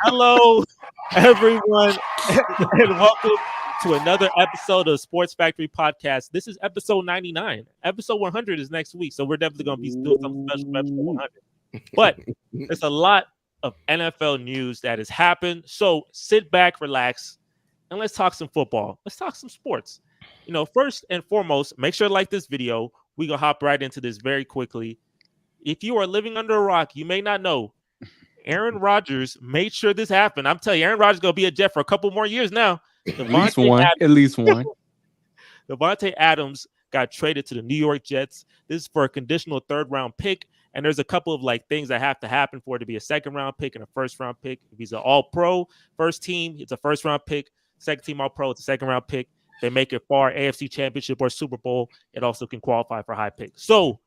Hello, everyone, and welcome to another episode of Sports Factory Podcast. This is episode 99. Episode 100 is next week, so we're definitely going to be doing something special for episode 100. But there's a lot of NFL news that has happened, so sit back, relax, and let's talk some football. Let's talk some sports. First and foremost, make sure to like this video. We're going to hop right into this very quickly. If you are living under a rock, you may not know Aaron Rodgers made sure this happened. I'm telling you, Aaron Rodgers is going to be a Jet for a couple more years now. At least one. DeVante Adams got traded to the New York Jets. This is for a conditional third-round pick, and there's a couple of things that have to happen for it to be a second-round pick and a first-round pick. If he's an all-pro first team, it's a first-round pick. Second team all-pro, it's a second-round pick. They make it far, AFC Championship or Super Bowl, it also can qualify for high pick. So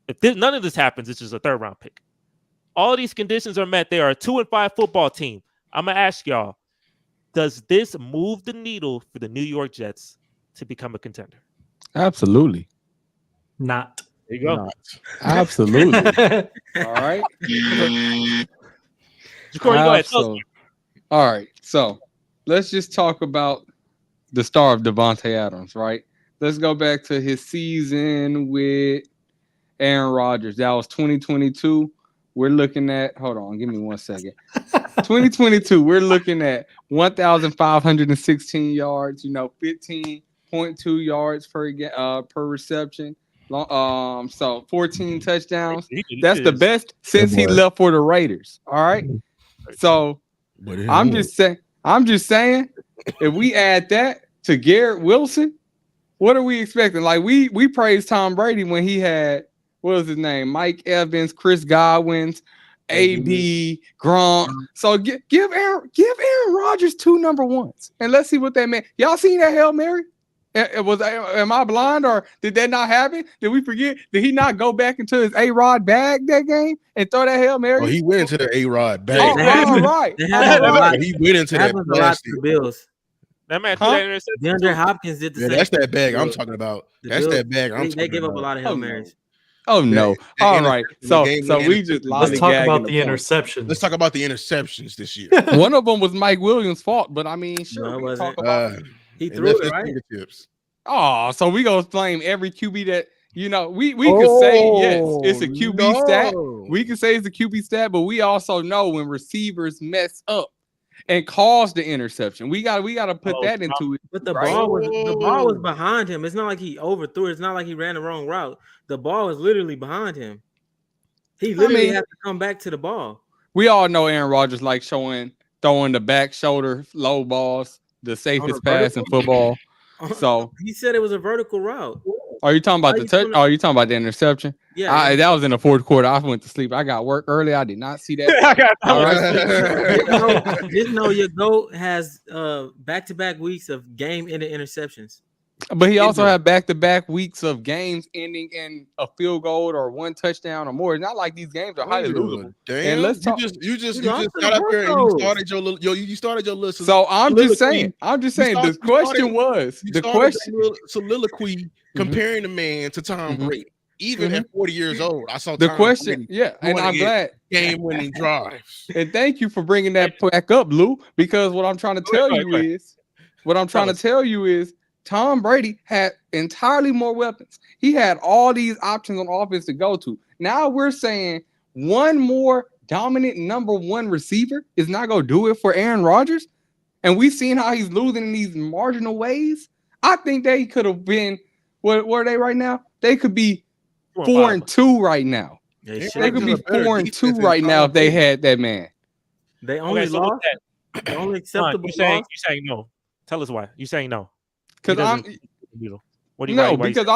if none of this happens, it's just a third-round pick. All these conditions are met. They are a 2-5 football team. I'm going to ask y'all, does this move the needle for the New York Jets to become a contender? Absolutely. Not. There you go. Not. Absolutely. All right. Corey, go ahead. All right. So let's just talk about the star of DeVante Adams, right? Let's go back to his season with Aaron Rodgers. That was 2022. We're looking at, hold on, give me 1 second. 2022, we're looking at 1,516 yards, 15.2 yards per reception. So 14 touchdowns. That's the best since he left for the Raiders. All right. So I'm just saying, if we add that to Garrett Wilson, what are we expecting? Like we praised Tom Brady when he had, what was his name? Mike Evans, Chris Godwin, AD, Gronk. So give Aaron Rodgers 2 number ones, and let's see what that meant. Y'all seen that Hail Mary? Am I blind, or did that not happen? Did we forget? Did he not go back into his A-Rod bag that game and throw that Hail Mary? Oh, he went into the A-Rod bag. All right. He went into that plastic. Bills. That man, DeAndre Hopkins did the same. That's that bag I'm talking about. That's that bag I'm talking about. They gave up a lot of Hail Marys. Oh no! All right, so we just let's talk about the interceptions. Let's talk about the interceptions this year. One of them was Mike Williams' fault, but I mean, sure, no, talk about he threw it right. Oh, so we gonna blame every QB that we could say yes, it's a QB stat. We can say it's a QB stat, but we also know when receivers mess up and cause the interception. We got to put that into it. But the ball was behind him. It's not like he overthrew it. It's not like he ran the wrong route. The ball was literally behind him. He literally had to come back to the ball. We all know Aaron Rodgers likes throwing the back shoulder low balls, the safest pass in football. So he said it was a vertical route. Are you talking about the touch? Are you talking about the interception? Yeah, that was in the fourth quarter. I went to sleep. I got work early. I did not see that. Just know your GOAT has back-to-back weeks of game-ending interceptions. But he also had back-to-back weeks of games ending in a field goal or one touchdown or more. It's not like these games are highly losable. Damn, and let's talk. You just got up there and you started your little. You started your list. So I'm just saying. The question was soliloquy comparing the man to Tom Brady. Even at 40 years old, I saw the question. Yeah, and I'm glad game-winning drives. And thank you for bringing that back up, Lou. Because what I'm trying to tell you is, Tom Brady had entirely more weapons. He had all these options on offense to go to. Now we're saying one more dominant number one receiver is not going to do it for Aaron Rodgers. And we've seen how he's losing in these marginal ways. I think they could have been, what are they right now? They could be 4-2 right now. They could be 4-2 right now if they had that man. They only lost. The only acceptable you saying no. Tell us why. You saying no. Because I'm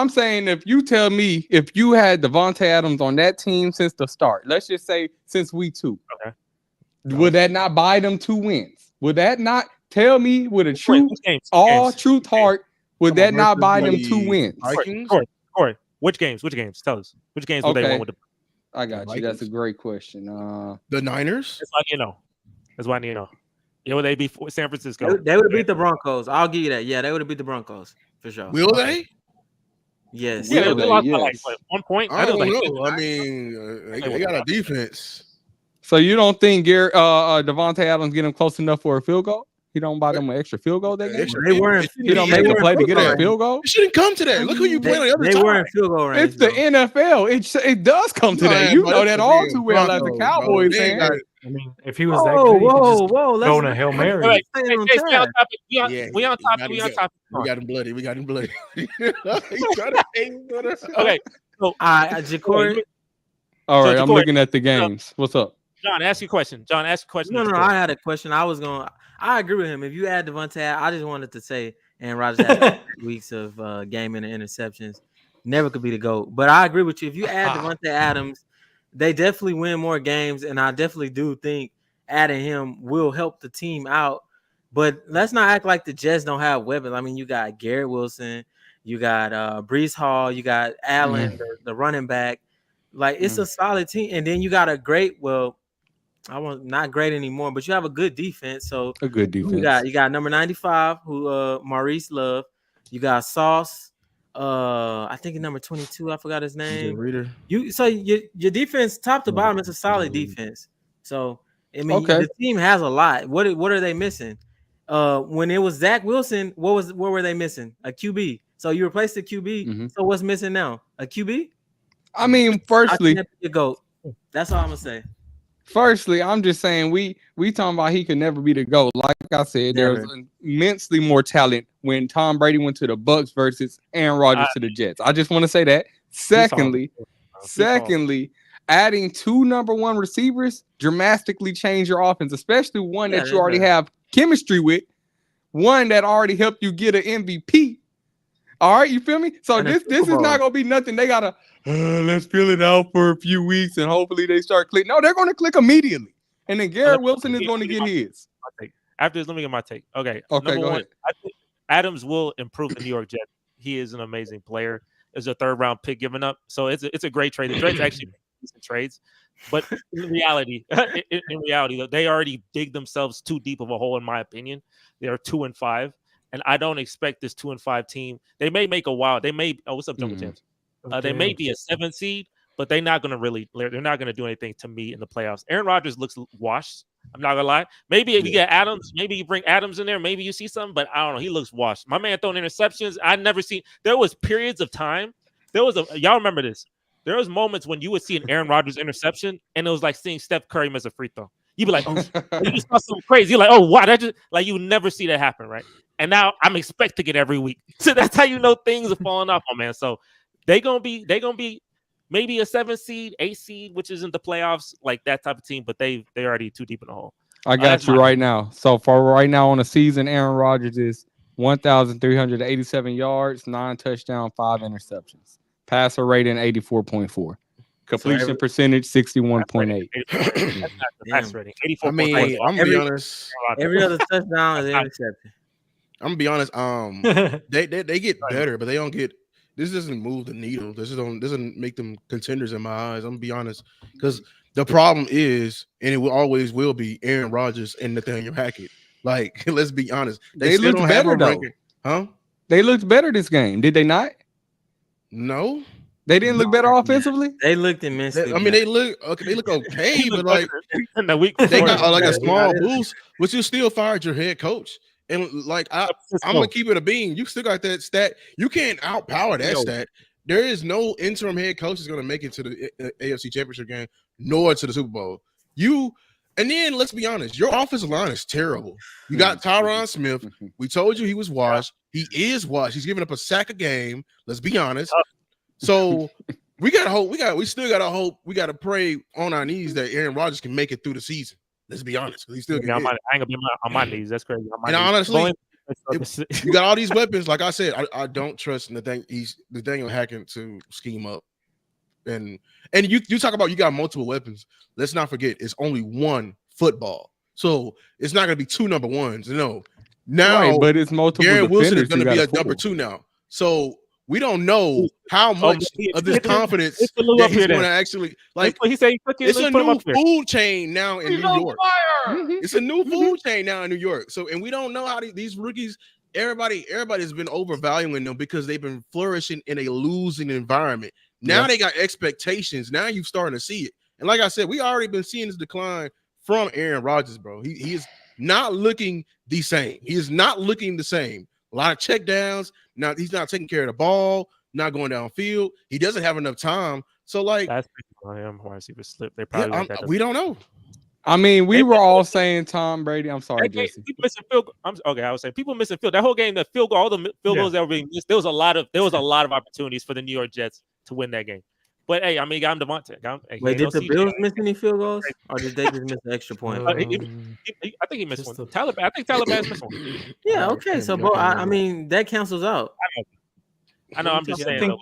saying if you tell me if you had DeVante Adams on that team since the start, let's just say since week 2, would that not buy them 2 wins? Would that not tell me with a true, truth heart, would that not buy them 2 wins? Corey, which games? Tell us. Which games would they win with the I got you. That's a great question. The Niners? That's why you know. Yeah, would they beat San Francisco? They would have beat the Broncos. I'll give you that. Yeah, they would have beat the Broncos for sure. Will they? Yes. Yeah, they lost by 1 point. I don't know. I mean, they got a defense. So you don't think DeVante Adams get him close enough for a field goal? He don't buy them an extra field goal that game. They weren't. He don't make a play to get a field goal. It shouldn't come to that. Look who you playing on the other They side. weren't field goal range. It's the NFL. It does come to that. You know that all too well as a Cowboys fan. I mean, if he was that Whoa, good, he could whoa, just whoa! go on a Hail Mary. Stay on topic. We on topic. We got him bloody. He's trying to hang on us. Okay. So, Jacory. All right, So, I'm Jacory, looking at the games. What's up? John, ask your question. No, I had a question. I agree with him. If you add DeVante, I just wanted to say Aaron Rodgers had weeks of game and interceptions. Never could be the GOAT. But I agree with you. If you add DeVante Adams, they definitely win more games, and I definitely do think adding him will help the team out. But let's not act like the Jets don't have weapons. I mean, you got Garrett Wilson, you got Breece Hall, you got Allen, the running back. Like, it's a solid team. And then you got a great, not great anymore, but you have a good defense. So a good defense. You got number 95, who Maurice Love. You got Sauce. I think number 22. I forgot his name. Reader. Your defense, top to bottom, is a solid defense. So I mean, the team has a lot. What are they missing? When it was Zach Wilson, what were they missing? A QB. So you replaced the QB. Mm-hmm. So what's missing now? A QB? I mean, firstly, GOAT. That's all I'm gonna say. Firstly, I'm just saying we talking about he could never be the GOAT. Like I said, there was immensely more talent when Tom Brady went to the Bucs versus Aaron Rodgers to the Jets. I just want to say that. Secondly, adding 2 number 1 receivers dramatically change your offense, especially one that you already have chemistry with, one that already helped you get an MVP. All right, you feel me? So this is not gonna be nothing. They gotta let's feel it out for a few weeks and hopefully they start clicking. No, they're gonna click immediately, and then Garrett Wilson is going to get his. After this, let me get my take. Okay, go one, ahead. I think Adams will improve the New York Jets. He is an amazing player. It's a 3rd round pick given up, so it's a great trade. The Jets actually decent trades, but in reality, they already dig themselves too deep of a hole, in my opinion. They are 2-5. And I don't expect this 2-5 team. They may make a wild. They may. Oh, what's up, Jungle James? They may be a 7 seed, but they're not going to do anything to me in the playoffs. Aaron Rodgers looks washed. I'm not gonna lie. Maybe if you get Adams, maybe you bring Adams in there. Maybe you see something, but I don't know. He looks washed. My man throwing interceptions. I never seen. There was periods of time. Y'all remember this? There was moments when you would see an Aaron Rodgers interception, and it was like seeing Steph Curry miss a free throw. You'd be like, oh, you just saw something crazy. You're like, oh, wow, that just like you never see that happen, right? And now I'm expecting it every week. So that's how you know things are falling off, my man. So they're gonna be maybe a 7 seed, 8 seed, which isn't the playoffs, like that type of team, but they're already too deep in the hole. I got you right now. So for right now on the season, Aaron Rodgers is 1,387 yards, 9 touchdowns, 5 interceptions. Passer rating 84.4. Completion percentage 61.8. Pass rating 84. I mean, I'm gonna be honest. Every other touchdown is an interception. I'm gonna be honest. They get better, but they don't get. This doesn't move the needle. This doesn't make them contenders in my eyes. I'm gonna be honest, because the problem is, and it will always will be, Aaron Rodgers and Nathaniel Hackett. Like, let's be honest. They looked better though. Huh? They looked better this game. Did they not? No. They didn't look better offensively. They looked immensely. They look okay. They look okay, but like they got like a small boost, but you still fired your head coach. And like I'm gonna keep it a bean. You still got that stat. You can't outpower that stat. There is no interim head coach that's gonna make it to the AFC Championship game, nor to the Super Bowl. And then let's be honest, your offensive line is terrible. You got Tyron Smith. We told you he was washed. He is washed. He's giving up a sack a game. Let's be honest. So we gotta hope. We still gotta hope. We gotta pray on our knees that Aaron Rodgers can make it through the season. Let's be honest, because he's still. I ain't gonna be on my knees. That's crazy. And honestly, you got all these weapons. Like I said, I don't trust Nathaniel Hackett to scheme up. And you talk about you got multiple weapons. Let's not forget it's only one football, so it's not gonna be 2 number 1s. No, now right, but it's multiple. Garrett Wilson is gonna be a number 2 now. So. We don't know how much of this confidence that he's going to actually like. He said it's a new food chain now in New York. It's a new food chain now in New York. So, and we don't know how these rookies. Everybody's been overvaluing them because they've been flourishing in a losing environment. Now they got expectations. Now you're starting to see it. And like I said, we already been seeing this decline from Aaron Rodgers, bro. He is not looking the same. He is not looking the same. A lot of check downs. Now he's not taking care of the ball, not going downfield. He doesn't have enough time. So like that's on him. Why he was slip? They probably we don't know. I mean, we were all saying Tom Brady. I'm sorry, Jesse. People missing field goal. I was saying people missing field. That whole game, the field goal, all the field goals that were being missed. There was a lot of opportunities for the New York Jets to win that game. But hey, I mean, got him DeVante. Wait, did the Bills miss any field goals, or did they just miss an extra point? I think he missed one. I think Taliban's missed one. Yeah, okay. So, I mean, that cancels out. I know. I'm just saying.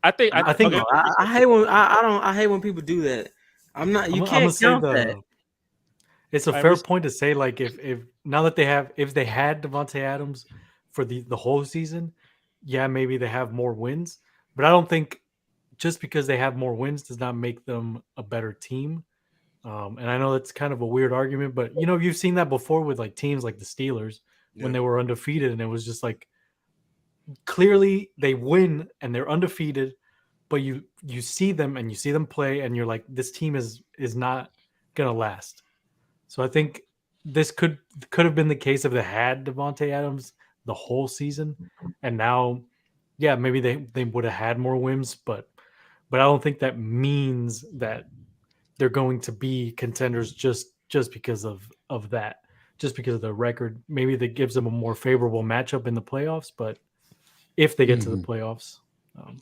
I think I hate when I hate when people do that. I'm not. You can't count that. It's a fair point to say, like, if now that they had Davante Adams for the whole season, yeah, maybe they have more wins. But I don't think just because they have more wins does not make them a better team. And I know that's kind of a weird argument, but you've seen that before with like teams like the Steelers when they were undefeated, and it was just like clearly they win and they're undefeated, but you see them and you see them play, and you're like, this team is not gonna last. So I think this could have been the case if they had Davante Adams the whole season, and now, yeah, maybe they would have had more wins, but I don't think that means that they're going to be contenders just because of that, just because of the record. Maybe that gives them a more favorable matchup in the playoffs, but if they get to the playoffs,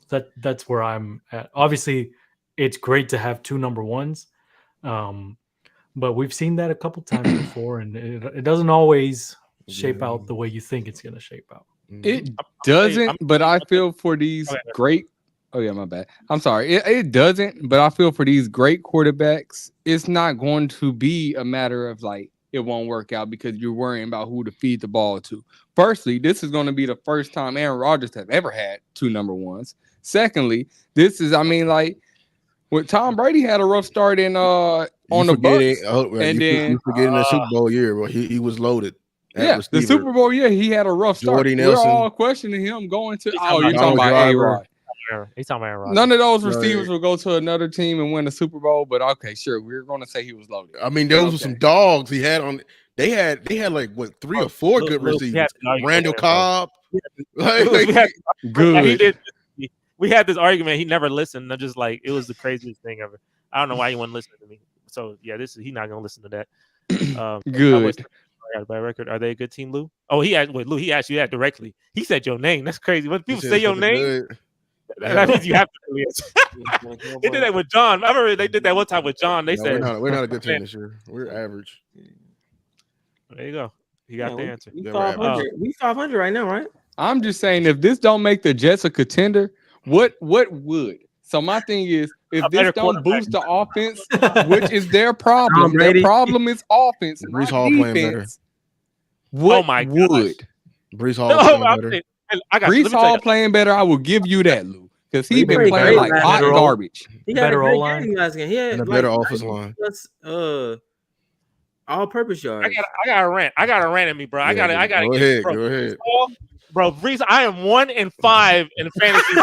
that's where I'm at. Obviously, it's great to have two number ones. But we've seen that a couple times before, and it doesn't always shape out the way you think it's going to shape out. It doesn't, but I feel for these great – oh, yeah, my bad. I'm sorry. It doesn't, but I feel for these great quarterbacks, it's not going to be a matter of, like, it won't work out because you're worrying about who to feed the ball to. Firstly, this is going to be the first time Aaron Rodgers has ever had two number ones. Secondly, this is – I mean, like, when Tom Brady had a rough start in on the Bucs, and then you forgetting the Super Bowl year, bro. He was loaded. Yeah, the Super Bowl year, he had a rough start. We're all questioning him going to. You're talking about A-Rod. He's talking about Aaron Rodgers. None of those receivers will go to another team and win the Super Bowl, but okay, sure, we're going to say he was loaded. I mean, those were some dogs he had on. They had like what 3 or 4 good receivers. Randall Cobb, good. We had this argument. He never listened. I'm just like, it was the craziest thing ever. I don't know why he wouldn't listen to me. So yeah, he's not gonna listen to that. Good. I got a bad record. Are they a good team, Lou? Oh, Lou. He asked you that directly. He said your name. That's crazy. When people say your name, that means you have to. They did that with John. I remember they did that one time with John. They said we're not a good team this year. We're average. There you go. He got the answer. We 500. We 500 right now, right? I'm just saying, if this don't make the Jets a contender, what would? So my thing is, if this don't boost the offense, which is their problem, their problem is offense. Brees Hall playing better. What would? Brees Hall playing better. Brees Hall playing better. I will give you that, Lou, because he's been playing like hot garbage. He got a great game last game. He had a better offensive line. All-purpose yards. I got a rant. I got a rant in me, bro. I got to go ahead. Bro, Brees, I am 1-5 in fantasy.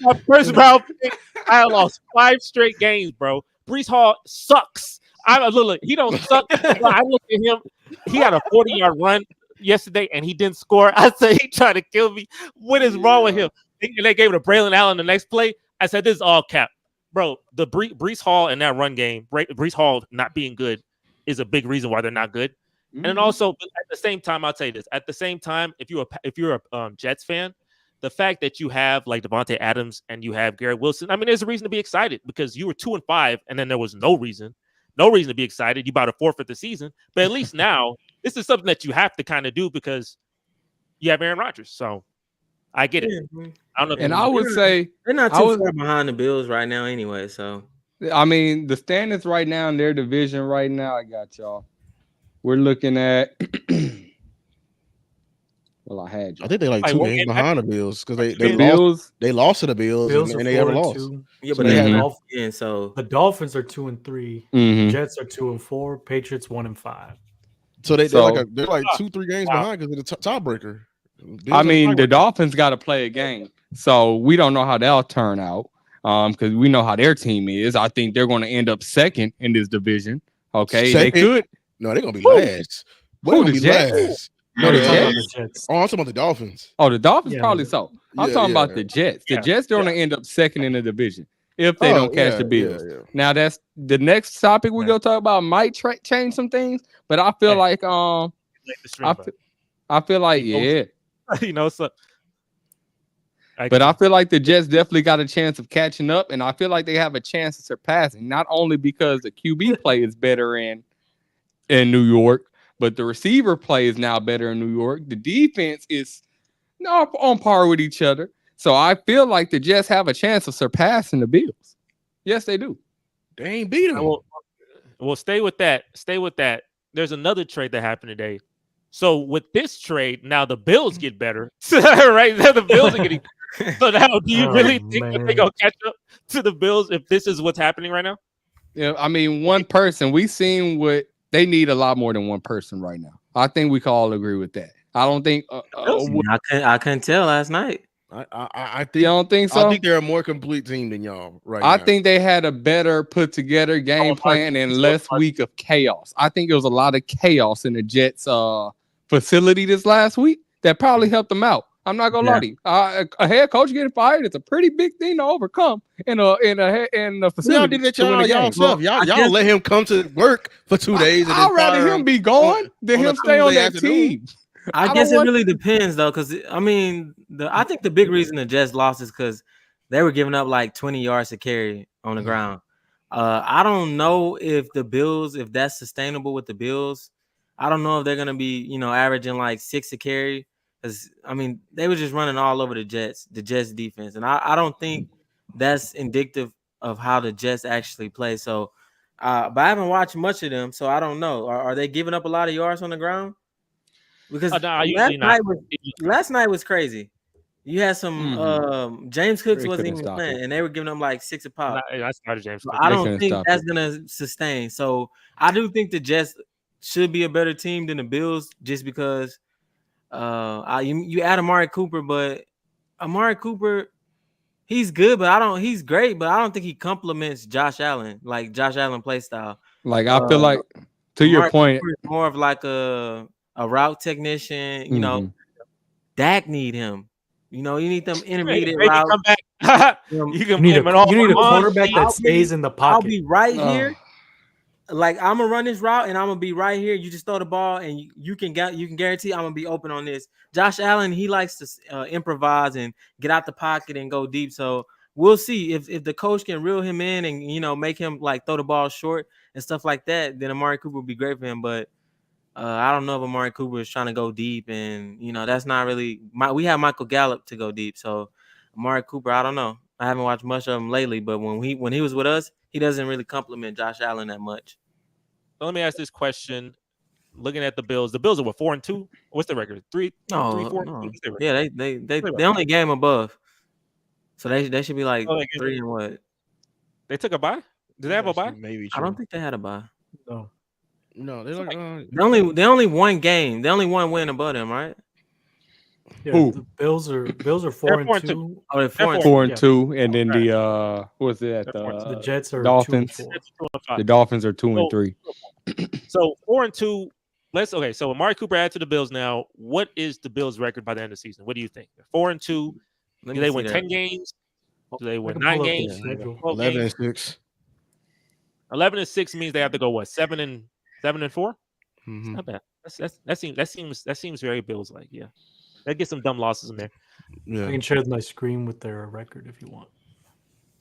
My first round pick, I lost 5 straight games, bro. Brees Hall sucks. He don't suck. I looked at him. He had a 40-yard run yesterday, and he didn't score. I said, he tried to kill me. What is wrong with him? And they gave it to Braylon Allen the next play. I said, this is all cap. Bro, the Brees Hall in that run game, Brees Hall not being good is a big reason why they're not good. And then also, at the same time, I'll tell you this. At the same time, if you're a Jets fan, the fact that you have like Davante Adams and you have Garrett Wilson, I mean, there's a reason to be excited because you were 2-5, and then there was no reason to be excited. You about to forfeit the season, but at least now this is something that you have to kind of do because you have Aaron Rodgers. So I get it. I don't know. And I would say they're not too far behind the Bills right now, anyway. So I mean, the standings right now in their division right now, I got y'all. We're looking at. Well, I had you. I think they like 2 games behind the Bills because they lost to the Bills and they ever lost. Yeah, but they had Dolphins. So the Dolphins are 2-3. Jets are 2-4. Patriots 1-5. So they're like 2-3 games behind because of the tiebreaker. I mean, the Dolphins got to play a game, so we don't know how that'll turn out. because we know how their team is. I think they're going to end up second in this division. Okay, Second? they could. No, they're gonna be last. What gonna be last? No, the the Jets. Oh, I'm talking about the Dolphins. Oh, the Dolphins Yeah. probably so. I'm talking about the Jets. The Jets are going to end up second in the division if they don't catch the Bills. Yeah. Now that's the next topic we're gonna talk about. Might change some things, but I feel like I feel like you know, so. But I feel like the Jets definitely got a chance of catching up, and I feel like they have a chance of surpassing. Not only because the QB play is better in New York, but the receiver play is now better in New York. The defense is not on par with each other. So I feel like the Jets have a chance of surpassing the Bills. Yes, they do. They ain't beat them. Well, stay with that. There's another trade that happened today. So with this trade, now the Bills get better. Right? Now the Bills are getting. So now, do you really think that they're gonna catch up to the Bills if this is what's happening right now? Yeah, I mean, one person. We've seen what they need a lot more than one person right now. I think we can all agree with that. I don't think. I couldn't tell last night. I think. You don't think so? I think they're a more complete team than y'all right I now. think they had a better put together game plan and less week of chaos. I think there was a lot of chaos in the Jets facility this last week that probably helped them out. I'm not gonna lie to you. A head coach getting fired is a pretty big thing to overcome in a facility. Y'all did that y'all let him come to work for 2 days. I'd rather him be gone than him stay on that team. I guess it really depends though, because I mean, I think the big reason the Jets lost is because they were giving up like 20 yards to carry on the ground. I don't know if the Bills, if that's sustainable with the Bills. I don't know if they're gonna be, averaging like 6 to carry. Because I mean, they were just running all over the Jets defense, and I don't think that's indicative of how the Jets actually play. So, but I haven't watched much of them, so I don't know. Are they giving up a lot of yards on the ground? Because last night was crazy. You had some James Cooks wasn't even playing, and they were giving them like 6 a pop. I started James Cooks. I don't think that's gonna sustain. So I do think the Jets should be a better team than the Bills, just because. You add Amari Cooper, but Amari Cooper, he's good, but he's great, but I don't think he complements Josh Allen, like Josh Allen play style. Like I feel like, to your point, Cooper is more of like a route technician. You know, Dak need him. You need them intermediate routes. Come back. You need a quarterback that stays in the pocket. I'll be right here. Like I'm gonna run this route and I'm gonna be right here. You just throw the ball and you can guarantee I'm gonna be open on this. Josh Allen, he likes to improvise and get out the pocket and go deep. So we'll see if the coach can reel him in and make him like throw the ball short and stuff like that. Then Amari Cooper would be great for him. But I don't know if Amari Cooper is trying to go deep, and that's not really. We have Michael Gallup to go deep. So Amari Cooper, I don't know. I haven't watched much of him lately, but when he was with us, he doesn't really compliment Josh Allen that much. So let me ask this question. Looking at the Bills are what, 4-2? What's the record? 3-4? No. Yeah, they only game above, so they should be like 3 and what? They took a bye. Did they have a bye? Maybe. I don't think they had a bye. No, they're like they only one game. They only one win above them, right? Yeah, the Bills are 4-2. Oh, they're 4-2, and then the what's it? The Jets are Dolphins. 2-4. The Dolphins are 2-3. So 4-2. So Amari Cooper added to the Bills now. What is the Bills' record by the end of the season? What do you think? 4-2. Do they win 10 games? Do they win 9 games? 11-6. 11-6 means they have to go what? 7-4? Mm-hmm. Not bad. That seems very Bills like. Yeah. That gets some dumb losses in there. Yeah. I can share my screen with their record if you want.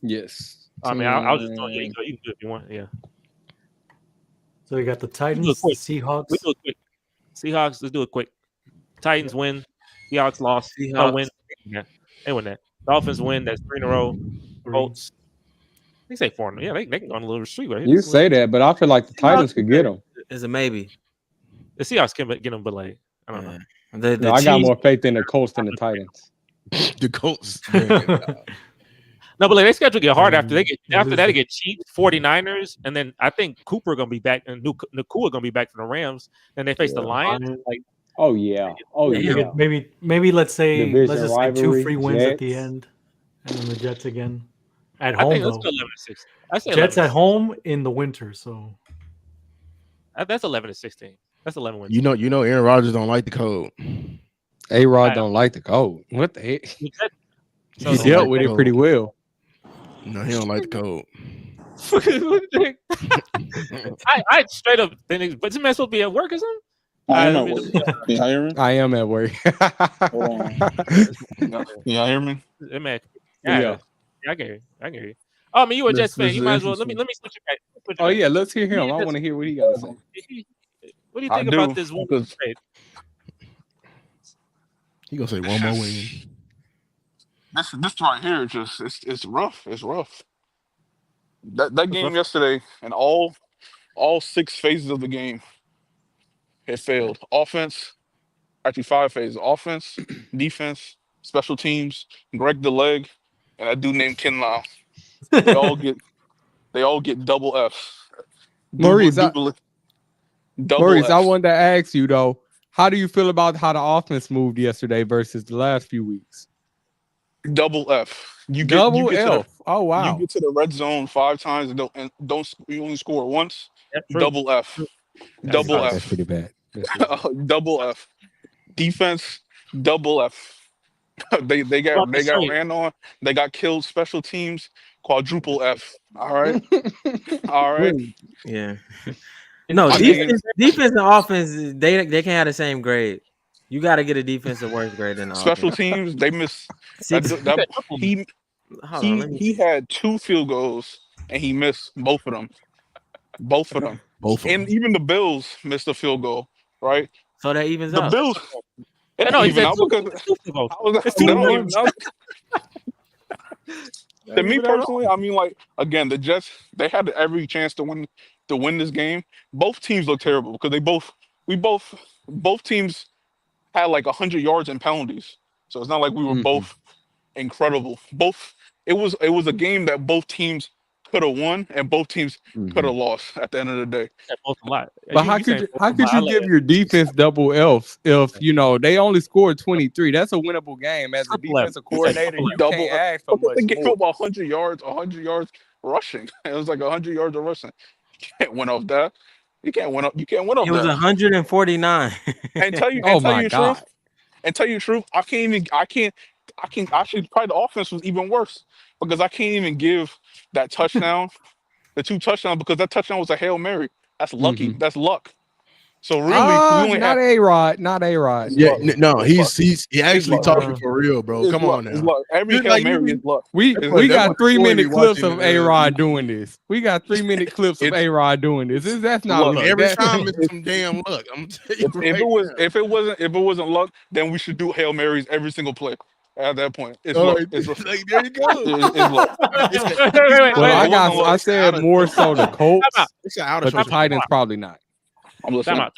Yes. I mean, I'll just tell you. You can do it if you want. Yeah. So you got the Titans, the Seahawks. We do it quick. Seahawks. Let's do it quick. Titans win. Seahawks lost. Seahawks win. Yeah, they win that. Dolphins win. That's 3 in a row. Colts. They say 4. Yeah, they can go on a little streak right here. You say that, but I feel like the Titans could get them. It's a maybe. The Seahawks can get them, but like I don't know. I got more faith in the Colts than the Titans. The Colts. No, but like, they schedule get hard after that. They get Chiefs, 49ers, and then I think Cooper gonna be back and Nakua gonna be back for the Rams. Then they face the Lions. Like, maybe let's say Division let's just say 2 free wins Jets. at the end, and then the Jets again At home, let's go 11-16. I say Jets 11-16. at home in the winter, so That's 11-16. That's 11 wins. You know, Aaron Rodgers don't like the cold. A-Rod don't like the cold. What the heck? He dealt with it pretty well. No, he don't like the cold. I straight up think, but this man supposed to be at work or something? I am at work. Can you hear me? I am at work. Can you hear me? Man, Yeah. I get you. Oh, I mean, you a Jets fan. You might as well. Let me switch it back. Oh yeah, let's hear him. I want to hear what he got to say. What do you think about this one trade? He gonna say one more win. This right here, just it's rough. It's rough. That game yesterday and all 6 phases of the game, it failed. Offense, actually 5 phases: offense, defense, special teams, Greg the leg, and that dude named Ken Lau. They all get double Fs. Maurice, Maurice, I wanted to ask you though, how do you feel about how the offense moved yesterday versus the last few weeks? Double F. You get Oh wow! You get to the red zone 5 times and don't you only score once. Double F. Double F. That's pretty bad. Double F. Defense. Double F. they got ran on. They got killed. Special teams. Quadruple F. All right. All right. Yeah. No, defense and offense, they can't have the same grade. You got to get a defensive worse grade than the special offense. teams. They missed. He had 2 field goals and he missed both of them. And even the Bills missed a field goal, right? So that evens the out. Bills. To me personally, I mean, like, again, the Jets, they had every chance to win this game. Both teams look terrible because both teams had like 100 yards and penalties. So it's not like we were both incredible. It was a game that both teams could have won and both teams could have lost at the end of the day. Both a lot. But how could you give your defense double Fs if they only scored 23? That's a winnable game. As a defensive coordinator, you can't ask for much they gave more. up 100 yards rushing. It was like 100 yards of rushing. You can't win off that. You can't win off It was 149. And tell you truth. And tell you the truth, I can't actually probably the offense was even worse because I can't even give that touchdown, the 2 touchdowns, because that touchdown was a Hail Mary. That's lucky. That's luck. So really, we only not A-Rod. Yeah, no, he's actually talking for real, bro. Come on now. Every Hail Mary is luck. We got 3-minute clips of A-Rod doing this. We got 3-minute clips of A-Rod doing this. That's not luck. Every time it's some damn luck. I'm telling you. If it wasn't luck, then we should do Hail Marys every single play. At that point, it's luck. It's luck. Like, there you go. It's luck. Well, I said more so the Colts, but the Titans probably not. I'm listening. Time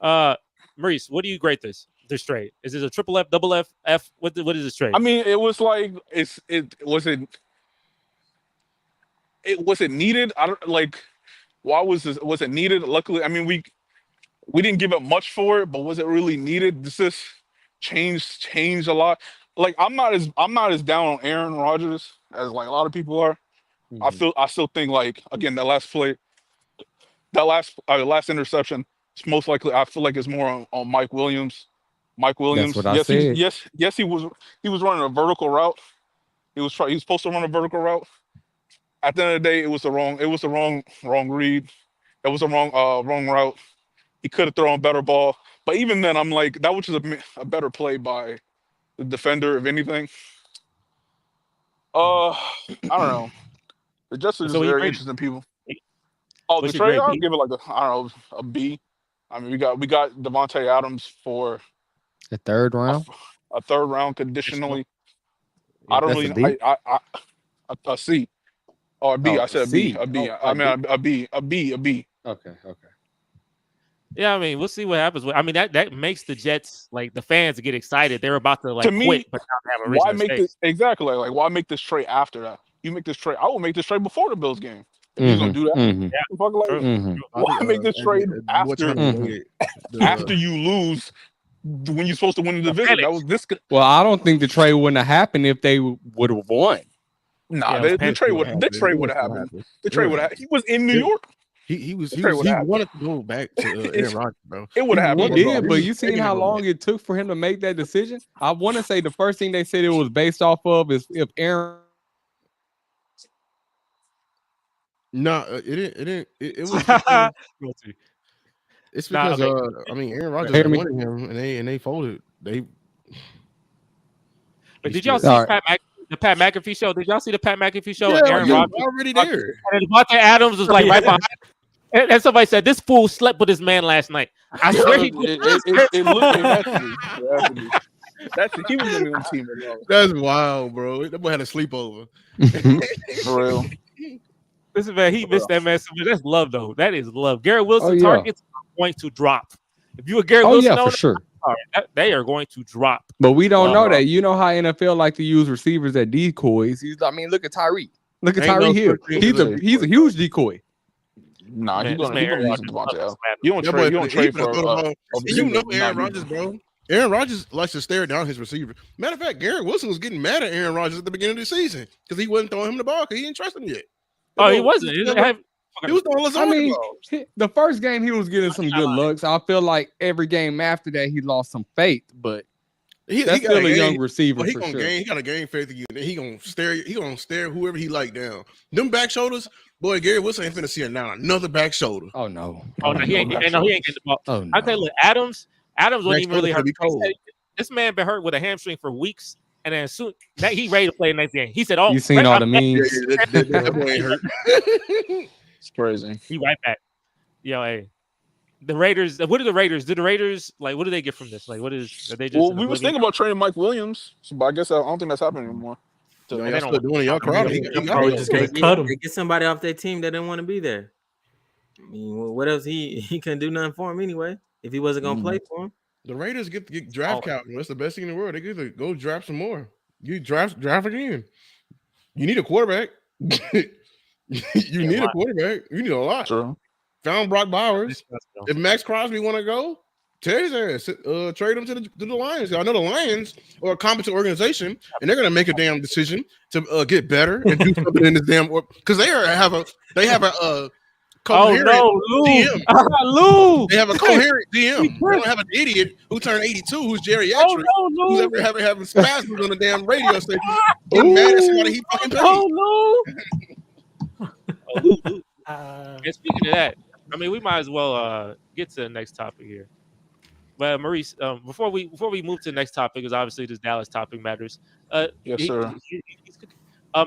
out. Maurice, what do you grade this trade? Is it a triple F, double F, F? What is this trade? I mean, it was like it wasn't needed. I don't like. Why was it needed? Luckily, I mean, we didn't give up much for it, but was it really needed? This is changed a lot. Like I'm not as down on Aaron Rodgers as like a lot of people are. I still think, like, again, that last play, that last interception, it's most likely, I feel like it's more on Mike Williams. That's what I said. Yes, he was running a vertical route. He was supposed to run a vertical route. At the end of the day, it was the wrong read. It was the wrong route. He could have thrown a better ball. But even then, I'm like, that was just a better play by the defender, if anything. I don't know. The Jets are just very interesting people. Oh, the trade, I'll give it like a B. I mean, we got DeVante Adams for the 3rd round. A 3rd round conditionally. I don't really. A C or a B. I said a B. A B. I mean a B. A B. Okay. Yeah, I mean, we'll see what happens. I mean, that makes the Jets, like, the fans get excited. They're about to, like, to me, quit, but not have a why make this exactly like why make this trade after that? You make this trade. I will make this trade before the Bills game. If you're gonna do that, why make this trade after you lose when you're supposed to win the division? That was this. Well, I don't think the trade wouldn't have happened if they would have won. Nah, the trade would have happened. The trade would have. He was in New York. He wanted to go back to Aaron Rodgers, bro. It would have happened. He did, but you seen how long it took for him to make that decision? I want to say the first thing they said it was based off of is if Aaron. No, it didn't. It was. It's because Aaron Rodgers wanted him, and they folded. But did y'all see the Pat McAfee show? Did y'all see the Pat McAfee show? Yeah, Aaron Rodgers already there. And DeVante Adams was like right behind. And somebody said, "This fool slept with his man last night." I swear he did. It looked actually. He was going to be on the team. That's wild, bro. That boy had a sleepover. For real. Listen, man, he missed that man. That's love, though. That is love. Garrett Wilson targets are going to drop. If you a Garrett Wilson, for sure. They are going to drop. But we don't know that. You know how NFL like to use receivers as decoys. Look at Tyreek. Look at Tyreek Hill. He's a huge decoy. Nah, he's going to use DeVante. You don't trade for. You know Aaron Rodgers, bro. Aaron Rodgers likes to stare down his receiver. Matter of fact, Garrett Wilson was getting mad at Aaron Rodgers at the beginning of the season because he wasn't throwing him the ball because he didn't trust him yet. He wasn't. He was throwing Lazard. The first game he was getting some good looks. I feel like every game after that he lost some faith, but that's still a young receiver. He got a game faith again. He gonna stare whoever he like down. Them back shoulders, boy. Gary Wilson ain't finna see it now. Another back shoulder. Oh no. He ain't getting the ball. Oh, no. I tell you, look, Adams wasn't even really hurt. This man been hurt with a hamstring for weeks. And then soon that he ready to play the next game. He said, "Oh, you seen all the memes? That boy ain't hurt." It's crazy. He right back. Hey, the Raiders. What do the Raiders? Do the Raiders what do they get from this? What is? Are they just? Well, we was thinking about trading Mike Williams, but I guess I don't think that's happening anymore. So y'all still doing it. Y'all crowd. He probably just gonna cut him. They get somebody off their team that didn't want to be there. I mean, what else? He couldn't do nothing for him anyway. If he wasn't gonna play for him. The Raiders get draft capital. That's the best thing in the world. They get to go draft some more. You draft again. You need a quarterback. You need a quarterback. You need a lot. True. Found Brock Bowers. If Max Crosby want to go, tell his ass. Trade him to the Lions. I know the Lions are a competent organization, and they're gonna make a damn decision to get better and do something in this damn because they have a coherent DM. Lou. They have a coherent DM. They don't have an idiot who turned 82 who's geriatric who's ever having spasms on the damn radio station. Getting mad at somebody he fucking paid. And speaking of that, I mean, we might as well get to the next topic here. But Maurice, before we move to the next topic, because obviously this Dallas topic matters. Yes, sir.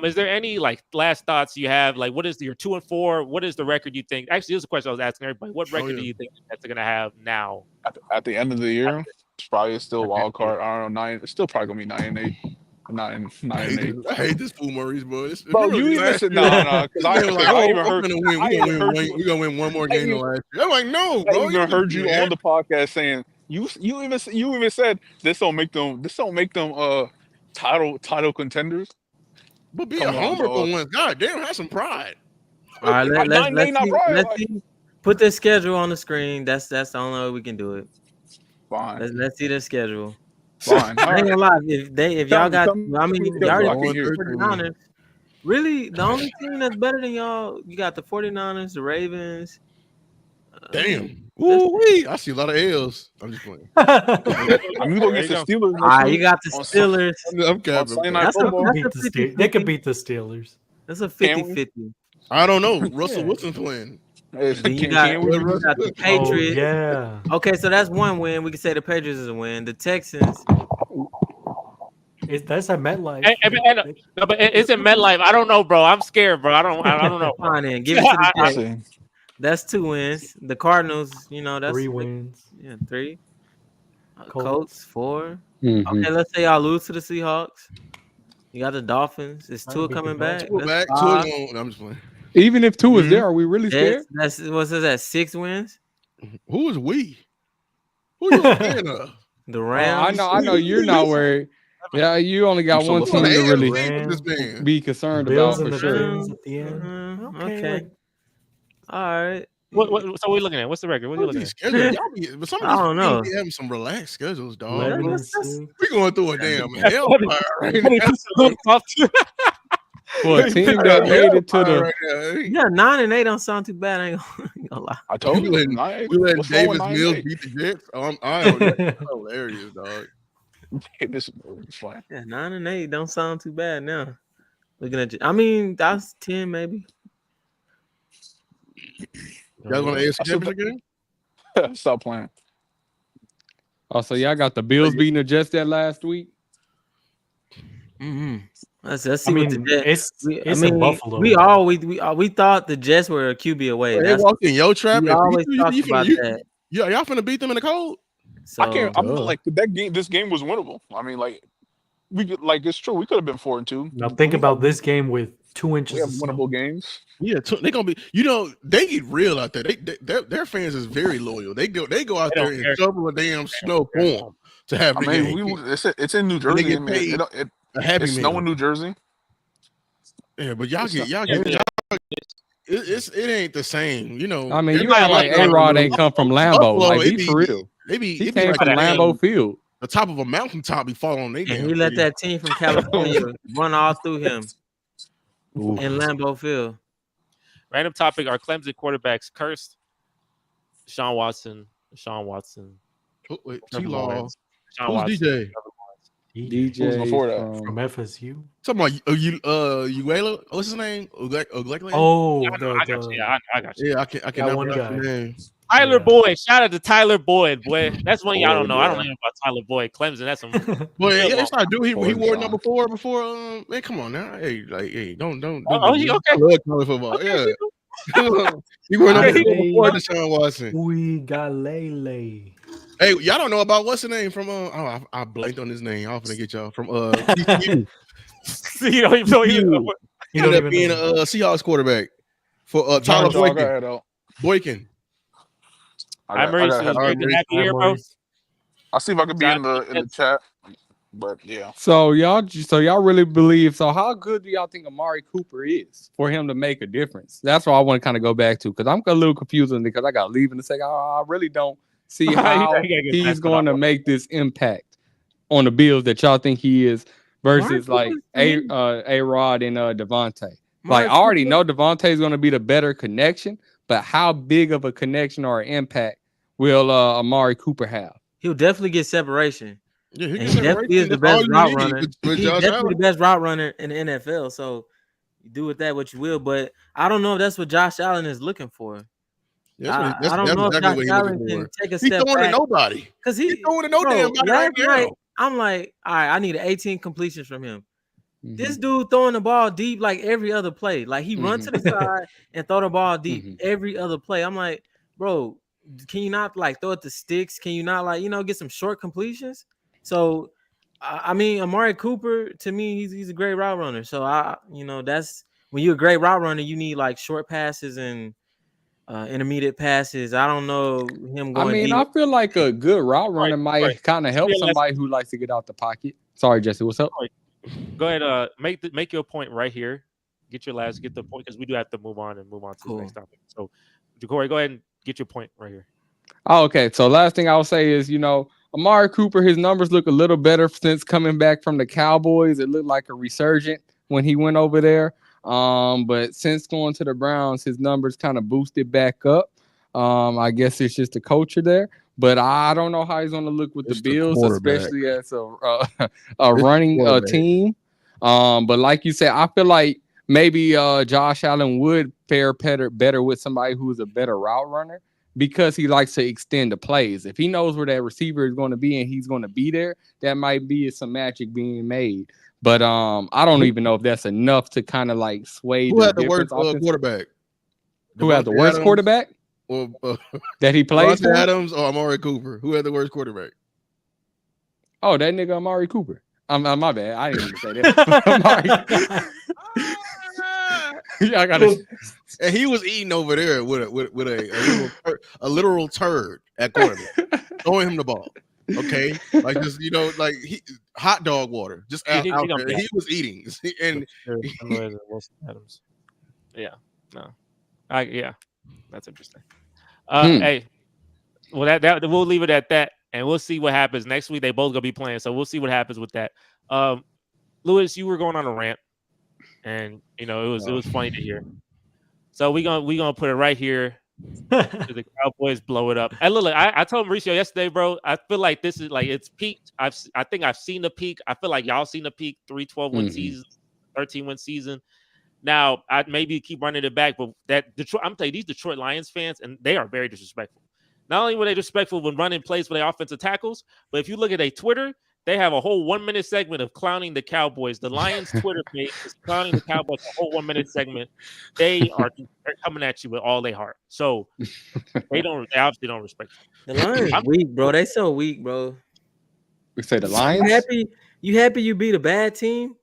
Is there any last thoughts you have? What is your 2-4? What is the record you think? Actually, this is a question I was asking everybody. What record do you think that's going to have now? At the end of the year, it's probably still wild card. I don't know, 9. It's still probably gonna be 9-8. 9-8. I hate this fool, Maurice, boy. Bro, you even said no, because I even heard we're gonna win one more game than last year. I'm like, no, bro. I even heard you on the podcast saying you even said this don't make them title contenders. But be a homer for once. God damn, have some pride. All right, let's see. Put the schedule on the screen. That's the only way we can do it. Fine. Let's see the schedule. Fine. I ain't gonna lie. If y'all got, I mean, y'all already got the 49ers. Really, the only team that's better than y'all, you got the 49ers, the Ravens. Damn. Ooh-wee. I see a lot of L's. I'm just playing. I'm gonna get the Steelers. You got the Steelers. I'm capping. They could beat the Steelers. That's a 50-50. I don't know. Russell Wilson's playing. You got the Patriots. Yeah. Okay, so that's one win. We can say the Patriots is a win. The Texans. That's at MetLife. No, but it's in MetLife. I don't know, bro. I'm scared, bro. I don't know. Fine, then. Give it to the Texans. That's 2 wins. The Cardinals, that's 3 wins. 3. Colts 4. Mm-hmm. Okay, let's say y'all lose to the Seahawks. You got the Dolphins. Is Tua coming back? I'm just playing. Even if 2 is there, are we really scared? That's what's that? 6 wins. Who is we? Who you scared of? The Rams. I know you're not worried. Yeah, you only got one team to really be concerned about for sure. At the end. Okay. All right. So what are we looking at? What's the record? What are you looking at? I don't know. Be having some relaxed schedules, dog. We're going through a damn hellfire right now. For a team that made it to the Yeah, 9-8 don't sound too bad. I ain't gonna lie. I told you. we letting What's wrong with Davis Mills 9-8? beat the Jets. That's hilarious, dog. This is fine. Yeah, 9-8 don't sound too bad now. Looking at you, I mean that's 10 maybe. Y'all want to AFC Championship game? Stop playing. Oh, so y'all got the Bills beating the Jets that last week? Mm-hmm. Let's see I mean, what the Jets. it's in Buffalo. We thought the Jets were a QB away. They walked in your trap. We always talked about that. Y'all finna beat them in the cold? So, I can't. I'm like that game. This game was winnable. I mean, like we could, like it's true. We could have been 4-2. Now think about this game with 2 inches. We have of snow. winnable games. Yeah, they're gonna be. They get real out there. Their fans is very loyal. They go out there and shovel a damn snow for them to have. I mean, it's in New Jersey. Get paid it's snow in New Jersey. Yeah, but it ain't the same. I mean, you act like A-Rod ain't come from Lambeau. Like, be for real. He came like from Lambeau Field. The top of a mountaintop be falling on they damn. He let that team from California run all through him in Lambeau Field. Random topic: are Clemson quarterbacks cursed? Sean Watson. Wait, T-Law. Sean Watson. DJ? DJ before that? From FSU. Talking about Uguela. What's his name? Uguela? Oh, I got you. I got you. Yeah, I can't one remember guy. his name. Tyler Boyd. Shout out to Tyler Boyd, boy. That's one y'all don't know. I don't know anything about Tyler Boyd. Clemson. That's some. Well, yeah, it's not dude. He wore number 4 before. Man, come on now. Hey, don't. Oh, he okay. I love college football. Yeah. He wore number 4 before Deshaun Watson. We got Lele. Hey, y'all don't know about what's the name from? I blanked on his name. I'm gonna get y'all from TCU. You don't even know. He ended up being a Seahawks quarterback for Tyler Boykin. Hi, Maurice. Happy here, bro. I'll see if I can be in the chat. But yeah. So y'all really believe? So how good do y'all think Amari Cooper is for him to make a difference? That's what I want to kind of go back to because I'm a little confused because I got to leave in a second. I really don't see how he's going to make this impact on the Bills that y'all think he is versus like A-Rod and DeVante. Like I already know DeVante is going to be the better connection, but how big of a connection or impact will Amari Cooper have? He'll definitely get separation. Yeah, he definitely is the best route runner. He's definitely the best route runner in the NFL. So you do with that what you will, but I don't know if that's what Josh Allen is looking for. I don't know if Josh Allen can take a step back. He's throwing to nobody. Because he's throwing to no damn body right now. I'm like, all right, I need 18 completions from him. Mm-hmm. This dude throwing the ball deep like every other play. Like he run to the side and throw the ball deep every other play. I'm like, bro, can you not like throw it to sticks? Can you not like, get some short completions? So, I mean, Amari Cooper, to me, he's a great route runner. So, that's when you're a great route runner, you need like short passes and intermediate passes. I don't know him going deep. I feel like a good route runner might kind of help somebody who likes to get out the pocket. Sorry, Jesse, what's up? Go ahead, make your point right here. Get the point because we do have to move on to the next topic. So, Corey, go ahead and get your point right here. Oh, okay. So last thing I'll say is, Amari Cooper, his numbers look a little better since coming back from the Cowboys. It looked like a resurgent when he went over there. But since going to the Browns, his numbers kind of boosted back up. I guess it's just the culture there. But I don't know how he's going to look with the Bills, especially as a running team. But like you said, I feel like maybe Josh Allen would fare better with somebody who's a better route runner because he likes to extend the plays. If he knows where that receiver is going to be and he's going to be there, that might be some magic being made. But I don't even know if that's enough to kind of like sway. Who had the worst quarterback? Who had the worst quarterback? That he plays for? Adams or Amari Cooper? Who had the worst quarterback? Oh, that nigga Amari Cooper. My bad. I didn't even say that. I gotta. And he was eating over there with a literal turd at quarterback, throwing him the ball. Okay, like just hot dog water, just out there. He was eating, and Adams. Yeah, no, that's interesting. Hey, well that we'll leave it at that, and we'll see what happens next week. They both gonna be playing, so we'll see what happens with that. Lewis, you were going on a rant. and it was funny to hear. So we gonna put it right here. The Cowboys blow it up. And look, I told Mauricio yesterday, bro. I feel like this is like it's peaked. I think I've seen the peak. I feel like y'all seen the peak. 3-12-1 season, 13-win season. Now I maybe keep running it back, but that Detroit, I'm telling you, these Detroit Lions fans, and they are very disrespectful. Not only were they disrespectful when running plays for their offensive tackles, but if you look at their Twitter, they have a whole 1-minute segment of clowning the Cowboys. The Lions Twitter page is clowning the Cowboys, a whole 1-minute segment. They're coming at you with all their heart. So they obviously don't respect you. The Lions weak, bro. They so weak, bro. We say the Lions. You happy you beat a bad team?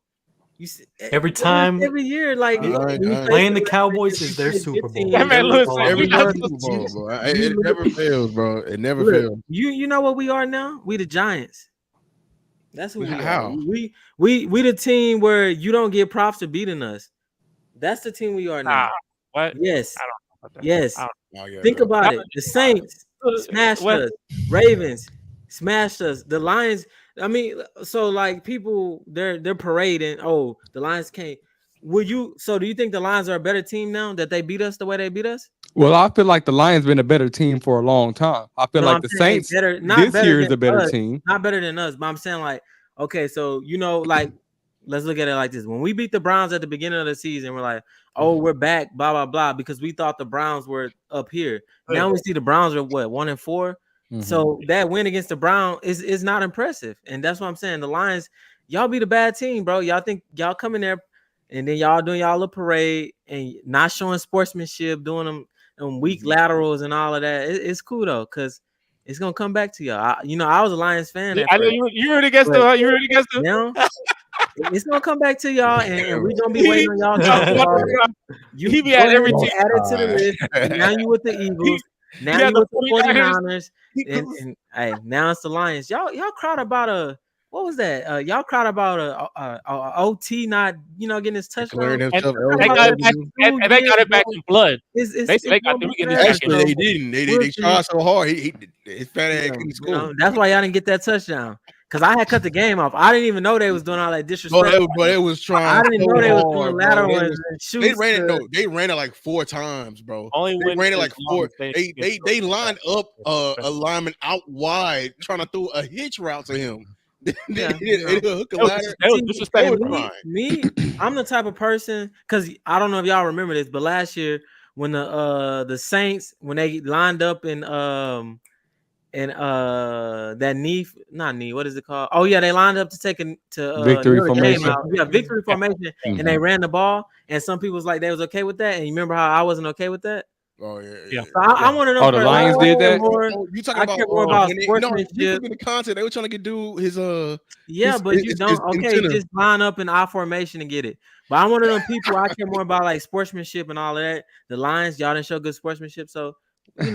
Every time, every year, like playing the Cowboys is their Super Bowl. Every Super Bowl, bro. It never fails, bro. It never fails. You know what we are now? We the Giants. That's who we How? are. We the team where you don't get props for beating us. That's the team we are now. What? Yes. I don't know about that. Yes. Think about it. The Saints smashed us. Ravens smashed us. The Lions. I mean, so like people, they're parading. Oh, the Lions can't. Do you think the Lions are a better team now that they beat us the way they beat us? Well, I feel like the Lions been a better team for a long time. I feel like the Saints this year is a better team. Not better than us, but I'm saying like, okay, so like, let's look at it like this. When we beat the Browns at the beginning of the season, we're like, oh, we're back, blah, blah, blah, because we thought the Browns were up here. Now we see the Browns are 1-4. Mm-hmm. So that win against the Browns is not impressive. And that's what I'm saying. The Lions, y'all beat a bad team, bro. Y'all think y'all come in there and then y'all doing y'all little parade and not showing sportsmanship, doing them weak laterals and all of that. It's cool though, because it's gonna come back to y'all. I was a Lions fan. I know you heard against them. You heard against them. Now, it's gonna come back to y'all, and we're gonna be waiting on y'all. You be at every team. Added to the list. And now you with the Eagles. Now you with the 49ers. And hey, now it's the Lions. Y'all cried about what was that? Y'all cried about a OT not getting his touchdown. And they got it back in blood. They got actually they didn't. They tried so hard. His fat ass couldn't score. That's why y'all didn't get that touchdown. Because I had cut the game off. I didn't even know they was doing all that disrespect. But it was trying. I didn't know they was doing lateral and shoots. They ran it like 4 times, bro. They ran it like 4. They lined up a lineman out wide trying to throw a hitch route to him. Me, I'm the type of person, because I don't know if y'all remember this, but last year when the Saints, when they lined up in that what is it called? Oh yeah, they lined up to take victory formation. Victory formation, and they ran the ball. And some people was like they was okay with that. And you remember how I wasn't okay with that? Oh yeah. So I want to know. Oh, the Lions did that. You talking about more about sportsmanship? You look at the content. They were trying to do his Yeah, but you don't. Okay, just line up in I formation and get it. But I'm one of them people. I care more about like sportsmanship and all of that. The Lions, y'all didn't show good sportsmanship, so I ain't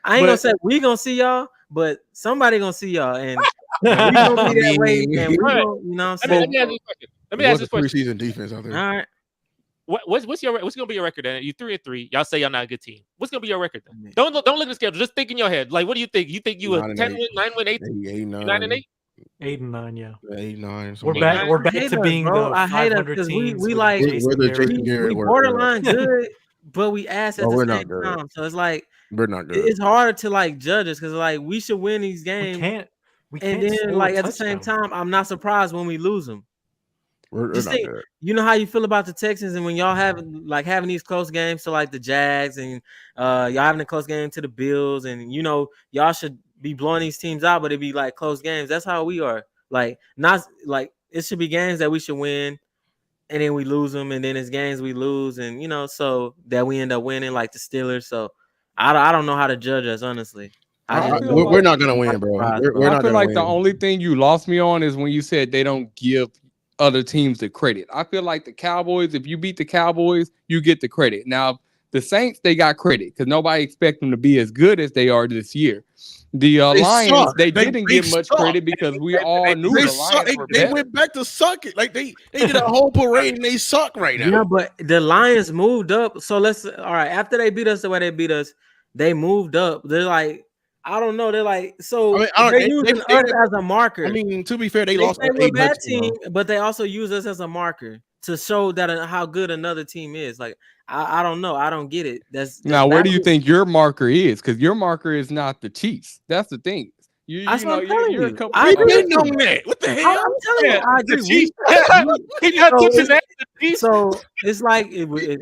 gonna say we gonna see y'all, but somebody gonna see y'all, and we gonna be that way. And we gonna, what I'm saying? Let me ask this question. Preseason defense out there. All right. What's gonna be your record then? You 3-3. Y'all say y'all not a good team. What's gonna be your record then? Don't look at the schedule. Just think in your head. Like, what do you think? You think you a 10-win, 9-win, 8, 9-8? 8-9, yeah. 8-9. We're back to being the 500 teams. We like we borderline good, but we ass at the same time. So it's like we're not good. It's hard to like judge us because like we should win these games. We can't. And then like at the same time, I'm not surprised when we lose them. We're not good. You know how you feel about the Texans, and when y'all having these close games to like the Jags, and y'all having a close game to the Bills, and y'all should be blowing these teams out, but it'd be like close games. That's how we are. Like not like it should be games that we should win, and then we lose them, and then it's games we lose, and so that we end up winning like the Steelers. So I don't know how to judge us, honestly. We're not gonna win, bro. I feel like the only thing you lost me on is when you said they don't give other teams the credit. I feel like the Cowboys, if you beat the Cowboys, you get the credit. Now, the Saints, they got credit because nobody expect them to be as good as they are this year. The Lions, they didn't get much credit because we all knew the Lions were better. They went back to sucking. Like they did a whole parade and they suck right now. Yeah, but the Lions moved up. So all right, after they beat us the way they beat us, they moved up. They're like, I don't know. They're like, so they're using us as a marker. I mean, to be fair, they lost a bad team, but they also use us as a marker. to show that how good another team is. Like I don't know. I don't get it. That's now where do you think your marker is? Because your marker is not the Chiefs. That's the thing. That's what I'm telling you. I agree on that. What the hell? I'm telling you, I agree. So it's like we with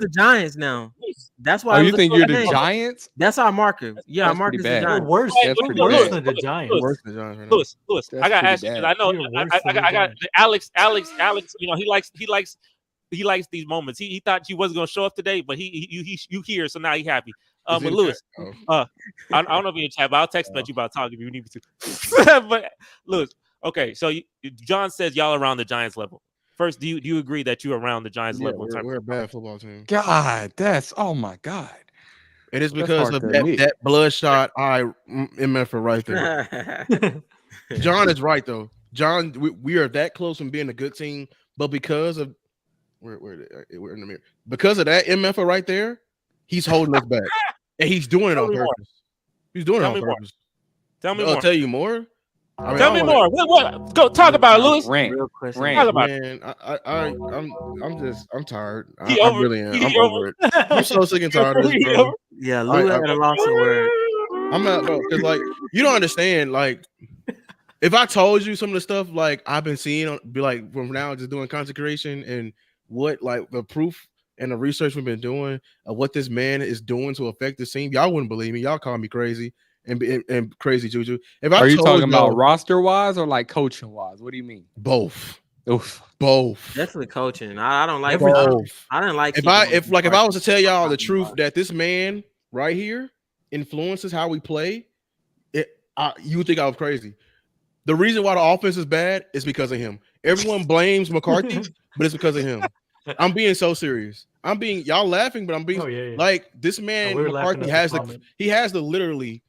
the Giants now. That's why. Oh, you think you're the Giants? That's our marker. Yeah, our marker is the Giants. Worse. That's pretty worse bad. than the Giants. Worse than the Giants right now. Lewis, I gotta ask you because I know I got Alex. You know, he likes these moments. He thought you wasn't gonna show up today, but you here, so now he happy. But Lewis, I don't know if you're in chat, but I'll text you about talking if you need me to. But Lewis, okay, so John says y'all around the Giants level. First, do you agree that you're around the Giants level? We're a bad football team. God, oh my God. It is because of that bloodshot eye MF right there. John is right though. John, we are that close from being a good team, but because of we're in the mirror. Because of that MF right there, he's holding us back. And he's doing it on purpose. He's doing it on purpose. Tell me more. I'll tell you more. Tell me more. What? Go talk about it, Lewis. Real question. Talk about it. I'm tired. I really am. I'm over it. I'm so sick and tired of this, bro. Yeah, Lewis had a lost word. I'm not, bro, because like you don't understand. Like, if I told you some of the stuff like I've been seeing, be like from now just doing content creation and what like the proof and the research we've been doing of what this man is doing to affect the team, y'all wouldn't believe me. Y'all call me crazy and crazy juju. Are you talking about roster wise or like coaching wise? What do you mean? Both. Oof. Both. Definitely coaching. I don't like both. I didn't like if I was to tell y'all the truth that this man right here influences how we play, you would think I was crazy. The reason why the offense is bad is because of him. Everyone blames McCarthy, but it's because of him. I'm being so serious. I'm being y'all laughing, but I'm being like this man McCarthy has to literally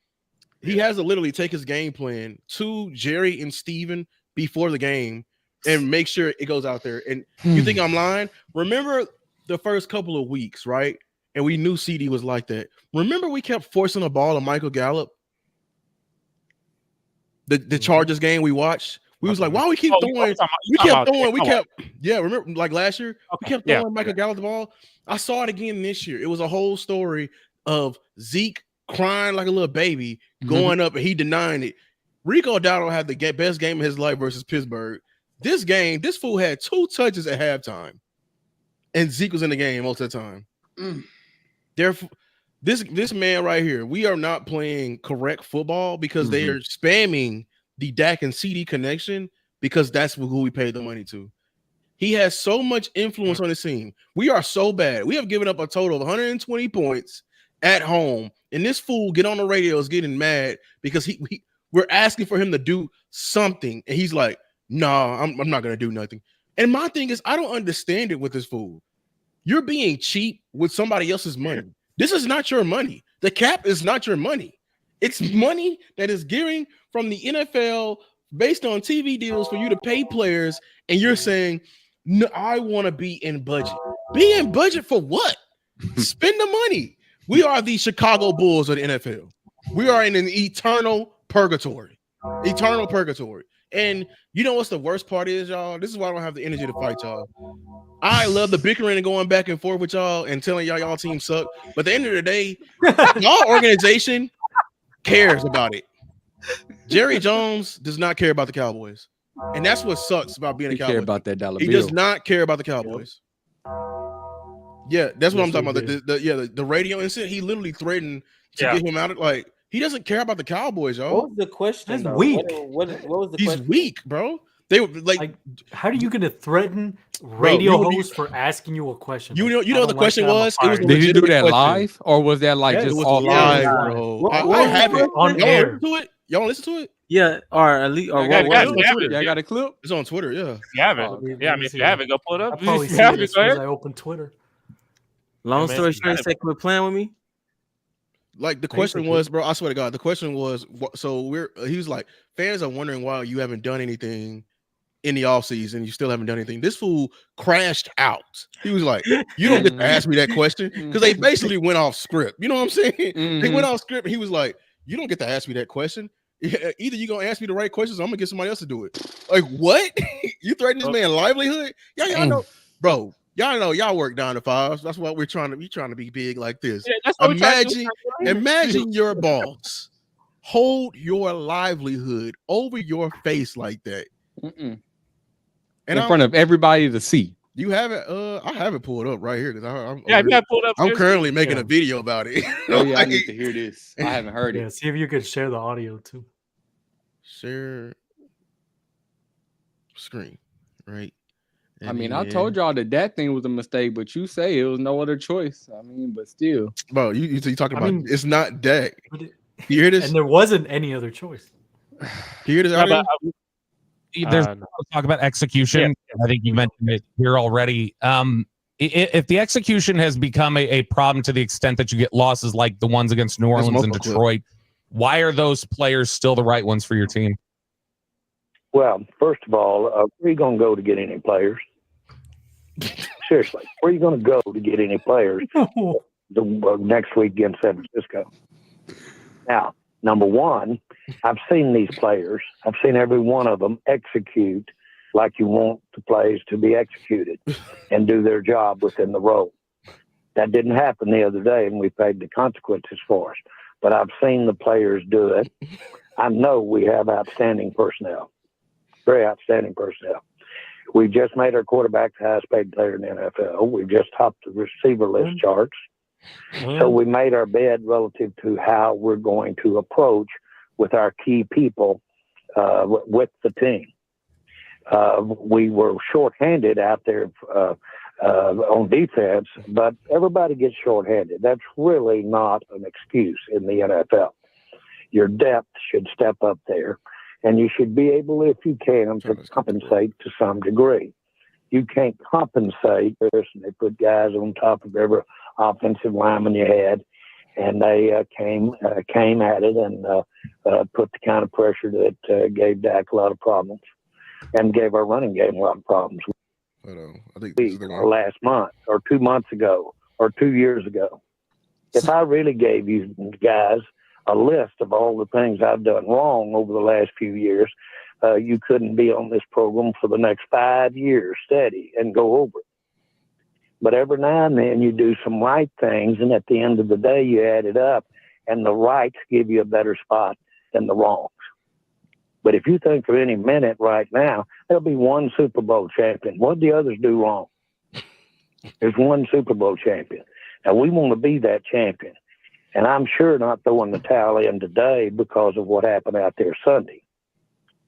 take his game plan to Jerry and Steven before the game and make sure it goes out there. And you think I'm lying? Remember the first couple of weeks, right? And we knew CD was like that. Remember we kept forcing the ball to Michael Gallup? The Chargers game we watched. We was like, why we keep throwing? Remember like last year? We kept throwing Michael Gallup the ball. I saw it again this year. It was a whole story of Zeke crying like a little baby, going up, and he denying it. Rico Dowdle had the best game of his life versus Pittsburgh. This fool had 2 touches at halftime, and Zeke was in the game most of the time. Therefore, this man right here, we are not playing correct football because they are spamming the Dak and CD connection because that's who we paid the money to. He has so much influence on the team. We are so bad. We have given up a total of 120 points at home, and this fool get on the radio is getting mad because we're asking for him to do something, and he's like, "Nah, I'm not gonna do nothing." And my thing is, I don't understand it with this fool. You're being cheap with somebody else's money. This is not your money. The cap is not your money. It's money that is gearing from the NFL based on TV deals for you to pay players, and you're saying, "No, I want to be in budget." Be in budget for what? Spend the money. We are the Chicago Bulls of the NFL. We are in an eternal purgatory. Eternal purgatory. And you know what's the worst part is, y'all? This is why I don't have the energy to fight y'all. I love the bickering and going back and forth with y'all and telling y'all team suck. But at the end of the day, y'all organization cares about it. Jerry Jones does not care about the Cowboys. And that's what sucks about being a Cowboy. Care about that dollar bill. Does not care about the Cowboys. Yeah, that's what I'm talking about. The radio incident, he literally threatened to get him out of like he doesn't care about the Cowboys, y'all. What was the question? That's weak. What was the He's question? weak, bro. They were like how are you gonna threaten radio hosts for asking you a question? You know what the question was? It was did you do that live or was that like just all live, bro? I have it on air. Y'all listen to it? Yeah, or at least or I got a clip. It's on Twitter, yeah. If you have it. Yeah, I mean, if you have it, go pull it up. I probably see it as soon as I open Twitter. Long story short, say quit playing with me. Like the question was, bro, I swear to God, the question was, so he was like, fans are wondering why you haven't done anything in the offseason. You still haven't done anything. This fool crashed out. He was like, you don't get to ask me that question because they basically went off script. You know what I'm saying? They went off script. And he was like, you don't get to ask me that question. either you're gonna ask me the right questions or I'm gonna get somebody else to do it. Like, what? You threaten this man's livelihood? Y'all know, bro. Y'all know y'all work 9 to 5. That's why we're trying to be big like this. Imagine your boss hold your livelihood over your face like that. And in front of everybody to see. You have it? I have it pulled up right here because I'm currently making a video about it. Oh yeah, I need to hear this. I haven't heard it. See if you could share the audio too. Share screen, right? I mean, I told y'all that thing was a mistake, but you say it was no other choice. I mean, but still, bro, you talking about it's not Dak. You hear this? And there wasn't any other choice. You hear this audio? There's talk about execution. I think you mentioned it here already. If the execution has become a problem to the extent that you get losses like the ones against New Orleans and Detroit, why are those players still the right ones for your team? Well, first of all, where are you going to go to get any players? Seriously, where are you going to go to get any players next week against San Francisco? Now, number one, I've seen these players. I've seen every one of them execute like you want the plays to be executed and do their job within the role. That didn't happen the other day, and we paid the consequences for us. But I've seen the players do it. I know we have outstanding personnel, very outstanding personnel. We just made our quarterback the highest paid player in the NFL. We just topped the receiver list charts. So we made our bed relative to how we're going to approach with our key people with the team. We were shorthanded out there on defense, but everybody gets shorthanded. That's really not an excuse in the NFL. Your depth should step up there, and you should be able, if you can, to compensate to some degree. You can't compensate. They put guys on top of every offensive lineman you had, and they came at it and put the kind of pressure that gave Dak a lot of problems and gave our running game a lot of problems. I think last month or 2 months ago or 2 years ago. If I really gave you guys a list of all the things I've done wrong over the last few years, you couldn't be on this program for the next 5 years steady and go over it. But every now and then you do some right things, and at the end of the day, you add it up, and the rights give you a better spot than the wrongs. But if you think of any minute right now, there'll be one Super Bowl champion. What do the others do wrong? There's one Super Bowl champion. Now, we want to be that champion. And I'm sure not throwing the towel in today because of what happened out there Sunday.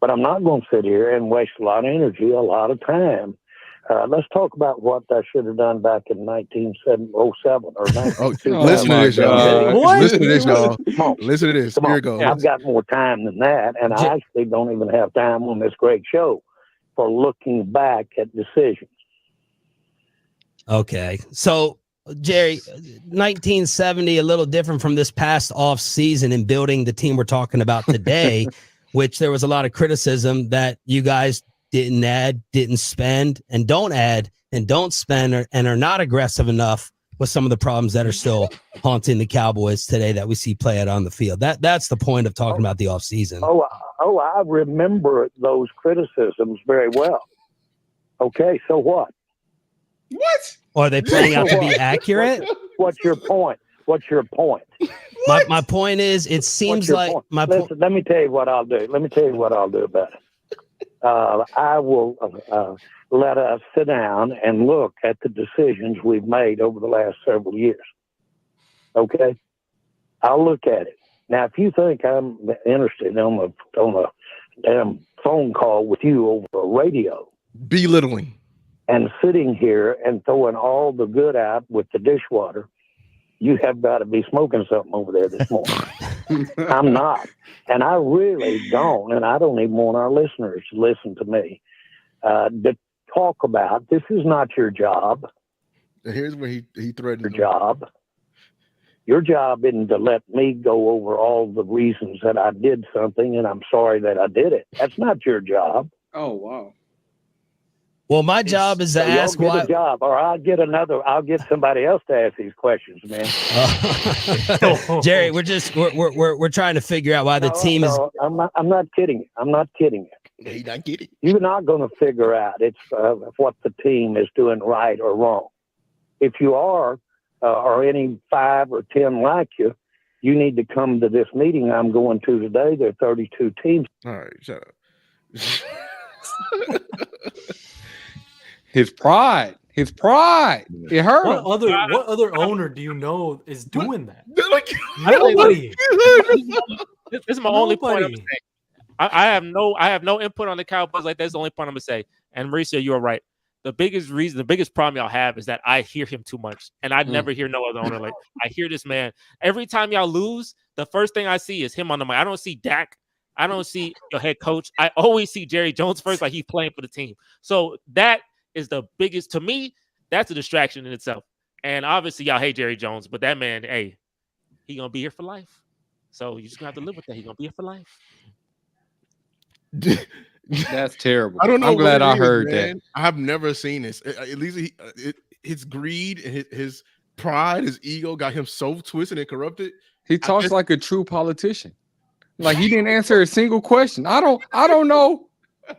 But I'm not going to sit here and waste a lot of energy, a lot of time. Let's talk about what I should have done back in 1907 or 19. Listen to this, y'all. Listen to this, y'all. Listen to this. Here it goes. I've got more time than that, and I actually don't even have time on this great show for looking back at decisions. Okay. So, Jerry, 1970, a little different from this past off season in building the team we're talking about today, which there was a lot of criticism that you guys didn't add, didn't spend, and don't add and don't spend, and are not aggressive enough with some of the problems that are still haunting the Cowboys today that we see play out on the field. That's the point of talking about the offseason. Oh, I remember those criticisms very well. Okay, so what? What? Are they playing out to be accurate? What's your point? My point is, it seems like Listen, let me tell you what I'll do. Let me tell you what I'll do about it. I will let us sit down and look at the decisions we've made over the last several years. Okay? I'll look at it. Now, if you think I'm interested on a damn phone call with you over a radio, belittling, and sitting here and throwing all the good out with the dishwater, you have got to be smoking something over there this morning. I'm not. And I really don't, and I don't even want our listeners to listen to me, to talk about, this is not your job. And here's where he threatened your job. Your job isn't to let me go over all the reasons that I did something and I'm sorry that I did it. That's not your job. Oh, wow. Well, my job is to ask get why. a job, or I'll get somebody else to ask these questions, man. Jerry, we're trying to figure out why the team is. I'm not kidding. I'm not kidding you. He's not kidding. You're not going to figure out what the team is doing right or wrong. If you are, or any 5 or 10 like you, you need to come to this meeting I'm going to today. There are 32 teams. All right, shut up. His pride. It hurt. What other owner do you know is doing that? Like, Nobody. This is my only point I'm saying. I have no input on the Cowboys. Like, that's the only point I'm gonna say. And Mauricio, you are right. The biggest problem y'all have is that I hear him too much, and I never hear no other owner. Like, I hear this man every time y'all lose. The first thing I see is him on the mic. I don't see Dak. I don't see your head coach. I always see Jerry Jones first, like he's playing for the team. So that is the biggest, to me, that's a distraction in itself. And obviously y'all hate Jerry Jones, but that man, hey, he gonna be here for life. So you just gonna have to live with that. He gonna be here for life. That's terrible. I don't know. I'm glad I heard that. I have never seen this. At least his greed, his pride, his ego got him so twisted and corrupted. He talks like a true politician. Like, he didn't answer a single question. I don't know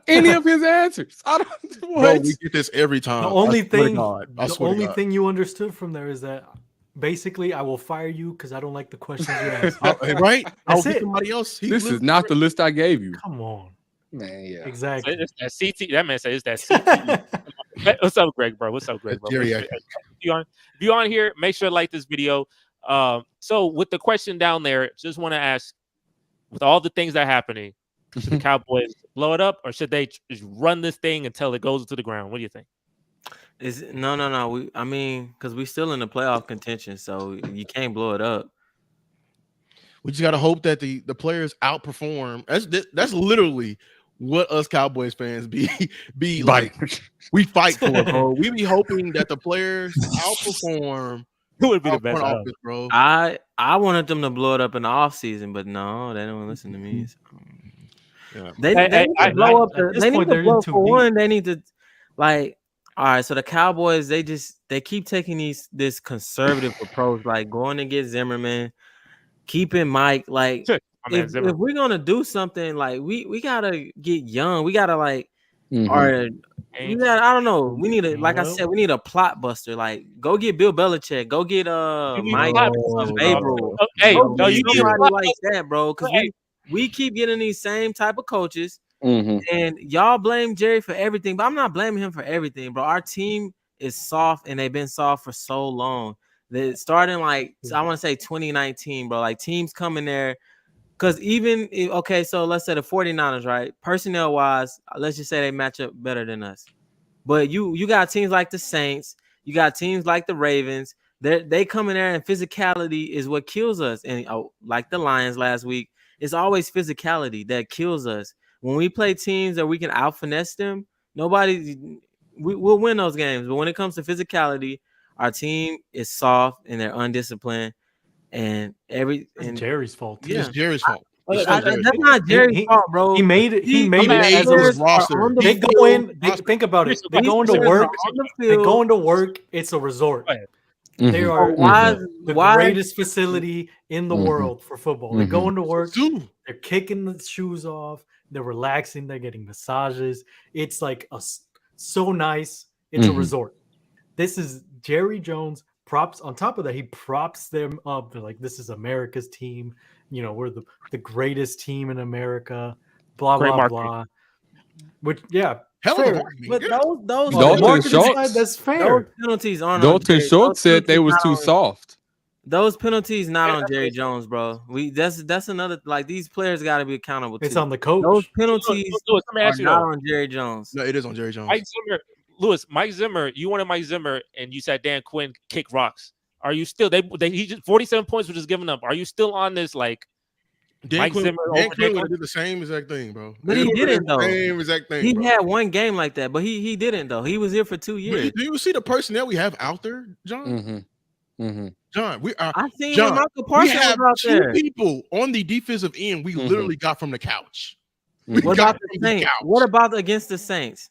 any of his answers. Bro, we get this every time. The only thing you understood from there is that basically I will fire you because I don't like the questions you ask. Right? That's it. Somebody else. This is not the list I gave you. Come on. Man, yeah. Exactly. It's that CT. That man says it's that CT. What's up, Greg, bro? What's up, Greg, bro? If you on here, make sure to like this video. So with the question down there, just want to ask, with all the things that are happening, should the Cowboys blow it up, or should they just run this thing until it goes to the ground? What do you think? No. Because we're still in the playoff contention, so you can't blow it up. We just gotta hope that the players outperform. That's literally what us Cowboys fans be like. We fight for, bro. We be hoping that the players outperform. Who would be the best office, bro? I wanted them to blow it up in the offseason, but no, they don't listen to me. So. Yeah. They need to blow up. They need to blow for one. They need to, like, all right. So the Cowboys, they keep taking this conservative approach, like going to get Zimmerman, keeping Mike. Like, if we're gonna do something, like we gotta get young. We gotta like, I don't know. We need like I said, we need a plot buster. Like, go get Bill Belichick. Go get Mike Babel. Hey, no, you need somebody like that, bro. Because we keep getting these same type of coaches, and y'all blame Jerry for everything, but I'm not blaming him for everything, bro. Our team is soft, and they've been soft for so long. That starting like I want to say 2019, bro. Like, teams come in there. Because so let's say the 49ers, right? Personnel wise, let's just say they match up better than us. But you got teams like the Saints, you got teams like the Ravens. They come in there, and physicality is what kills us. And like the Lions last week, it's always physicality that kills us. When we play teams that we can out finesse them, we'll win those games. But when it comes to physicality, our team is soft and they're undisciplined. And it's Jerry's fault. Yeah, it's Jerry's fault. That's not Jerry's fault, bro. He made it. He made it as a roster. They go in. Think about it. They go into work. They go into work. It's a resort. They are the greatest facility in the world for football. They go into work. They're kicking the shoes off. They're relaxing. They're getting massages. It's like so nice. It's a resort. This is Jerry Jones. Props on top of that, he props them up. They're like, this is America's team. You know, we're the greatest team in America. Blah blah blah. Which hell of a but those that's fair. Those penalties aren't. Dalton Schultz said they was too soft. Those penalties not on Jerry Jones, bro. That's another, like, these players got to be accountable. It's on the coach. Those penalties are not on Jerry Jones. No, it is on Jerry Jones. Mike Zimmer, you wanted Mike Zimmer, and you said Dan Quinn kick rocks. Are you still? He just 47 points was just giving up. Are you still on this, like, Dan Quinn did the same exact thing, bro? But he didn't though. Same exact thing. He had one game like that, but he didn't though. He was here for 2 years. Do you see the personnel we have out there, John? John, I seen when Michael Parsons was out there. 2 people on the defensive end. We literally got from the couch. What about the Saints? What about against the Saints?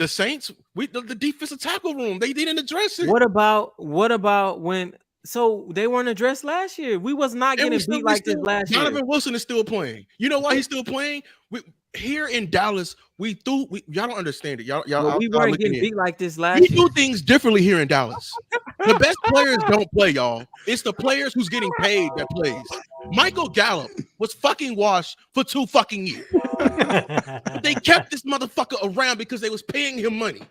the Saints, the defensive tackle room, they didn't address it. What about when? So they weren't addressed last year. We was not getting beat like this last year. Donovan Wilson is still playing. You know why he's still playing? Here in Dallas, y'all don't understand it. We weren't getting beat like this last year. We year. do things differently here in Dallas. The best players don't play, y'all. It's the players who's getting paid that plays. Michael Gallup was fucking washed for 2 fucking years. They kept this motherfucker around because they was paying him money.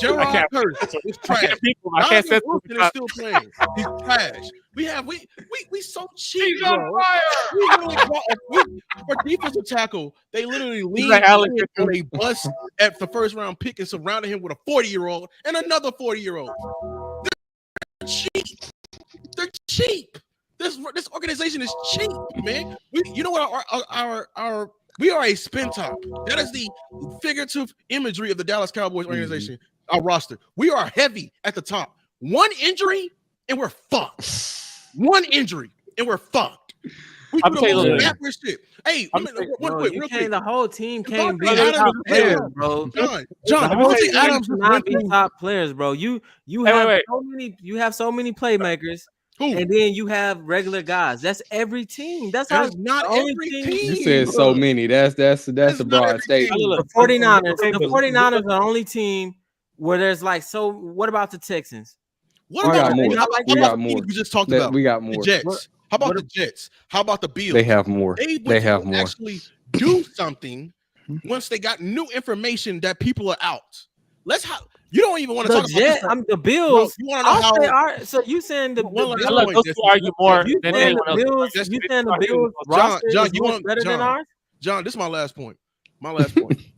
Gerard Curtis is trash. Donovan Wilson is still playing. He's trash. We so cheap. He's on fire. For defensive tackle, they literally leaned on a bus at the first round pick and surrounded him with a 40-year-old and another 40-year-old. They're cheap. They're cheap. This organization is cheap, man. You know what we are a spin top. That is the figurative imagery of the Dallas Cowboys organization. Our roster. We are heavy at the top. One injury and we're fucked. One injury and we're fucked. We do the most backward shit. Hey, real quick. The whole team can't be top players, bro. John, Davante Adams not be top players, bro. You have so many playmakers. And then you have regular guys. That's every team. That's not every team. You said so many. That's a broad statement. The 49ers. The 49ers are the only team where there's like, so what about the Texans? What about more? We got more. We just talked about. We got more. The Jets. How about the Jets? How about the Bills? They have more. They have more. Actually do something once they got new information that people are out. You don't even want to talk about the Bills. No, you want to know how? So you saying the Bills? Those argue more than anyone else. You saying the Bills roster is better than ours? John, this is my last point.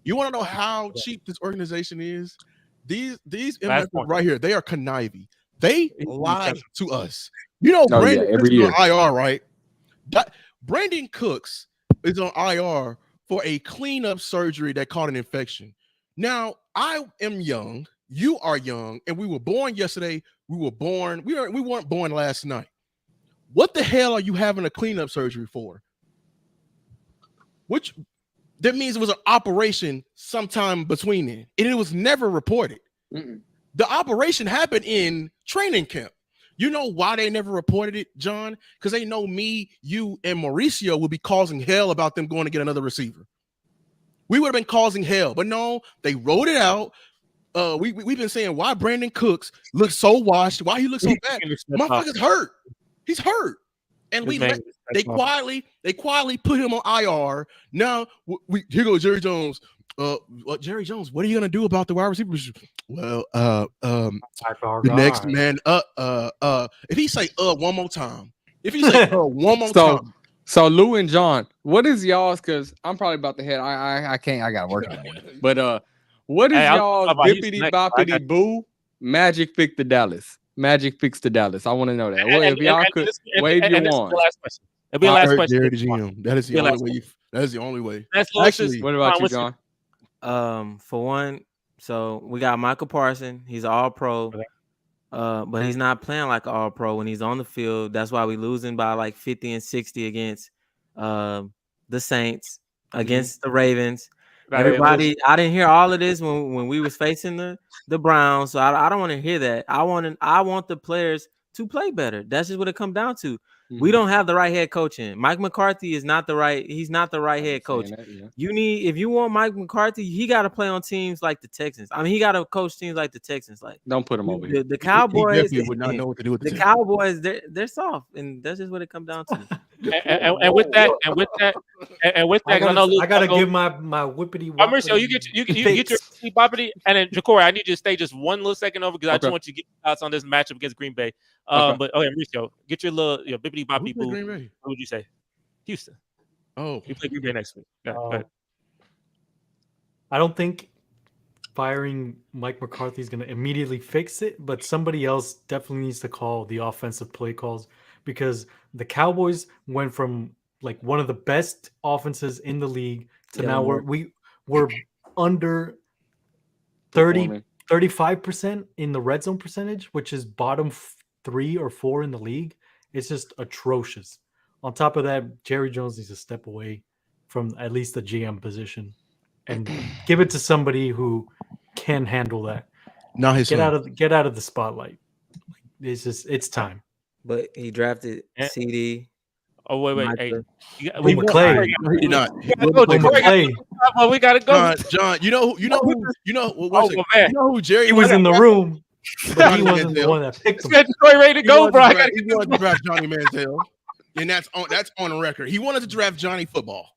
You want to know how cheap this organization is? These MFs right here, they are conniving. They lie to us. You know, Brandon every year on IR, right? Brandon Cooks is on IR for a cleanup surgery that caught an infection. Now, I am young. You are young, and we were born yesterday. We weren't born last night. What the hell are you having a cleanup surgery for? That means it was an operation sometime between then, and it was never reported. The operation happened in training camp. You know why they never reported it, John? Because they know me, you, and Mauricio would be causing hell about them going to get another receiver. We would have been causing hell, but no, they wrote it out. We've been saying why Brandon Cooks looks so washed, why he looks so bad. Motherfucker's hurt. He's hurt. And they quietly put him on IR. Now here goes Jerry Jones. Jerry Jones, what are you gonna do about the wide receivers? Well, the next man. If he say one more time, time. So Lou and John, what is y'all's? Because I'm probably about to head. I can't. I gotta work on it. But what is y'all's bippity boppity boo? Magic fix the Dallas. Magic fix the Dallas. I want to know that. If y'all could wave your wand. It'll be the last question. That is the only way. That is the only way. Actually, what about you, John? For one, so we got Michael Parsons. He's all pro. But he's not playing like all pro when he's on the field. That's why we losing by like 50 and 60 against the Saints, against the Ravens. Everybody, I didn't hear all of this when we was facing the Browns. So I don't want to hear that. I want the players to play better. That's just what it comes down to. We don't have the right head coach in. Mike McCarthy is not the right. He's not the right head coach. If you want Mike McCarthy, he got to play on teams like the Texans. I mean, he got to coach teams like the Texans. Like, don't put him over here. The Cowboys he would not know what to do with the Cowboys. They're soft, and that's just what it comes down to. and with that, I gotta give my whippity. Mauricio, you get your boppity, and then Ja'Cory, I need you to stay just one little second over because I just want you to get your thoughts on this matchup against Green Bay. But Mauricio, get your little bippity boppity boo. What would you say? Houston. Oh, we play Green Bay next week. Yeah, I don't think firing Mike McCarthy is going to immediately fix it, but somebody else definitely needs to call the offensive play calls, because the Cowboys went from like one of the best offenses in the league to now we're under 35% in the red zone percentage, which is bottom 3 or 4 in the league. It's just atrocious. On top of that, Jerry Jones needs to step away from at least the GM position and give it to somebody who can handle that. Not his get out of the spotlight. It's time. But he drafted CD. Oh wait. Hey, McClay. You're not. McClay. Well, we gotta go. John, you know who Jerry He was in the room. But he wasn't the one that picked him. Detroit ready to go, bro. He wanted to draft Johnny Manziel, and that's on record. He wanted to draft Johnny Football.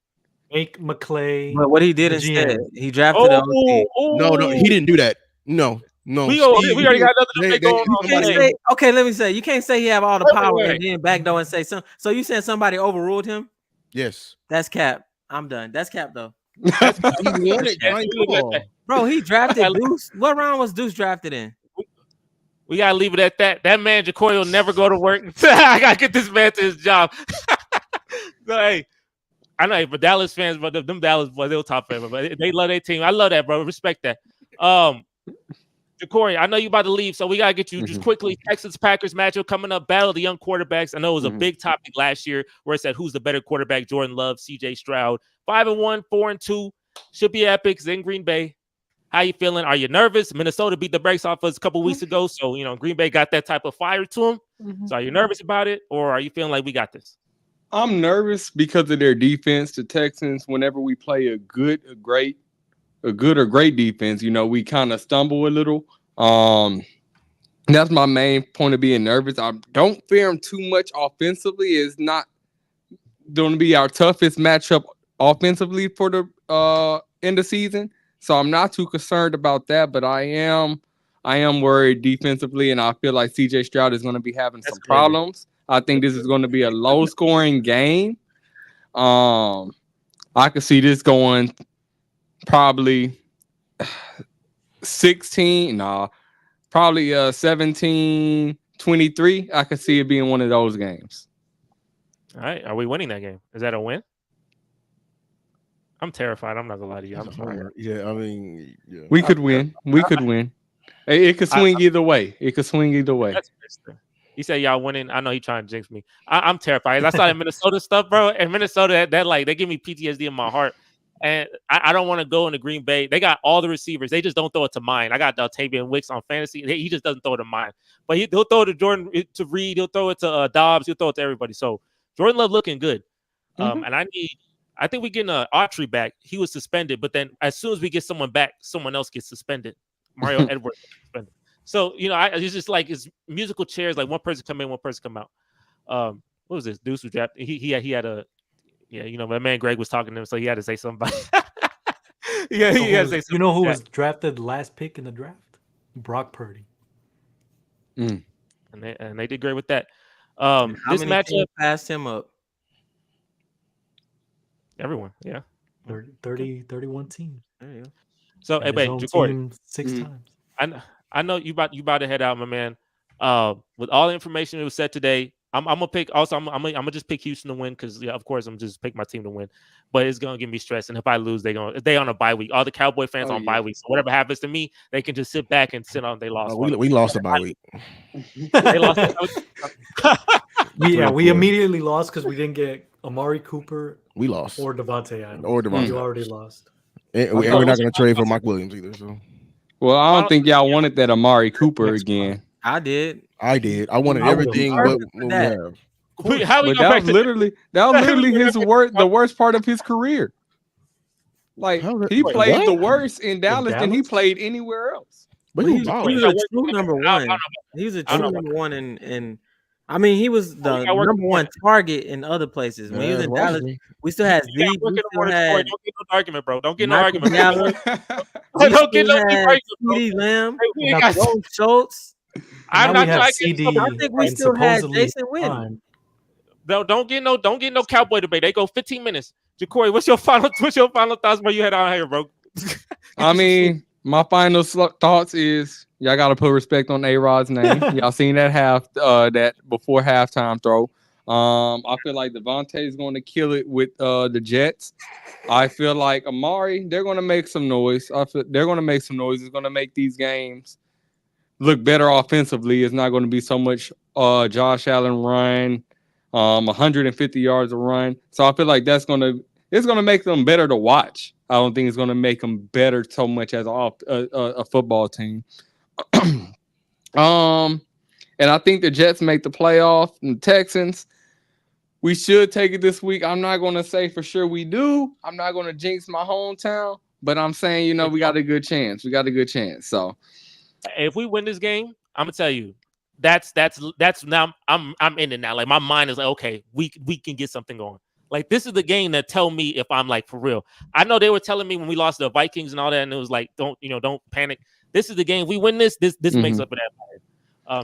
Make McClay. But what he did instead, he drafted an OC. No, he didn't do that. No. We already got another debate going on. Okay, let me say, you can't say he have all the power and then backdoor and say some. So you saying somebody overruled him? Yes. That's cap. I'm done. That's cap though. He wanted Johnny Football. Bro, he drafted Deuce. What round was Deuce drafted in? We gotta leave it at that. That man Jacory will never go to work. I gotta get this man to his job. So, hey, I know, but Dallas fans, but them Dallas boys, they're top favorite, but they love their team. I love that, bro. Respect that. Jacory, I know you about to leave, so we gotta get you just quickly. Texans Packers matchup coming up. Battle of the young quarterbacks. I know it was a big topic last year where it said who's the better quarterback: Jordan Love, CJ Stroud. 5-1, 4-2. Should be epic. In Green Bay. How you feeling? Are you nervous? Minnesota beat the brakes off us a couple weeks ago, so Green Bay got that type of fire to them. So are you nervous about it, or are you feeling like we got this? I'm nervous because of their defense. The Texans, whenever we play a good or great defense, we kind of stumble a little. That's my main point of being nervous. I don't fear them too much offensively. It's not going to be our toughest matchup offensively for the end of season. So I'm not too concerned about that, but I am worried defensively, and I feel like CJ Stroud is going to be having some problems. I think this is going to be a low-scoring game. I could see this going probably 17-23. I could see it being one of those games. All right. Are we winning that game? Is that a win? I'm terrified. I'm not gonna lie to you. I'm sorry. Yeah, I mean, we could win. We could win. It could swing either way. It could swing either way. He said y'all winning. I know he trying to jinx me. I'm terrified. I saw that Minnesota stuff, bro. And Minnesota, that like they give me PTSD in my heart. And I don't want to go into Green Bay. They got all the receivers. They just don't throw it to mine. I got Daltavian Wicks on fantasy. He just doesn't throw it to mine. But he'll throw it to Jordan, to Reed. He'll throw it to Dobbs. He'll throw it to everybody. So Jordan Love looking good. And I think we're getting Autry back. He was suspended, but then as soon as we get someone back, someone else gets suspended. Mario Edwards suspended. So it's just like it's musical chairs. Like one person come in, one person come out. What was this? Deuce was drafted. He had a my man Greg was talking to him, so he had to say something. He had to say something. You know who was drafted last pick in the draft? Brock Purdy. And they did great with that. How This many matchup teams passed him up? Everyone, yeah. 31 teams. There you go. So, hey, wait, Jacory, 6 times. I know you about to head out, my man. With all the information that was said today, I'm gonna pick. Also, I'm gonna just pick Houston to win because, of course, I'm just pick my team to win. But it's gonna give me stress, and if I lose, they on a bye week. All the Cowboy fans on bye week. So whatever happens to me, they can just sit back and sit on. They lost. We lost a bye week. They lost. We immediately lost because we didn't get Amari Cooper. We lost. Or DeVante Adams. You already lost. And we're not going to trade for Mike Williams either. So. Well, I don't think y'all wanted that Amari Cooper again. I did. I wanted everything but what we have. That was literally the worst part of his career. Like he played the worst in Dallas than he played anywhere else. But he was a true number one. He was a true number one, and I mean, he was the number one target in other places. When he was in Dallas, we still had Zeke. We still had. Don't get no argument, bro. Don't get no argument. Don't get no argument. CeeDee Lamb, Schultz. I'm not trying to. I think we still had Jason Witten. No, don't get no Cowboy debate. They go 15 minutes. Jacory, what's your final thoughts where you had on here, bro? I mean, my final thoughts is y'all got to put respect on A-Rod's name. Y'all seen that before halftime throw. I feel like DeVante is going to kill it with the Jets. I feel like Amari, they're going to make some noise. They're going to make some noise. It's going to make these games look better offensively. It's not going to be so much Josh Allen run, 150 yards a run. So I feel like that's going to it's going to make them better to watch. I don't think it's going to make them better so much as a football team. And I think the Jets make the playoff, and the Texans, we should take it this week. I'm not going to say for sure we do. I'm not going to jinx my hometown, but I'm saying, we got a good chance. So if we win this game, I'm gonna tell you, that's now I'm in it now. Like my mind is like, okay, we can get something going. Like this is the game that tell me if I'm like for real. I know they were telling me when we lost the Vikings and all that, and it was like, don't panic. This is the game. We win this makes up for that.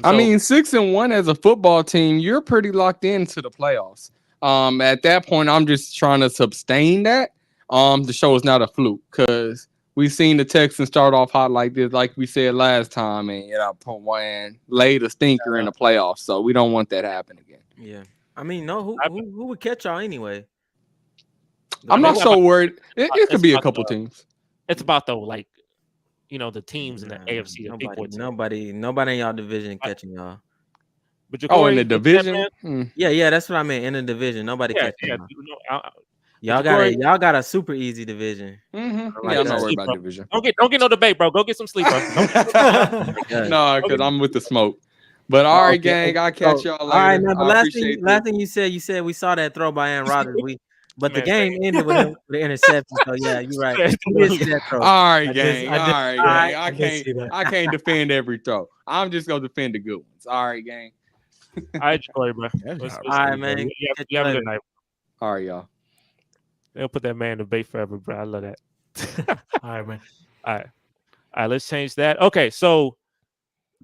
I mean, 6-1 as a football team, you're pretty locked into the playoffs. At that point, I'm just trying to sustain that. The show is not a fluke because we've seen the Texans start off hot like this, like we said last time, and laid a stinker in the playoffs. So we don't want that to happen again. Yeah, I mean, who would catch y'all anyway? I'm not so worried. It could be a couple teams. It's about though, like. The teams in the AFC. Nobody in y'all division catching y'all. But in the division? Yeah, that's what I meant. In the division, nobody catching y'all. Y'all got a super easy division. Mm-hmm. I'm not worried about division. Don't get no debate, bro. Go get some sleep, bro. No, because I'm with the smoke. But all right, gang, I'll catch y'all later. All right, man. But last thing you said we saw that throw by Aaron Rodgers. But the game ended with the interception. So yeah, you're right. All right, gang. I can't defend every throw. I'm just gonna defend the good ones. All right, gang. All right, Troy, bro. All right, man. You have a good night. All right, y'all. They'll put that man in debate forever, bro. I love that. All right, man. All right. Let's change that. Okay, so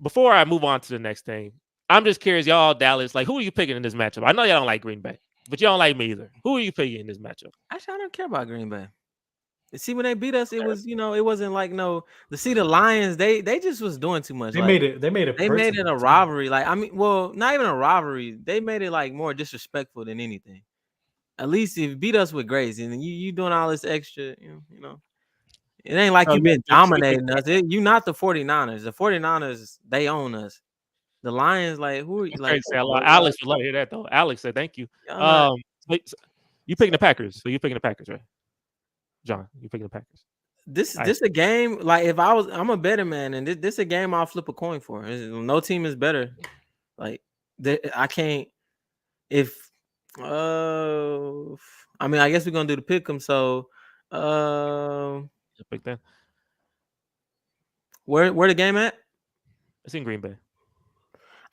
before I move on to the next thing, I'm just curious, y'all, Dallas. Like, who are you picking in this matchup? I know y'all don't like Green Bay. But you don't like me either. Who are you picking in this matchup? Actually, I don't care about Green Bay. See, when they beat us, it was, it wasn't like the Lions, they just was doing too much. They made it a rivalry. Like, I mean, well, not even a rivalry. They made it like more disrespectful than anything. At least if you beat us with grace and you doing all this extra, it ain't like you've been dominating us. You not the 49ers. The 49ers, they own us. The Lions, like, who are you? Like, Alex would love to hear that though. Alex said, "Thank you." You picking the Packers? So you picking the Packers, right? John, you picking the Packers? This a game. Like, if I'm a better man, and this a game I'll flip a coin for. No team is better. Like, I can't. I mean, I guess we're gonna do the pick 'em. So, pick that. Where the game at? It's in Green Bay.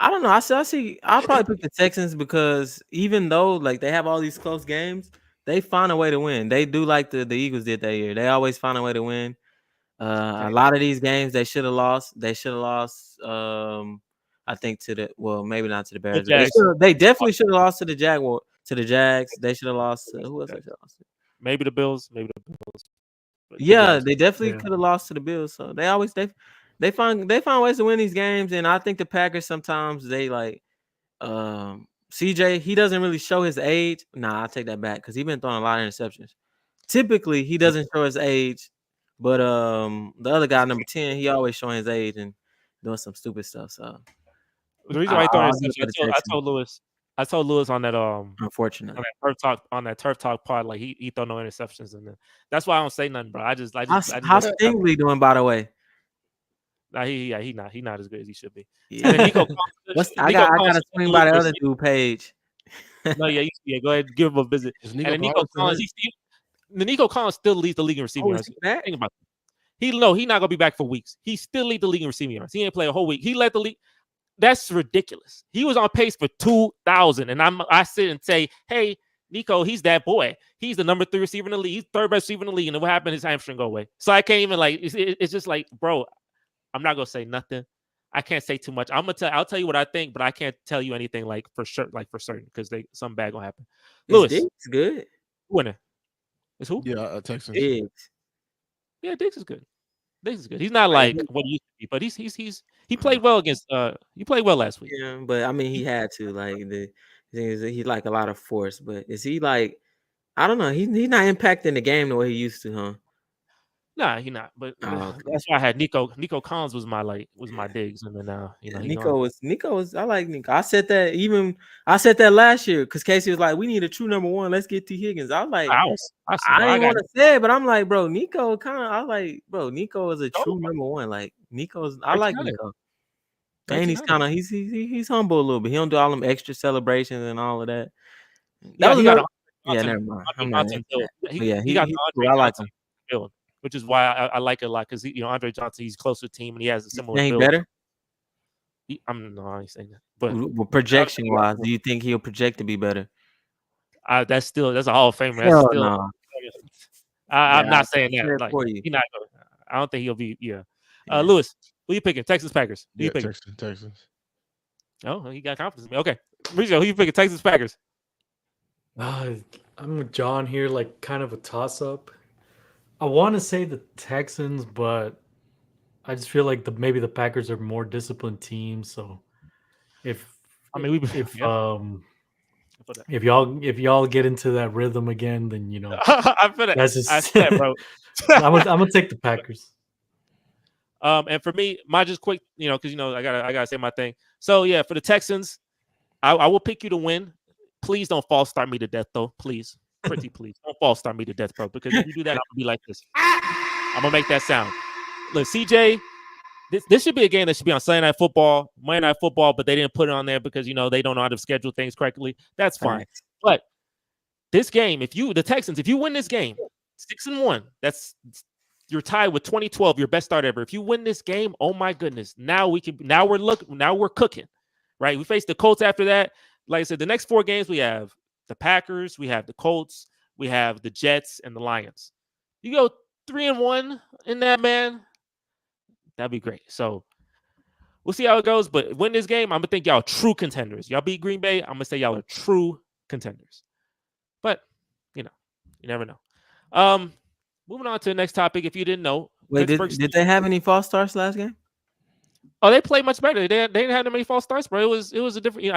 I don't know. I'll probably pick the Texans because even though like they have all these close games, they find a way to win. They do like the Eagles did that year. They always find a way to win. A lot of these games they should have lost. They should have lost. I think maybe not to the Bears. They definitely should have lost to the Jags. They should have lost to who else? They lost to? Maybe the Bills. Yeah, they definitely could have lost to the Bills. So they find ways to win these games, and I think the Packers sometimes they like CJ. He doesn't really show his age. Nah, I'll take that back because he's been throwing a lot of interceptions. Typically, he doesn't show his age, but the other guy, number 10, he always showing his age and doing some stupid stuff. So the reason why I thought I told Lewis on that unfortunate on that turf talk pod, like he throw no interceptions, and that's why I don't say nothing, bro. How's Stingley doing, by the way? Nah, he not as good as he should be. Yeah. I got to swing by the other dude page. No, go ahead, give him a visit. And Nico Collins still leads the league in receiving yards. Think about it. He's not gonna be back for weeks. He still leads the league in receiving yards. He ain't play a whole week. He led the league. That's ridiculous. He was on pace for 2,000, and I sit and say, hey, Nico, he's that boy. He's the number 3 receiver in the league. He's third best receiver in the league, and then what happened? His hamstring go away. So I can't even it's just like, bro. I'm not gonna say nothing. I can't say too much. I'll tell you what I think, but I can't tell you anything like for sure, like for certain, because something bad gonna happen. Lewis, Diggs good. Winner. It's who? Yeah, Texans. Diggs. Yeah, Diggs is good. He's not like what he used to be, but he played well against. He played well last week. Yeah, but I mean, he had to he's like a lot of force. But is he like? I don't know. He's not impacting the game the way he used to, huh? Nah, he not. But that's why I had Nico. Nico Collins was my digs, and then Nico was. I like Nico. I said that last year because Casey was like, "We need a true number one. Let's get T. Higgins." I was like, I didn't want to say it, but I'm like, bro, Nico Nico is a true number one. Like I like Nico. And he's kind of he's humble a little bit. He don't do all them extra celebrations and all of that. Never mind. I like him. Which is why I like it a lot because Andre Johnson, he's close to the team and he has a similar. Ain't better. I ain't saying that. But projection wise, do you think he'll project to be better? That's a Hall of Famer. I'm not saying that. Like, he's not going. I don't think he'll be. Yeah. Lewis, who you picking? Texans, Packers. Who you picking? Texans. Oh, he got confidence in me. Okay, Mauricio, who you picking? Texans, Packers. I'm with John here. Like kind of a toss up. I want to say the Texans, but I just feel like maybe the Packers are more disciplined team. So if y'all get into that rhythm again, then I feel that. I said, bro. I'm gonna take the Packers. And for me, my just quick, because I gotta say my thing. So yeah, for the Texans, I will pick you to win. Please don't false start me to death, though. Please. Pretty please. Don't false start me to death, bro. Because if you do that, I'm gonna be like this. I'm gonna make that sound. Look, CJ, this should be a game that should be on Sunday Night Football, Monday Night Football, but they didn't put it on there because they don't know how to schedule things correctly. That's fine. Right. But this game, the Texans, if you win this game, 6-1, you're tied with 2012, your best start ever. If you win this game, oh my goodness, now we're cooking, right? We face the Colts after that. Like I said, the next 4 games we have the Packers, we have the Colts, we have the Jets, and the Lions. You go 3-1 in that, man. That'd be great. So we'll see how it goes. But win this game, I'm gonna think y'all are true contenders. Y'all beat Green Bay, I'm gonna say y'all are true contenders. But you never know. Moving on to the next topic. If you didn't know, wait, did they have any false starts last game? Oh, they played much better. They didn't have that many false starts, bro. It was a different.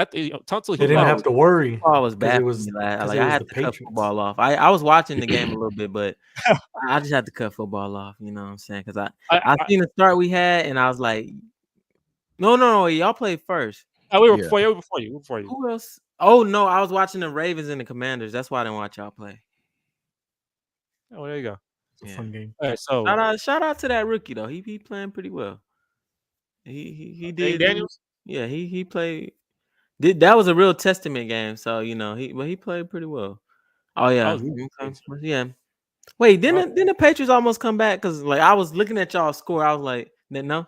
Tunsil. They didn't have to worry. I was bad. I had to cut football off. I was watching the game a little bit, but I just had to cut football off. You know what I'm saying? Because I seen the start we had, and I was like, no, y'all played first. Oh, we were before you. Who else? Oh no, I was watching the Ravens and the Commanders. That's why I didn't watch y'all play. Oh, there you go. It's a fun game. All right, so shout out to that rookie though. He playing pretty well. He did. Daniels? Yeah, he played. That was a real testament game. So he played pretty well. Oh yeah, yeah. Wait, didn't the Patriots almost come back? Because I was looking at y'all score, I was like, no.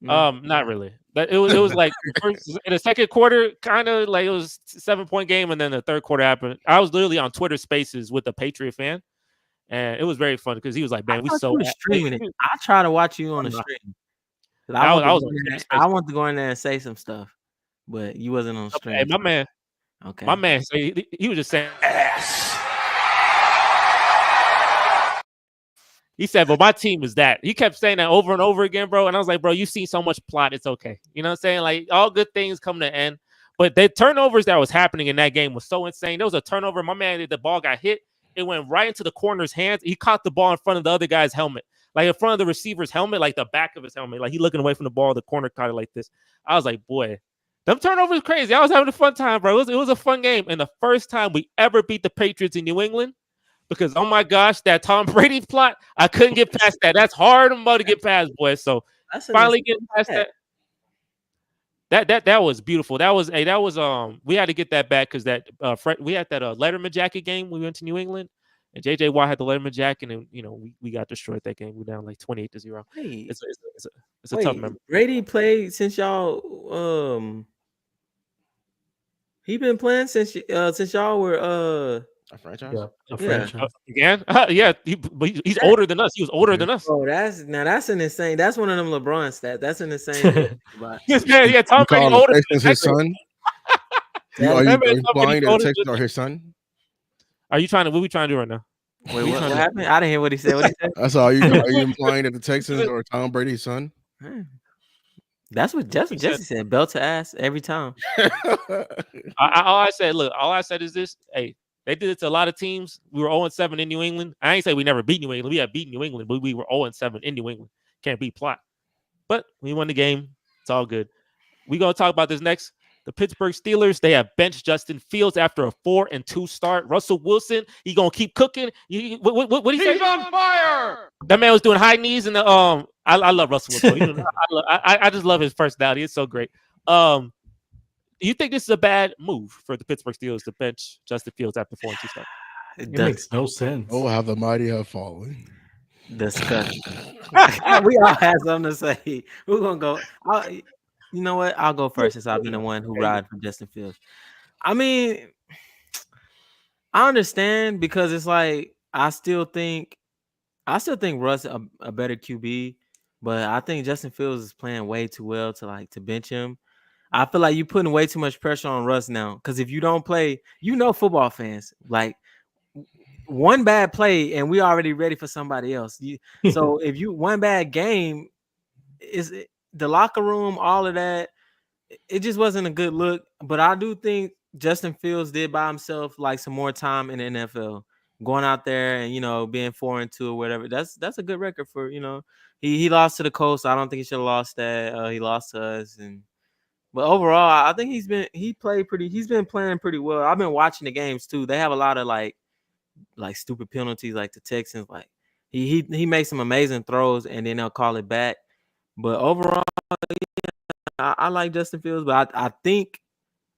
Not really. But it was like in the second quarter, kind of like it was a 7-point game, and then the third quarter happened. I was literally on Twitter Spaces with a Patriot fan, and it was very fun because he was like, "Man, we so streaming it." I try to watch you on the stream. I want to go in there and say some stuff, but you wasn't on stream. Hey, my man, so he was just saying ass. He said, "But my team is that." He kept saying that over and over again, bro. And I was like, "Bro, you've seen so much plot. It's okay." You know what I'm saying? Like all good things come to an end. But the turnovers that was happening in that game was so insane. There was a turnover. My man, the ball got hit. It went right into the corner's hands. He caught the ball in front of the other guy's helmet. Like in front of the receiver's helmet, like the back of his helmet. Like he looking away from the ball, the corner caught it like this. I was like, boy, them turnovers crazy. I was having a fun time, bro. It was a fun game. And the first time we ever beat the Patriots in New England, because, oh my gosh, that Tom Brady plot, I couldn't get past that. That's hard to get past, boy. So finally getting past that. That was beautiful. That was we had to get that back because we had that Letterman jacket game. We went to New England. And JJ Watt had the Letterman jacket, and we got destroyed that game. We're down like 28-0. Hey, it's a tough memory. Brady played since y'all. He been playing since y'all were a franchise. Yeah, a franchise again. Yeah, he's older than us. He was older than us. Oh, that's an insane. That's one of them LeBron stats. That's an insane. Yeah, Tom Brady older than his son. Are you implying that the Texans are his son? What are we trying to do right now? Wait, what happened? I didn't hear what he said. That's all. Are you implying that the Texans are Tom Brady's son? That's what Jesse said. Belt to ass every time. All I said is this. Hey, They did it to a lot of teams. We were 0-7 in New England. I ain't say we never beat New England. We have beat New England, but we were 0-7 in New England. Can't beat Plot. But we won the game. It's all good. We're going to talk about this next. The Pittsburgh Steelers, they have benched Justin Fields after a 4-2 start. Russell Wilson, he going to keep cooking. What he say? He's on fire. That man was doing high knees in the I love Russell Wilson. I just love his personality. It's so great. Do you think this is a bad move for the Pittsburgh Steelers to bench Justin Fields after 4-2 start? It makes no sense. Oh, how the mighty have fallen. Disgusting. We all have something to say. We're gonna go. You know what? I'll go first since I've been the one who ride for Justin Fields. I mean, I understand because it's like I still think Russ a better QB, but I think Justin Fields is playing way too well to bench him. I feel like you're putting way too much pressure on Russ now because if you don't play, football fans like one bad play and we already ready for somebody else. So if you one bad game, the locker room, all of that, it just wasn't a good look. But I do think Justin Fields did buy himself like some more time in the NFL, going out there and being 4-2 or whatever. That's a good record for he lost to the Colts. I don't think he should have lost that. He lost to us, but overall, I think he's been playing pretty well. I've been watching the games too. They have a lot of like stupid penalties, like the Texans. Like he makes some amazing throws and then they'll call it back. But overall, I like Justin Fields, but I think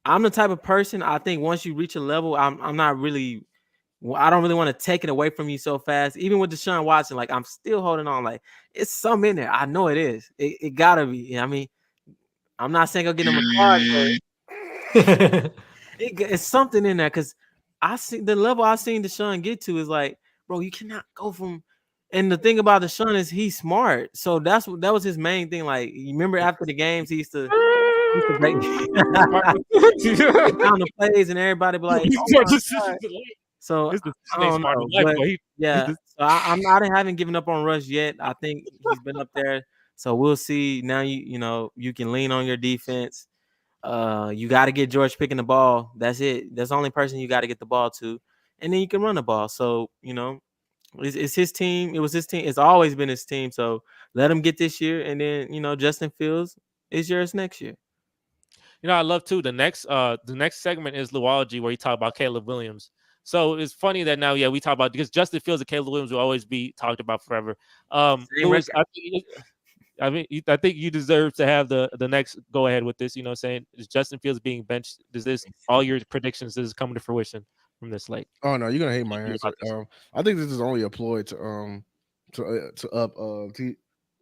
I'm the type of person. I think once you reach a level, I don't really want to take it away from you so fast. Even with Deshaun Watson, like I'm still holding on. Like it's something in there. I know it is. It gotta be. I mean, I'm not saying go get him a card, but it's something in there because I see the level I've seen Deshaun get to is like, bro, you cannot go from. And the thing about Deshaun is he's smart, so that was his main thing. Like, you remember after the games, he used to break down the plays, and everybody be like, oh so I don't know, but yeah. So I haven't given up on Russ yet. I think he's been up there, so we'll see. Now you can lean on your defense. You got to get George picking the ball. That's it. That's the only person you got to get the ball to, and then you can run the ball. So it's his team. It was his team. It's always been his team. So let him get this year, and then Justin Fields is yours next year. I love too. The next segment is Luology, where you talk about Caleb Williams. So it's funny that now, we talk about because Justin Fields and Caleb Williams will always be talked about forever. Louis, I think you deserve to have the next go ahead with this. Saying is Justin Fields being benched? Does this all your predictions is coming to fruition from this late? Oh no, you're gonna hate my answer. I think this is only a ploy to up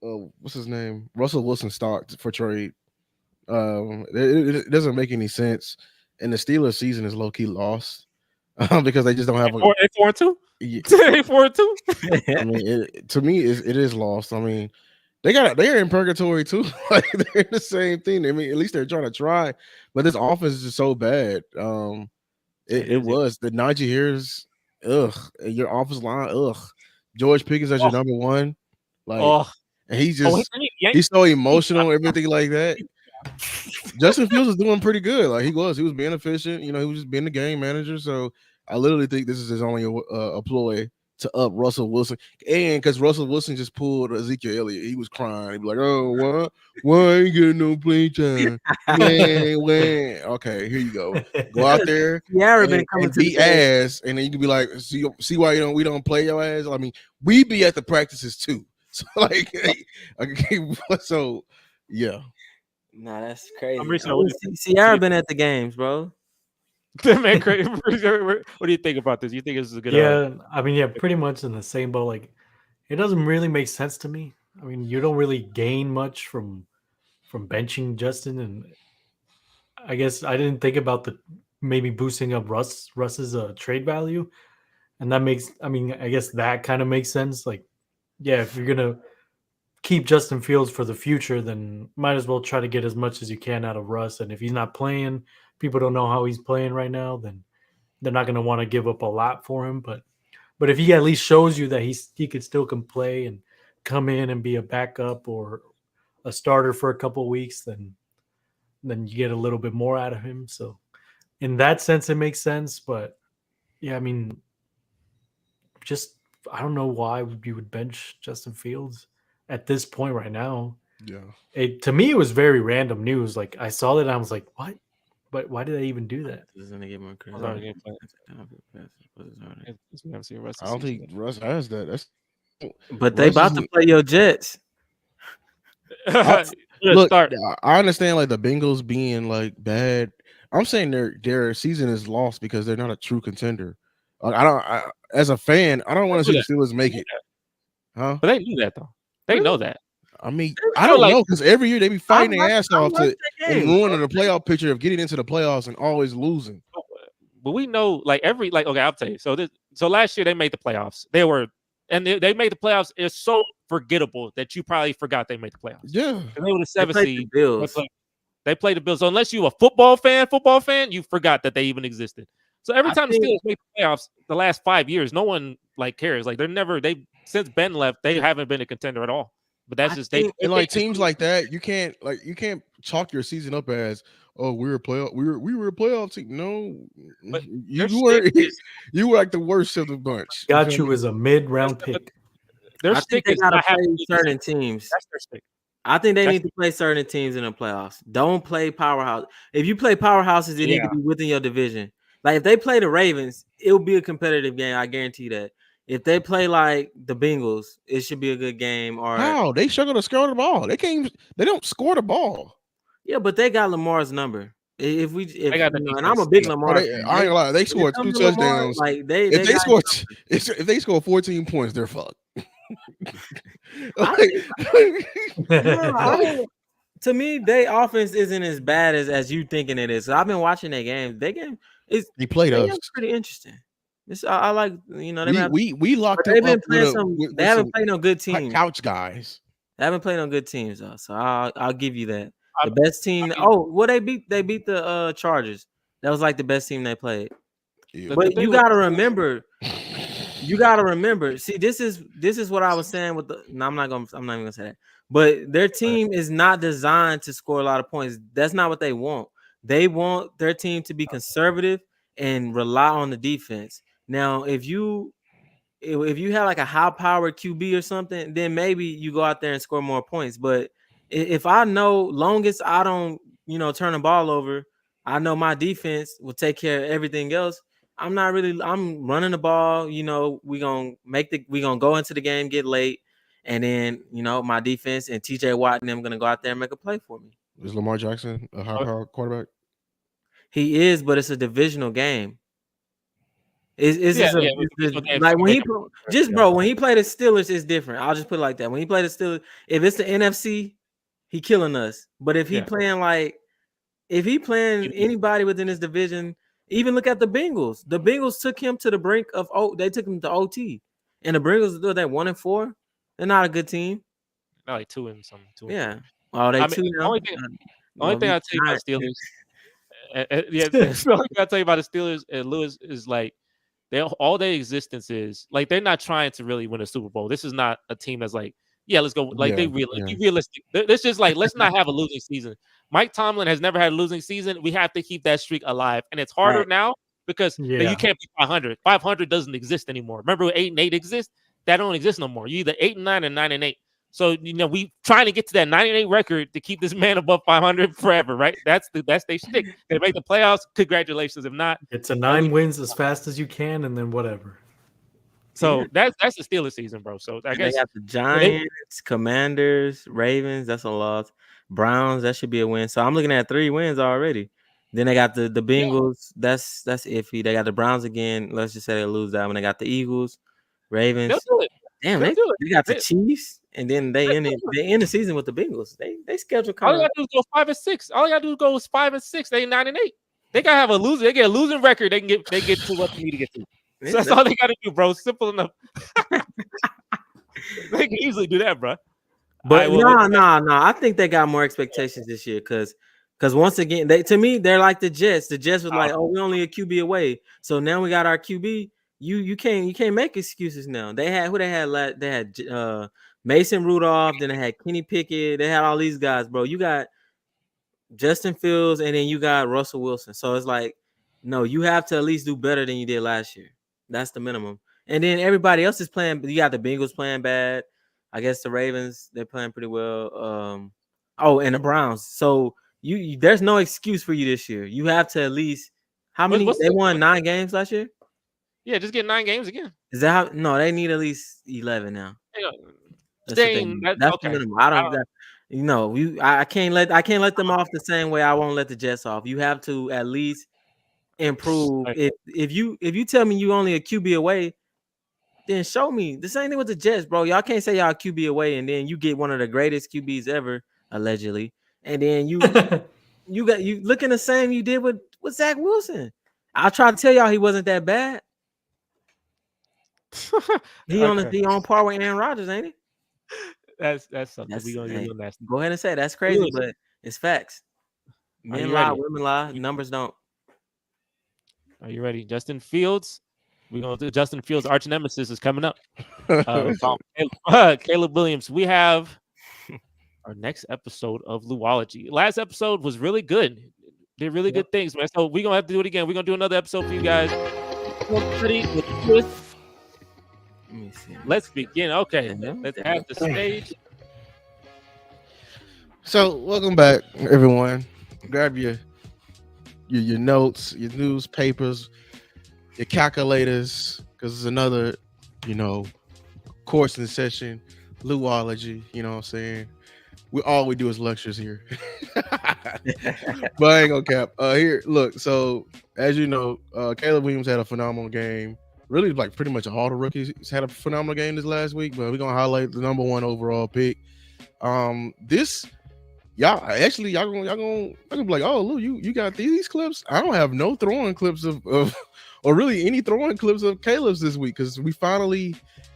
what's his name, Russell Wilson stock for trade. It doesn't make any sense, and the Steelers season is low key lost because they just don't have 4-2. Yeah. 4-2. I mean, to me, it is lost. I mean, they're in purgatory too. Like they're the same thing. I mean, at least they're trying to try, but this offense is just so bad. It was the Najee Harris, your offensive line, George Pickens as your number one, like, and he's so emotional, everything like that. Justin Fields is doing pretty good. Like he was being efficient. He was just being the game manager. So I literally think this is his only a ploy to up Russell Wilson, and because Russell Wilson just pulled Ezekiel Elliott, he was crying. He'd be like, "Oh, why ain't getting no play time? When? Okay, here you go out there, and beat ass, and then you can be like, see why we don't play your ass. I mean, we be at the practices too, so like, so yeah." Nah, that's crazy. Sierra been at the games, bro. Man, crazy. What do you think about this? You think this is a good? I mean, pretty much in the same boat. Like, it doesn't really make sense to me. I mean, you don't really gain much from benching Justin, and I guess I didn't think about maybe boosting up Russ's trade value, and that makes. I mean, I guess that kind of makes sense. Like, if you're gonna keep Justin Fields for the future, then might as well try to get as much as you can out of Russ. And if he's not playing, people don't know how he's playing right now, then they're not going to want to give up a lot for him. But if he at least shows you that he could still can play and come in and be a backup or a starter for a couple of weeks, then you get a little bit more out of him. So in that sense, it makes sense. But Yeah, I mean, just I don't know why you would bench Justin Fields at this point right now. Yeah. To me, it was very random news. Like I saw that and I was like, what? But why did they even do that? I don't think Russ has that. That's but they about to play your Jets. Look, I understand like the Bengals being like bad. I'm saying their season is lost because they're not a true contender. Like, as a fan, I don't want to see the Steelers make it. Huh? But they knew that though. They know that. I mean, I don't know because every year they be fighting their ass off and ruining the playoff picture of getting into the playoffs and always losing. But we know, okay, I'll tell you. So last year they made the playoffs. They made the playoffs. It's so forgettable that you probably forgot they made the playoffs. Yeah, and they were the 7th seed. Bills. They played the Bills. So unless you a football fan, you forgot that they even existed. So every time the Steelers make the playoffs, the last 5 years, no one cares. Like since Ben left, they haven't been a contender at all. But that's just and like teams like that, you can't chalk your season up as we were a playoff team. No, but you were like the worst of the bunch. Got you as a mid-round pick. I think they gotta play certain teams. That's their stick. I think they need to play certain teams in the playoffs. Don't play powerhouse. If you play powerhouses, they need to be within your division. Like if they play the Ravens, it will be a competitive game. I guarantee that. If they play like the Bengals, it should be a good game. Or how they struggle to score the ball. They don't score the ball. Yeah, but they got Lamar's number. And I'm a big Lamar. I ain't gonna lie. They scored 2 touchdowns. If they score 14 points, they're fucked. To me, their offense isn't as bad as you thinking it is. So I've been watching their game. They played us. Pretty interesting. I like we locked them up. They haven't played no good teams. Couch guys. They haven't played no good teams though. So I'll give you that. The best team. They beat the Chargers. That was like the best team they played. Yeah. But you gotta remember. See, this is what I was saying with I'm not even gonna say that. But their team is not designed to score a lot of points. That's not what they want. They want their team to be conservative and rely on the defense. Now, if you have like a high-powered QB or something, then maybe you go out there and score more points. But if I know longest I don't, turn the ball over, I know my defense will take care of everything else. I'm running the ball. We gonna go into the game, get late, and then my defense and TJ Watt and them gonna go out there and make a play for me. Is Lamar Jackson a high-powered quarterback? He is, but it's a divisional game. When he played the Steelers, it's different. I'll just put it like that. When he played the Steelers, if it's the NFC, he killing us. But if he playing anybody within his division, even look at the Bengals. The Bengals took him to the brink of they took him to OT, and the Bengals do that 1-4. They're not a good team. Not like 2 and something. Yeah. Oh, they 2 now. Only thing I'll tell you about the Steelers. The only thing I'll tell you about the Steelers and Lewis is all their existence is they're not trying to really win a Super Bowl. This is not a team that's let's go. Be realistic. It's just let's not have a losing season. Mike Tomlin has never had a losing season. We have to keep that streak alive, and it's harder now because you can't be 500. 500 doesn't exist anymore. Remember, 8-8 exists. That don't exist no more. You either 8-9 or 9-8. So we trying to get to that 9-8 record to keep this man above 500 forever, right? That's their stick. They make the playoffs. Congratulations. If not, it's a 9 wins as fast as you can, and then whatever. So that's the Steelers season, bro. So I guess they got the Giants, Commanders, Ravens. That's a loss. Browns. That should be a win. So I'm looking at 3 wins already. Then they got the Bengals. Yeah. That's iffy. They got the Browns again. Let's just say they lose that one. They got the Eagles, Ravens. Damn, they got the Chiefs, and then they end the season with the Bengals. They schedule. All you gotta do is go 5-6. All you gotta do is go 5-6. They 9-8. They gotta have a loser. They get a losing record. They get to what they need to get to. So that's all they gotta do, bro. Simple enough. They can easily do that, bro. But no. I think they got more expectations this year because once again, they're like the Jets. The Jets was we're only a QB away. So now we got our QB. You can't make excuses now. They had Mason Rudolph, then they had Kenny Pickett, they had all these guys, bro. You got Justin Fields, and then you got Russell Wilson. So it's No, you have to at least do better than you did last year. That's the minimum. And then everybody else is playing. You got the Bengals playing bad. I guess the Ravens, they're playing pretty well. And the Browns. So you there's no excuse for you this year. You have to at least how many they won 9 games last year? Yeah, just get 9 games again. Is that how? No, they need at least 11 now. That's the minimum. I can't let them off the same way I won't let the Jets off. You have to at least improve. If you tell me you only a QB away, then show me. The same thing with the Jets, bro. Y'all can't say y'all QB away and then you get one of the greatest QBs ever, allegedly, and then you looking the same you did with Zach Wilson. I tried to tell y'all he wasn't that bad. He on par with Aaron Rodgers, ain't he? That's something we gonna get on that. Go ahead and say that's crazy, but it's facts. Men lie, women lie, numbers don't. Are you ready? Justin Fields. We're gonna do Justin Fields' arch nemesis is coming up. Caleb Williams. We have our next episode of Luology. Last episode was really good. Did really good things, man. So we're gonna have to do it again. We're gonna do another episode for you guys. Let me see. Let's begin. Okay, let's have the stage. So, welcome back, everyone. Grab your notes, your newspapers, your calculators, because it's another, course in session, Luology. You know what I'm saying? All we do is lectures here. But I ain't gonna cap. Here, look. So, as you know, Caleb Williams had a phenomenal game. Really, like pretty much all the rookies had a phenomenal game this last week, but we're gonna highlight the number 1 overall pick. Y'all gonna be like, oh, look, you got these clips. I don't have no throwing clips of or really any throwing clips of Caleb's this week because we finally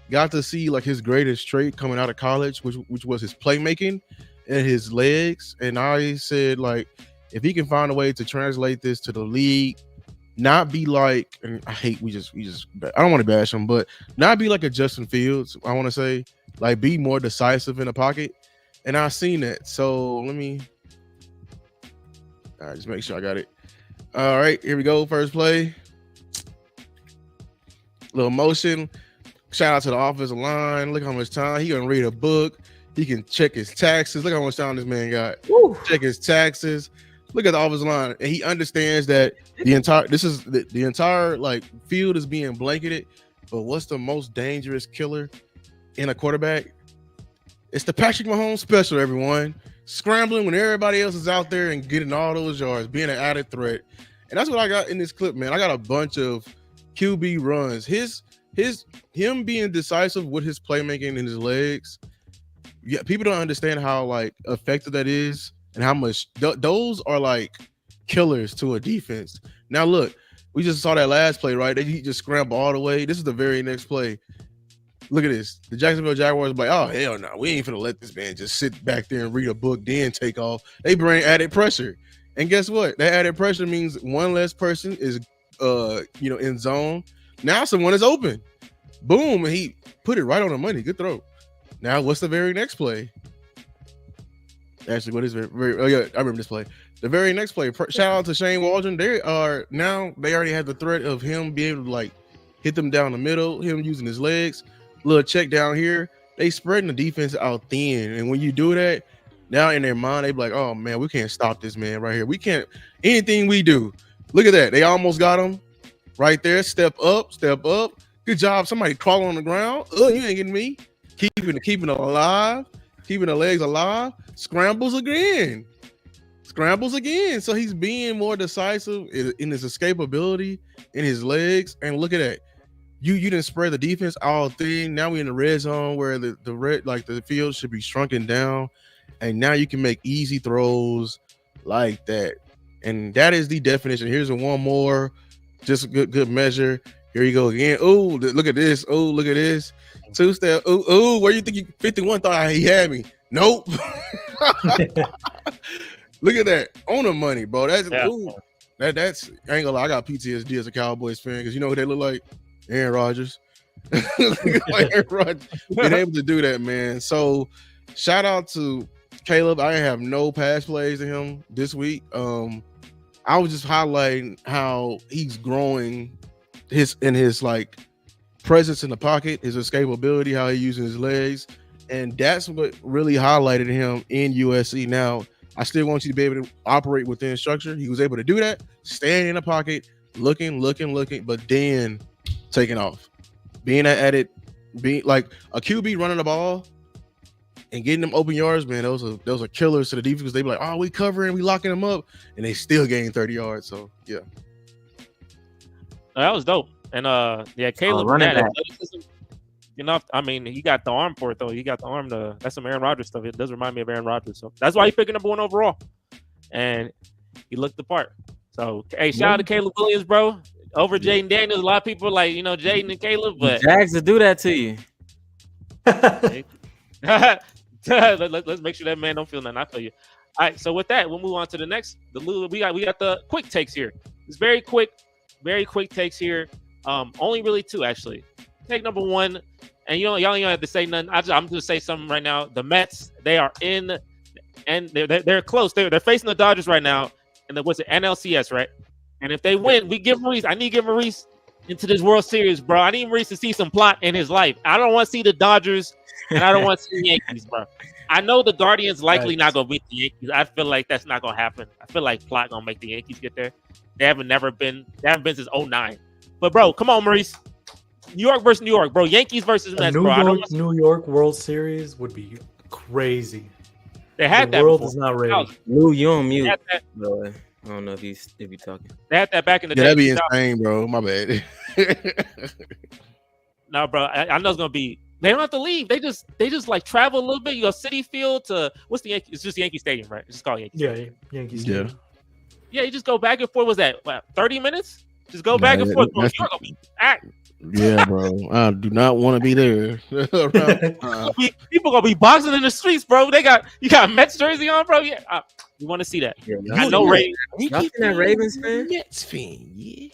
got to see like his greatest trait coming out of college, which was his playmaking and his legs. And I said, like, if he can find a way to translate this to the league. Not be like, and I hate I don't want to bash him, but not be like a Justin Fields. I want to say, like, be more decisive in the pocket, and I've seen that. So let me, just make sure I got it. All right, here we go. First play, little motion. Shout out to the offensive line. Look how much time he can read a book. He can check his taxes. Look how much time this man got. Woo. Check his taxes. Look at the offensive line, and he understands that the entire like field is being blanketed. But what's the most dangerous killer in a quarterback? It's the Patrick Mahomes special, everyone. Scrambling when everybody else is out there and getting all those yards, being an added threat. And that's what I got in this clip, man. I got a bunch of QB runs. Him being decisive with his playmaking and his legs. Yeah, people don't understand how like effective that is. And how much those are like killers to a defense. Now, look, we just saw that last play, right? He just scrambled all the way. This is the very next play. Look at this. The Jacksonville Jaguars are like, oh, hell no. We ain't finna let this man just sit back there and read a book, then take off. They bring added pressure. And guess what? That added pressure means one less person is, in zone. Now someone is open. Boom. And he put it right on the money. Good throw. Now, what's the very next play? Actually, what is it? I remember this play. The very next play. Shout out to Shane Waldron. They already have the threat of him being able to like hit them down the middle, him using his legs. Little check down here. They spreading the defense out thin. And when you do that, now in their mind, they be like, oh man, we can't stop this man right here. We can't anything we do. Look at that. They almost got him right there. Step up. Good job. Somebody crawling on the ground. Oh, you ain't getting me. Keeping it alive. Keeping the legs alive, scrambles again. So he's being more decisive in his escapability, in his legs. And look at that. You didn't spread the defense all thing. Now we're in the red zone where the field should be shrunken down. And now you can make easy throws like that. And that is the definition. Here's one more, just a good measure. Here you go again. Oh, look at this. Oh, look at this. 2-step. Oh, where you think 51 thought he had me? Nope. Look at that. On the money, bro. That's I ain't gonna lie. I got PTSD as a Cowboys fan because you know who they look like? Aaron Rodgers. Like Aaron Rodgers. Been able to do that, man. So shout out to Caleb. I have no pass plays to him this week. I I was just highlighting how he's growing his like presence in the pocket, his escapability, how he's using his legs, and that's what really highlighted him in USC. Now, I still want you to be able to operate within structure. He was able to do that, staying in the pocket, looking, but then taking off, being at it, being like a QB running the ball and getting them open yards. Man, those are killers to the defense. They be like, oh, we covering, we locking them up, and they still gain 30 yards. So yeah, that was dope. And yeah, Caleb running that. You know, I mean, he got the arm for it though. He got the arm to. That's some Aaron Rodgers stuff. It does remind me of Aaron Rodgers, so that's why he's picking number 1 overall. And he looked the part. So hey, shout out to Caleb Williams, bro. Over Jaden Daniels. A lot of people like, you know, Jaden and Caleb, but Jags to do that to you. Let's make sure that man don't feel nothing. I feel you. All right, so with that, we'll move on to the next. We got the quick takes here. It's very quick takes here. Only really 2 actually. Take number 1, and y'all don't have to say nothing. I'm just say something right now. The Mets, they are in, and they're close. They're facing the Dodgers right now, and what's it, NLCS, right? And if they win, we give Maurice. I need to get Maurice into this World Series, bro. I need Maurice to see some plot in his life. I don't want to see the Dodgers, and I don't want to see the Yankees, bro. I know the Guardians likely not gonna beat the Yankees. I feel like that's not gonna happen. I feel like plot gonna make the Yankees get there. They haven't been since 2009. But bro, come on, Maurice. New York versus New York, bro. Yankees versus Mets, bro. New York World Series would be crazy. They had the that. World before. is not ready. Lou, you on mute. I don't know if you talking. They had that back in the day. That'd be insane, bro. My bad. No, bro. I know it's gonna be. They don't have to leave. They just like travel a little bit. You go Citi Field to what's the Yankee? It's just Yankee Stadium, right? It's just called Yankee. Yeah, Yankee Stadium. Yeah, you just go back and forth. Was that 30 minutes? Just go back and forth. Bro. You're gonna be packed. Yeah, bro. I do not want to be there. People gonna be boxing in the streets, bro. You got Mets jersey on, bro. Yeah, you want to see that? Yeah, I know Ravens. Y'all seen that Ravens fan? Mets fan, yeah.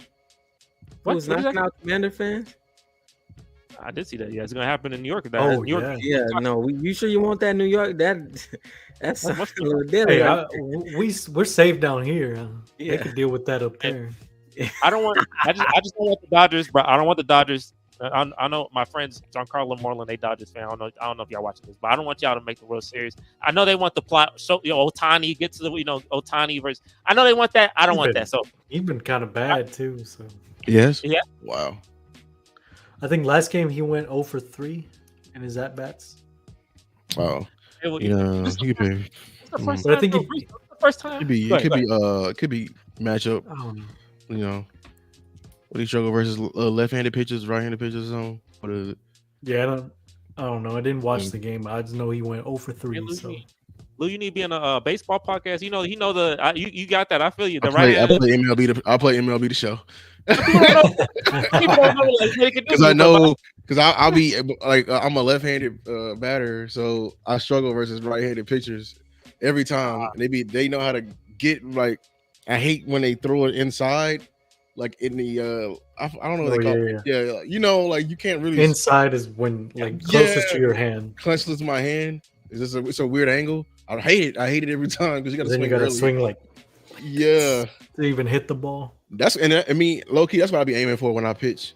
Who's knocking out Commander fans? I did see that. Yeah, it's gonna happen in New York. New York. Yeah. No, you sure you want that New York? That's a little daily. Hey, we're safe down here. They can deal with that up there. I don't want. I just don't want the Dodgers, bro. I don't want the Dodgers. I know my friends Giancarlo Moreland, they Dodgers fan. I don't know if y'all watching this, but I don't want y'all to make the World Series. I know they want the plot. So Ohtani gets to the Ohtani versus. I know they want that. I don't want that. So he's been kind of bad too. So yes. Yeah. Wow. I think last game he went 0 for 3 in his at bats. Oh. Yeah. He could be. But I think the first time. It could be matchup. You know, what he struggle versus left-handed pitchers, right-handed pitchers on? What is it? Yeah, I don't know. I didn't watch the game. I just know he went 0 for 3. Lou, you need to be on a baseball podcast. You got that. I feel you. I play MLB the show. Because I know, because I'll be like I'm a left-handed batter, so I struggle versus right-handed pitchers every time. They know how to get like. I hate when they throw it inside, like in the I don't know what they call it. Yeah, you know, like you can't really. Inside is when like closest to your hand. Closest to my hand. It's a weird angle. I hate it. I hate it every time because you got to swing. Then you got to swing like. Yeah. To even hit the ball. I mean, low key. That's what I be aiming for when I pitch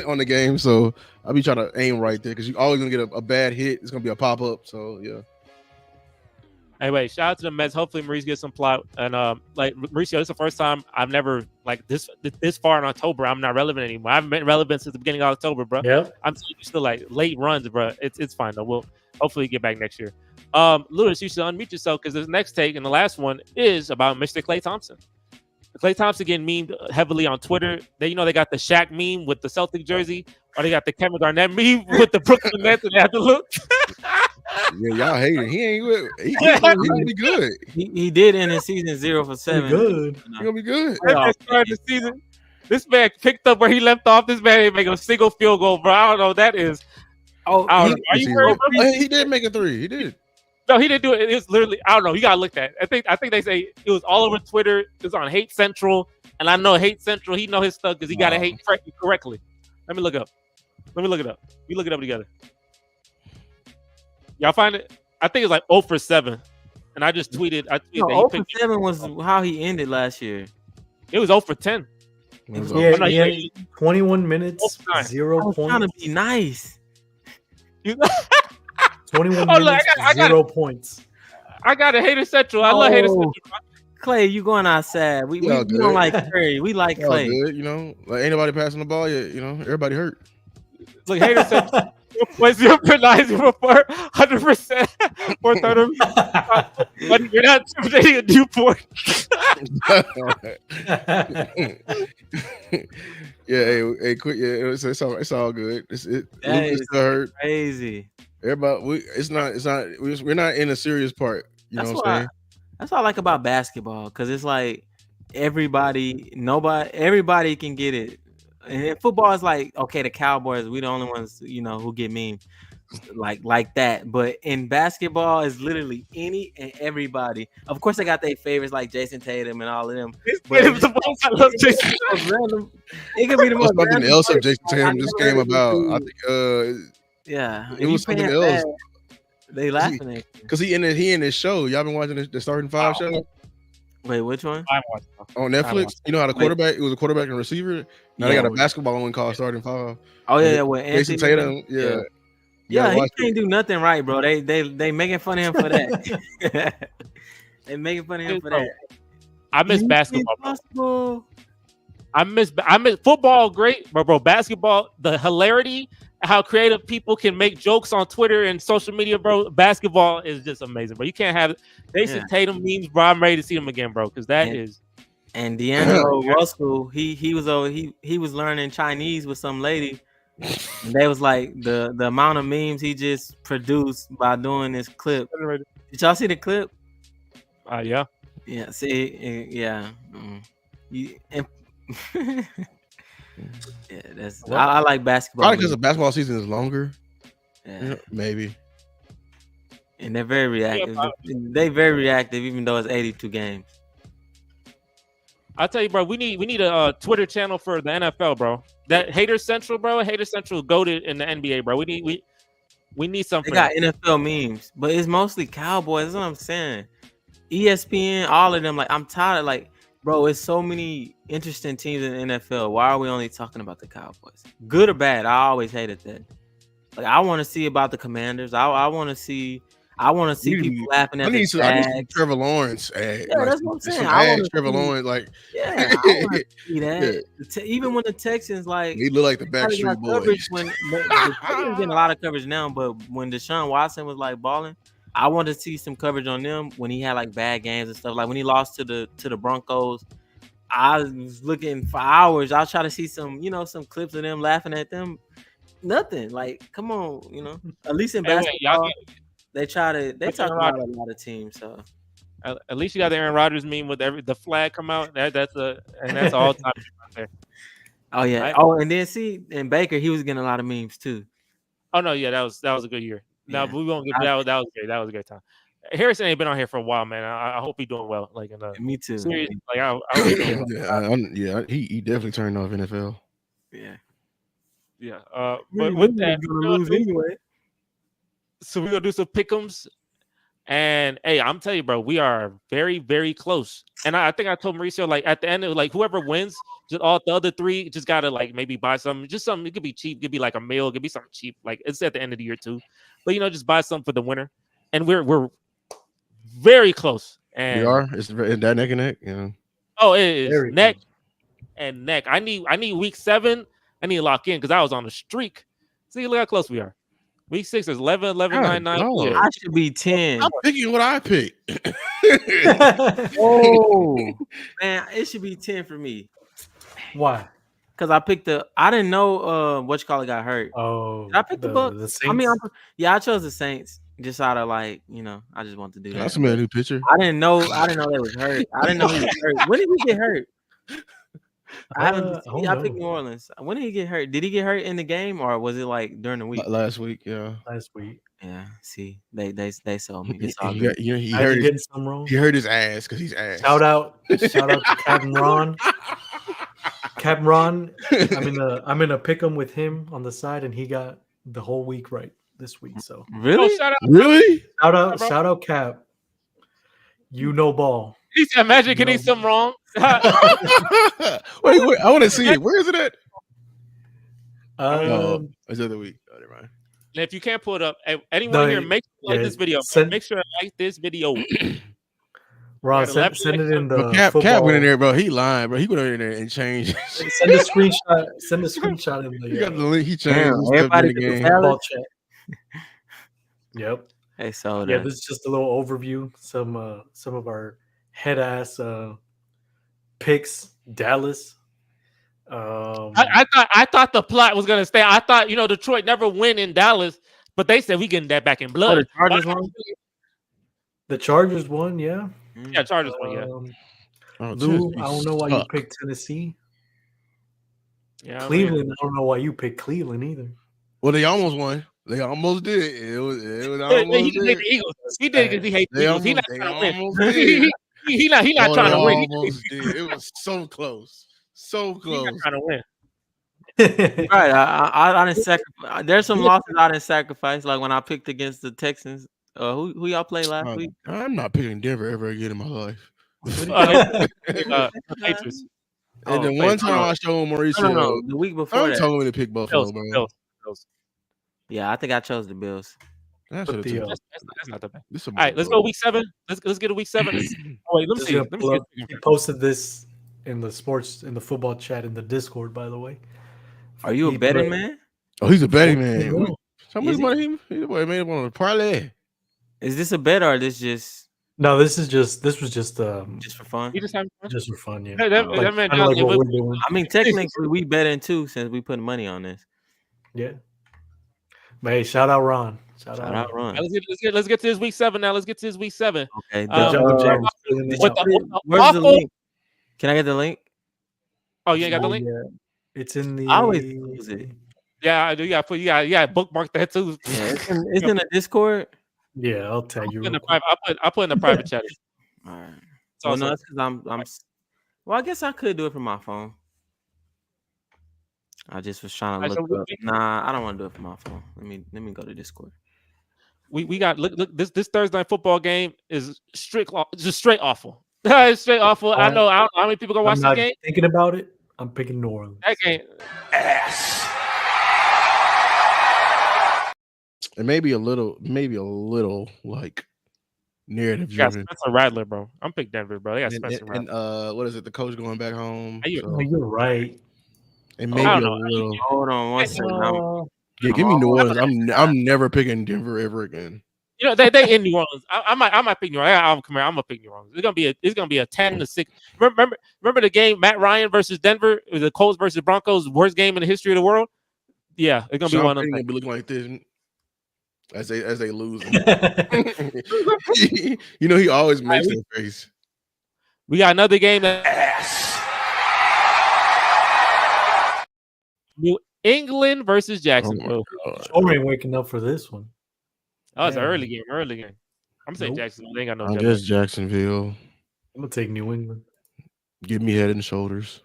on the game. So I'll be trying to aim right there because you're always gonna get a bad hit. It's gonna be a pop up. So yeah. Anyway, shout out to the Mets. Hopefully Maurice gets some plot. And like Mauricio, this is the first time I've never like this far in October. I'm not relevant anymore. I haven't been relevant since the beginning of October, bro. Yeah. I'm still like late runs, bro. It's fine though. We'll hopefully get back next year. Lewis, you should unmute yourself because this next take and the last one is about Mr. Klay Thompson. Klay Thompson getting memed heavily on Twitter. They got the Shaq meme with the Celtic jersey, or they got the Kevin Garnett meme with the Brooklyn Nets, and they have to look. Yeah, y'all hate it. He ain't good. He gonna be good. He did end the season 0 for 7. Good. He gonna be good. The season. This man picked up where he left off. This man ain't make a single field goal, bro. I don't know what that is. He did make a 3. He did. No, he didn't do it. It was literally, I don't know. You gotta look at it. I think they say it was all over Twitter. It was on Hate Central, and I know Hate Central. He know his stuff because he gotta hate correctly. Let me look it up. We look it up together. Y'all find it? I think it's like 0 for 7, and I just tweeted. 0 for 7 was how he ended last year. It was 0 for 10. Yeah, he had 21 minutes, 0 points. Trying to be nice. 21 minutes, 0 points. I got a hater central. I love hater central. Klay, you going outside? We don't like Curry. We like Klay. Good, you know, like ain't nobody passing the ball yet. You know, everybody hurt. Look, hater central. 0.0 0 for 100% for 30. But you're not intimidating a Newport. Hey, quick. Yeah, it's all good. It's still hurt. Crazy. Everybody, we're not in a serious part. You know what I'm saying? That's what I like about basketball, because it's like everybody can get it. And football is like, okay, the Cowboys, we the only ones, you know, who get memes like that. But in basketball, it's literally any and everybody. Of course, they got their favorites like Jason Tatum and all of them. But I love Jason. It could be the most something else if Jason Tatum just came about. I think it was something else. They laughing at because he in his show. Y'all been watching the Starting Five show? Wait, which one? On Netflix. You know how the quarterback? It was a quarterback and receiver. Now they got a basketball one called Starting Five. Oh yeah, with Jason Tatum. Yeah, he can't do nothing right, bro. They making fun of him for that. They making fun of him for that. I miss basketball. I miss football. Great, but bro, basketball. The hilarity. How creative people can make jokes on Twitter and social media, bro. Basketball is just amazing, bro. You can't have Jason Tatum memes, bro. I'm ready to see them again, bro, because that is. And D'Angelo Russell, he was learning Chinese with some lady. And they was like the amount of memes he just produced by doing this clip. Did y'all see the clip? Yeah. Yeah. See, yeah. Yeah, that's. I like basketball. Probably because the basketball season is longer. Yeah, maybe. And they're very reactive. They very reactive, even though it's 82 games. I'll tell you, bro. We need a Twitter channel for the NFL, bro. That Hater Central, bro. Hater Central goated in the NBA, bro. We need something. They got NFL memes, but it's mostly Cowboys. That's what I'm saying. ESPN, all of them. Like, I'm tired of like. Bro, it's so many interesting teams in the NFL. Why are we only talking about the Cowboys? Good or bad? I always hated that. Like, I want to see about the Commanders. I want to see people laughing at the Jags. I need Trevor Lawrence. Yeah, that's what I'm saying. Trevor Lawrence, like, I want to see that. Yeah. Even when the Texans, like, he look like the Backstreet Boys. When the Texans getting a lot of coverage now, but when Deshaun Watson was like balling, I wanted to see some coverage on them when he had like bad games and stuff. Like when he lost to the Broncos, I was looking for hours. I'll try to see some clips of them laughing at them. Nothing. Like, come on, At least in basketball, they talk about a lot of teams. So at least you got the Aaron Rodgers meme with the flag come out. That's all time right there. Oh yeah. And then and Baker, he was getting a lot of memes too. Oh no, yeah, that was a good year. No, but we won't get that. That was great. That was a great time. Harrison ain't been on here for a while, man. I hope he's doing well. Like in me too. Series, like he definitely turned off NFL. Yeah. But with that, we're gonna lose anyway. So we're gonna do some pick'ems, and hey, I'm telling you, bro, we are very, very close. And I think I told Mauricio, like at the end, like whoever wins, just all the other three, just gotta like maybe buy something. Just something. It could be cheap. It could be like a meal. It could be something cheap. Like it's at the end of the year too. But just buy something for the winner. And we're very close. And we are. It's that neck and neck. Yeah. Oh, it is very neck close. And neck. I need week 7. I need to lock in because I was on a streak. See, look how close we are. Week 6 is 11, 9, 9. I should be 10. I'm picking what I pick. Oh man, it should be 10 for me. Why? Because I picked I didn't know whatchamacallit got hurt. Oh, did I pick the Bucks? I mean, I chose the Saints just out of like, I just want to do that. That's a new pitcher. I didn't know they was hurt. I didn't know he was hurt. When did he get hurt? I picked New Orleans. When did he get hurt? Did he get hurt in the game or was it like during the week? Last week, yeah. Last week. Yeah. See, they sold me. It's all he good. He hurt his ass because he's ass. Shout out to Captain Ron. Captain Ron. I'm in a pick 'em with him on the side, and he got the whole week right this week. So really, really, shout out Cap. You know ball. He said, "Imagine getting something wrong." wait, I want to see it. Where is it at? It's the other week. Oh, never mind. And if you can't pull it up, anyone here, make sure like this video. Make sure to like this video. Ron, send it in the Cap went in there, bro. He lying, bro. He went in there and changed. Send a screenshot. Send a screenshot in the. He got the link. He changed. Everybody in the game. Football chat. Yep. Hey, so yeah, this is just a little overview. Some of our head ass picks. Dallas. I thought the plot was gonna stay. I thought Detroit never win in Dallas, but they said we getting that back in blood. The Chargers won, yeah. Yeah, Chargers won, yeah. Lou, I don't know why you picked Tennessee. Yeah, Cleveland, I don't know why you picked Cleveland either. Well, they almost won. They almost did. It was almost he did the Eagles. He did because he hates the Eagles. He's not trying to win. He's not trying to win. It was so close. So close. He's not trying to win. Right. I didn't sacrifice. There's some losses I didn't sacrifice, like when I picked against the Texans. Who y'all played last week? I'm not picking Denver ever again in my life. Patriots. And then one time I showed Maurice. No, the week before I'm telling me to pick Buffalo, Bills. Yeah, I think I chose the Bills. That's not that bad. All right, let's go week 7. Let's get a week 7. Wait, let me see. He posted this in the football chat in the Discord, by the way. Are you a betting man? Oh, he's a betting man. How much money he made him on a parlay? Is this a bet or is this just? No, this was just for fun. You just having fun? Just for fun, yeah. I mean, technically, we betting too since we put money on this. Yeah. But hey, shout out Ron. Shout out Ron. Let's get to this week 7 now. Let's get to this week 7. Okay. Where's the link? Can I get the link? Oh, you ain't got the link? Yeah. It's in the. I always use it. Yeah, I do. Yeah, bookmark that too. Yeah, it's in the Discord. Yeah, I'll tag you. I'll put in the private chat. All right. So no, that's because I'm. Well, I guess I could do it from my phone. I just was trying to look up. Nah, I don't want to do it from my phone. Let me go to Discord. We got look this Thursday night football game is just straight awful. It's straight awful. I know how many people gonna watch this game. Thinking about it, I'm picking New Orleans. That game ass. And maybe a little like narrative driven. Spencer Rattler, bro. I'm picking Denver, bro. They got Spencer Rattler. And what is it? The coach going back home. You're right. And maybe a little. Hold on one second. Yeah, give me New Orleans. I'm never picking Denver ever again. They in New Orleans. I might pick New Orleans. I'm gonna pick New Orleans. It's gonna be a 10-6. Remember the game Matt Ryan versus Denver? It was the Colts versus Broncos, worst game in the history of the world. Yeah, it's gonna be one of them. Gonna be looking like this as they lose. He always makes their face. We got another game that ass. New England versus Jacksonville. Sure ain't waking up for this one. Oh, it's an early game. I'm gonna say Jacksonville. They ain't got no. I guess Jacksonville. I'm gonna take New England. Give me head and shoulders.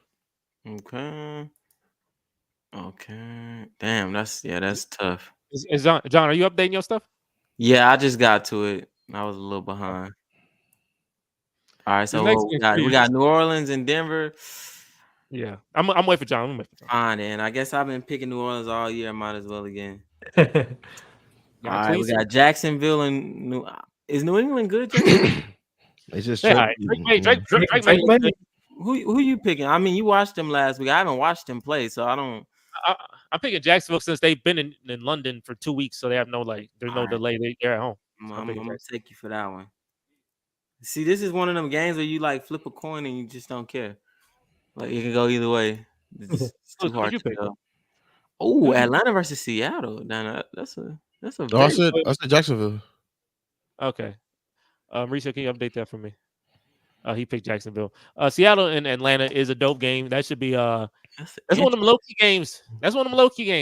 Okay. Damn, that's tough. Is John, are you updating your stuff? Yeah, I just got to it. I was a little behind. All right, so we got New Orleans and Denver. Yeah, I'm waiting for John. Fine, and I guess I've been picking New Orleans all year. I might as well again. All right, we got Jacksonville and is New England good? It's just Drake. Who you picking? I mean, you watched them last week. I haven't watched them play, so I don't. I'm picking Jacksonville since they've been in London for 2 weeks, so they have no there's no delay. They're at home. I'm gonna take you for that one. See, this is one of them games where you flip a coin and you just don't care. Like it can go either way. It's too hard to tell. Oh, Atlanta versus Seattle. That's a. I said Jacksonville. Okay. Maurice, can you update that for me? He picked Jacksonville. Seattle and Atlanta is a dope game. That should be that's one of them low key games.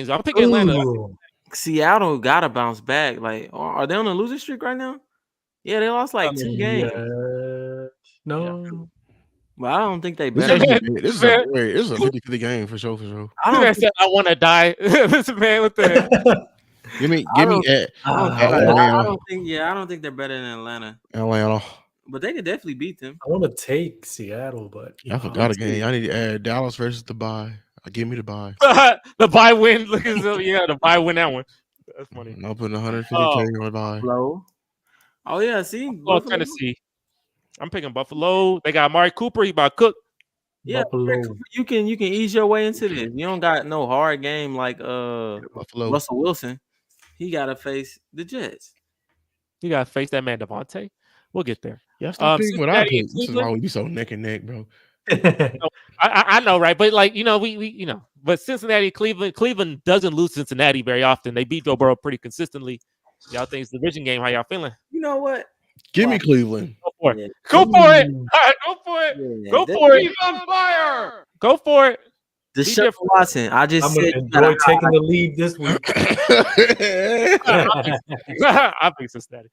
I'm picking Atlanta. Seattle gotta bounce back. Like, are they on a losing streak right now? Yeah, they lost 2 games. No. Yeah. Well, I don't think they better. This is a 50-50 game for sure. I want to die. This man with the. Give me. I don't think they're better than Atlanta. but they could definitely beat them. I want to take Seattle, but I forgot a game. I need to add Dallas versus the bye. Give me the bye. The bye win. Look at the bye win that one. That's funny. I'm putting 150K on the bye. Buffalo. Oh yeah, see, Buffalo, Tennessee. I'm picking Buffalo. They got Amari Cooper. He about to cook. Yeah, you can ease your way into this. You don't got no hard game like Buffalo. Russell Wilson. He got to face the Jets. You got to face that man DeVante. We'll get there. Yeah, stop picking what I pick. This is why we be so neck and neck, bro. I know, right? But like we but Cincinnati, Cleveland doesn't lose Cincinnati very often. They beat Joe Burrow pretty consistently. Y'all think it's the division game? How y'all feeling? You know what? Give me Cleveland. Go for it. Yeah. Go for it. All right, go for it. Yeah, go for it. He's on fire. Go for it. Deshaun Watson. I'm gonna enjoy taking the lead this week. I think Cincinnati.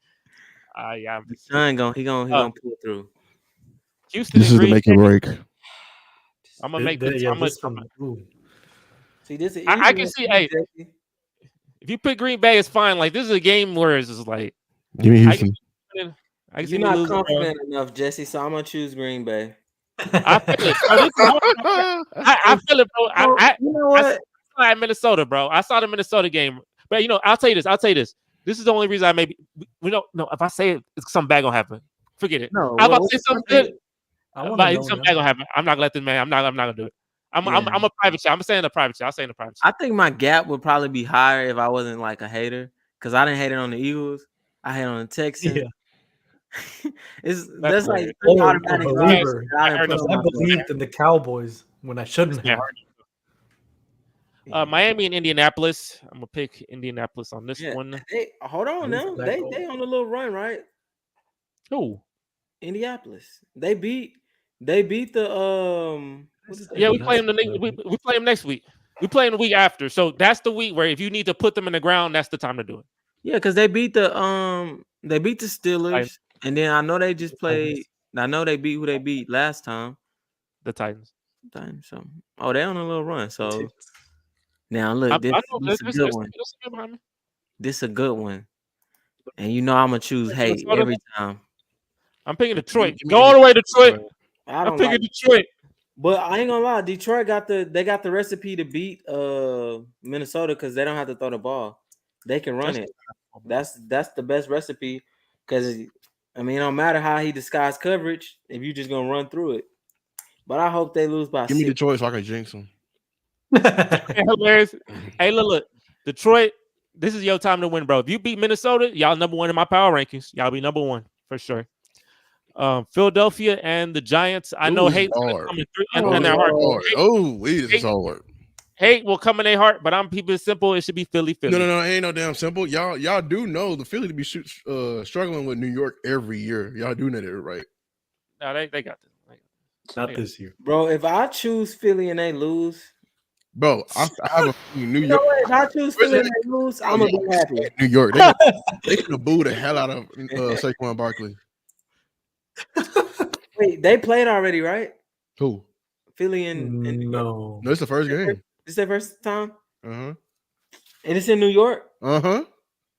Yeah, Deshaun he gonna pull through. Houston. This is the make or break. I'm gonna make this. See this. I can see. Hey, if you pick Green Bay, it's fine. Like this is a game where it's just like. Give me Houston. You're not confident enough, Jesse. So I'm gonna choose Green Bay. I feel it. I feel it, bro. You know what? I saw it Minnesota, bro. I saw the Minnesota game, but I'll tell you this. This is the only reason I maybe we don't know. If I say it, something bad gonna happen. Forget it. No, I'm about to say something good. Something bad gonna happen. I'm not gonna let this man. I'm not gonna do it. I'm a private chat. I'm saying the private chat. I'll say in the private chat. I think my gap would probably be higher if I wasn't like a hater, because I didn't hate it on the Eagles. I hate on the Texans. Yeah. that's like automatic. I believed in the Cowboys when I shouldn't have. Miami and Indianapolis. I'm gonna pick Indianapolis on this one. Hey, hold on now. They on a little run, right? Who? Indianapolis. They beat the Yeah, we play them we play them next week. We play them the week after. So that's the week where if you need to put them in the ground, that's the time to do it. Yeah, because they beat the Steelers, and then I know they just played. I know they beat who they beat last time. The Titans. So they on a little run. So now look, this is a good one. This is a good one. And I'm gonna choose hate every time. I'm picking Detroit. Go all the way, Detroit. I'm picking Detroit. But I ain't gonna lie, Detroit got the recipe to beat Minnesota because they don't have to throw the ball. They can run it. That's the best recipe because it don't matter how he disguised coverage if you just gonna run through it. But I hope they lose by 6. Give me Detroit so I can jinx them. Hilarious. Hey, look, Detroit. This is your time to win, bro. If you beat Minnesota, y'all number one in my power rankings. Y'all be number one for sure. Philadelphia and the Giants. I know hate coming through in their heart. This is hard. Hate will come in their heart, but I'm keeping it simple. It should be Philly. No, ain't no damn simple. Y'all do know the Philly to be struggling with New York every year. Y'all do know that, right? No, they got this. Not this year, bro. If I choose Philly and they lose, bro, I have a New York. If I choose Philly and they lose, I'm gonna be happy. New York, they could have booed the hell out of Saquon Barkley. Wait, they played already, right? Who? Philly and no, it's the first game. It's their first time. And it's in New York. I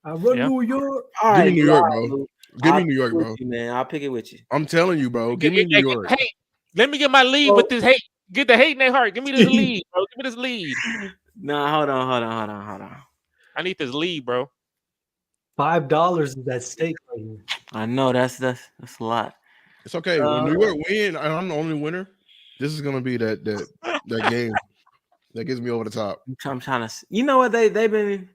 run New York. All Give right, me New York, bro. Give me New York, bro. Man, I'll pick it with you. I'm telling you, bro. Give me New York. Hey, let me get my lead with this hate. Get the hate in their heart. Give me this lead, bro. Give me this lead. Nah, hold on. I need this lead, bro. $5 is at stake right here. I know that's a lot. It's okay. When New York win, and I'm the only winner. This is gonna be that game that gets me over the top. I'm trying to. You know what they've been.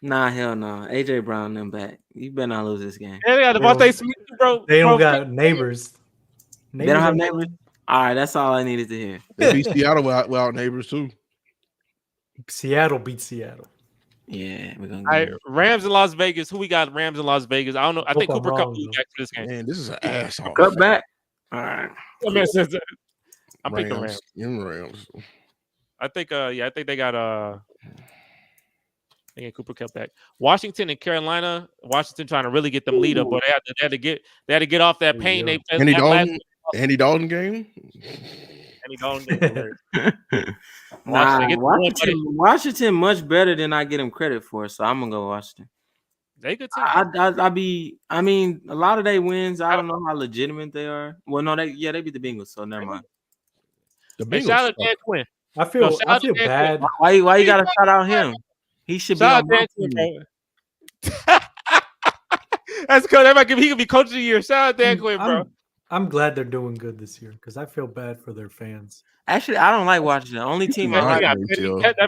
Nah, hell no. AJ Brown them back. You better not lose this game. Yeah, they got DeVante Smith, bro. They don't got neighbors. They don't have neighbors. All right, that's all I needed to hear. They beat Seattle without neighbors too. Seattle beat Seattle. Yeah, we're gonna. All right, Rams in Las Vegas. Who we got? Rams in Las Vegas. I don't know. I think Cooper Kupp back for this game. Man, this is an asshole. Cup back. All right. I'm picking Rams. Rams. I think. I think they got They get Cooper Kupp back. Washington and Carolina. Washington trying to really get them lead up, but they had to get off that pain. They Andy Dalton game. Andy Dalton game. Washington much better than I get him credit for, so I'm gonna go Washington. They good team. I mean, a lot of their wins. I don't know how legitimate they are. Well, no, they beat the Bengals, so never mind. The Bengals. Shout out Dan Quinn. I feel bad. Why you gotta shout out him? He should be on my team. That's good. He could be coach of the year. Shout out Dan Quinn, bro. I'm glad they're doing good this year because I feel bad for their fans. Actually, I don't like watching the only team I like. That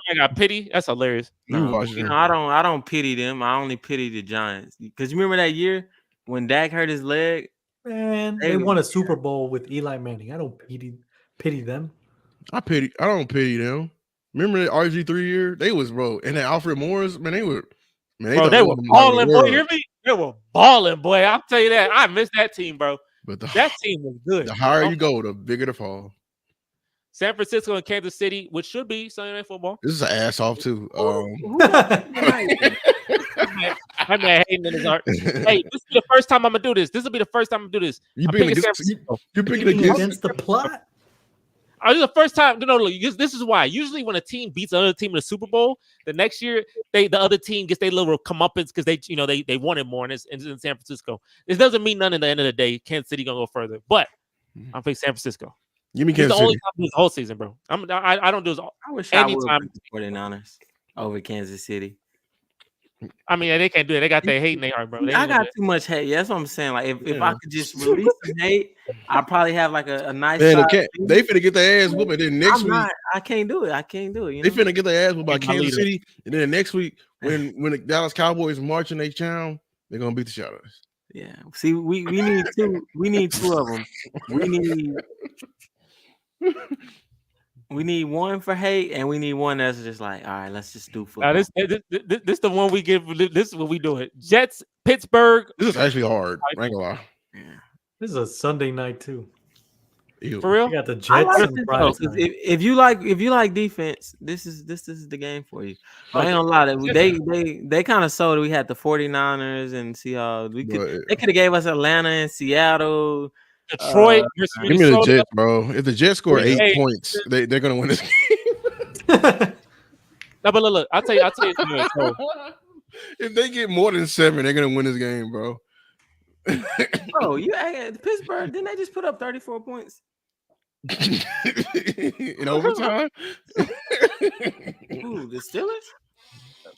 man got pity. That's hilarious. No, I don't pity them. I only pity the Giants. Because you remember that year when Dak hurt his leg? Man, they won a Super Bowl with Eli Manning. I don't pity them. I don't pity them. Remember the RG3 year? They was and then Alfred Morris, man, they were balling, boy. You hear me? They were balling, boy. I'll tell you that. I miss that team, bro. But that team was good. The higher you go, the bigger the fall. San Francisco and Kansas City, which should be Sunday Night Football. This is an ass off too. I'm not hating in his heart. Hey, this is the first time I'm gonna do this. This will be the first time I'm gonna do this. You're picking against the plot. This is the first time. No, this is why. Usually, when a team beats another team in the Super Bowl, the next year the other team gets their little comeuppance because they wanted more, and it's in San Francisco. This doesn't mean none at the end of the day. Kansas City gonna go further, but I'm picking San Francisco. Give me Kansas City. The only time this whole season, bro. I don't do this. I wish anytime I would pick the 49ers over Kansas City. I mean, they can't do it. They got their hate in their heart, bro. I got too much hate. Yeah, that's what I'm saying. Like, if I could just release some hate, I'd probably have like a nice. Man, they finna get their ass whooped. And then next week, I can't do it. They finna get their ass whooped by Kansas City. And then next week, when the Dallas Cowboys marching their town, they're gonna beat the shit out of us. Yeah. See, we need two. We need two of them. We need one for hate, and we need one that's just like, all right, let's just do football. This the one we give. This is what we do it. Jets, Pittsburgh. This is actually hard. I ain't gonna lie. Yeah. This is a Sunday night too. Ew. For real? You got the Jets. If you like defense, this is the game for you. I ain't gonna lie, they kind of sold it. We had the 49ers and Seahawks. They could have gave us Atlanta and Seattle. Detroit. Give me the Jets, bro. If the Jets score 8 points, they're gonna win this game. No, but look, I'll tell you. If they get more than 7, they're gonna win this game, bro. Bro, Pittsburgh, didn't they just put up 34 points in overtime? Ooh, the Steelers.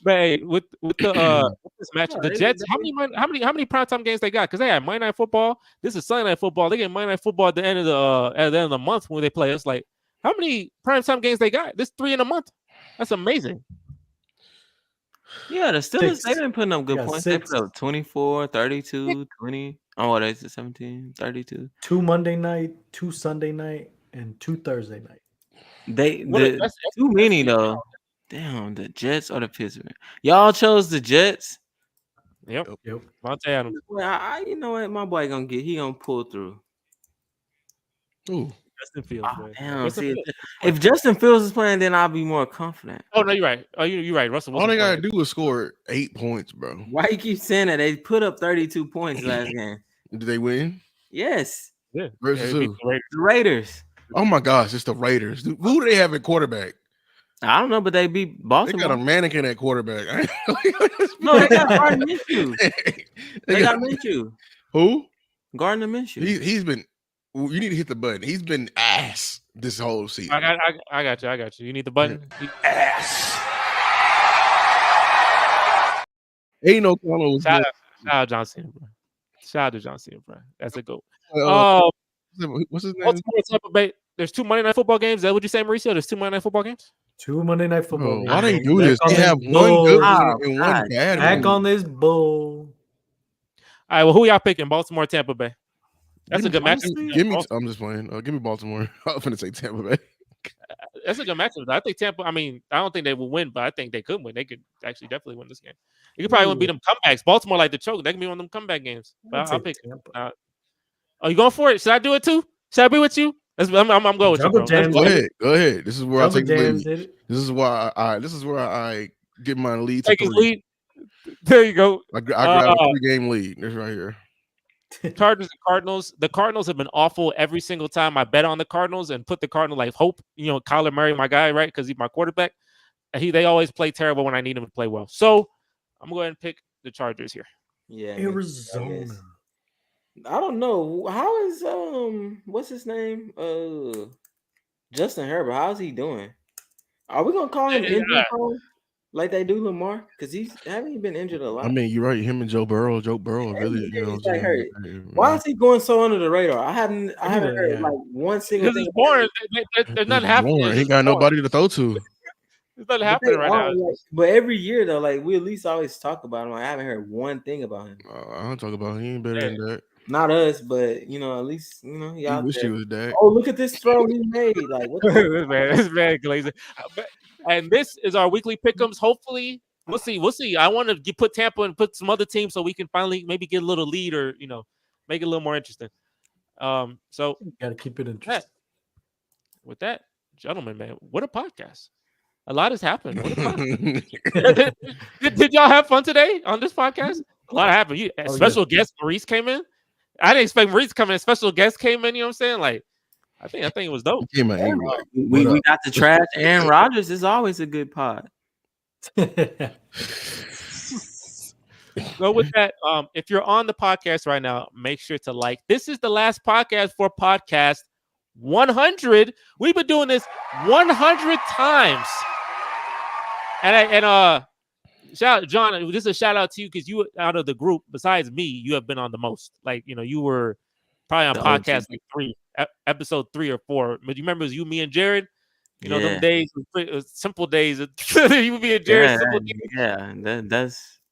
But with this match, the Jets, how many primetime games they got? Because they had Monday Night Football. This is Sunday Night Football. They get Monday Night Football at the end of the month when they play. It's like, how many primetime games they got? This 3 in a month. That's amazing. Yeah, the Steelers, they've been putting up good points. 6. They put up 24, 32, 20. Oh, that's 17, 32. 2 Monday night, 2 Sunday night, and 2 Thursday night. That's too many though. Damn, the Jets or the Pittsburgh. Y'all chose the Jets. Yep. Monte Adams. Well, you know what? My boy gonna pull through. Ooh. Justin Fields. Damn, if Justin Fields is playing, then I'll be more confident. Oh no, you're right. Oh, you're right. Russell. All they gotta do is score 8 points, bro. Why you keep saying that? They put up 32 points last game. Did they win? Yes. Yeah. Versus who? The Raiders. Oh my gosh, it's the Raiders. Who do they have at quarterback? I don't know, but they beat Baltimore. They got a mannequin at quarterback. No, they got Gardner Minshew. They got Minshew. Who? Gardner Minshew. He's been. You need to hit the button. He's been ass this whole season. I got you. You need the button. Ass. Ain't no Connell. Shout out John Cena, bro. Shout out to John Cena, bro. That's a goat. What's his name? Baltimore, Tampa Bay. There's 2 Monday Night Football games. Is that what you say, Mauricio? There's 2 Monday Night Football games? 2 Monday Night Football games. Why they do this? They have one good one and one bad one. Back on this bull. All right, well, who y'all picking? Baltimore, Tampa Bay. That's a good matchup. I'm just playing. Give me Baltimore. I'm going to say Tampa Bay. That's a good matchup. I think Tampa. I mean, I don't think they will win, but I think they could win. They could actually definitely win this game. You could probably beat them comebacks. Baltimore like the choke. They can be one of them comeback games. But I'll pick Tampa. Are you going for it? Should I do it too? Should I be with you? I'm going with you, bro. Go ahead. This is where I take the lead. This is why I get my lead. Take his lead. There you go. I grab a 3-game lead. This right here. Chargers and Cardinals. The Cardinals have been awful every single time I bet on the Cardinals and put the Cardinal like hope. You know, Kyler Murray, my guy, right? Because he's my quarterback. They always play terrible when I need him to play well. So I'm going to pick the Chargers here. Yeah, Arizona. I don't know. How is what's his name? Justin Herbert. How's he doing? Are we gonna call him injury prone like they do Lamar? Because haven't he been injured a lot? I mean, you're right. Him and Joe Burrow really, like hurt. Why is he going so under the radar? I haven't heard like one single thing. Because it's boring. There's nothing happening. He got nobody to throw to. There's nothing happening right now. But every year though, like we at least always talk about him. I haven't heard one thing about him. I don't talk about him. He ain't better than that. Not us, but at least y'all. Wish he was that. Oh, look at this throw he made! Like what this man glazing. And this is our weekly pick'ems. Hopefully, we'll see. I want to put Tampa and put some other teams so we can finally maybe get a little lead or make it a little more interesting. So you gotta keep it interesting. With that, gentlemen, man, what a podcast! A lot has happened. What a podcast. Did y'all have fun today on this podcast? A lot happened. Special guest Maurice came in. I didn't expect Maurice to come in. Special guest came in. You know what I'm saying? Like, I think it was dope. We got the trash. Aaron Rodgers is always a good pod. So with that, if you're on the podcast right now, make sure to like. This is the last podcast for podcast 100. We've been doing this 100 times. And shout out, John, this is a shout out to you because you out of the group, besides me, you have been on the most. Like, you were probably on podcast like episode 3 or 4. But you remember it was you, me, and Jared? Them days, simple days. You, me, and Jared.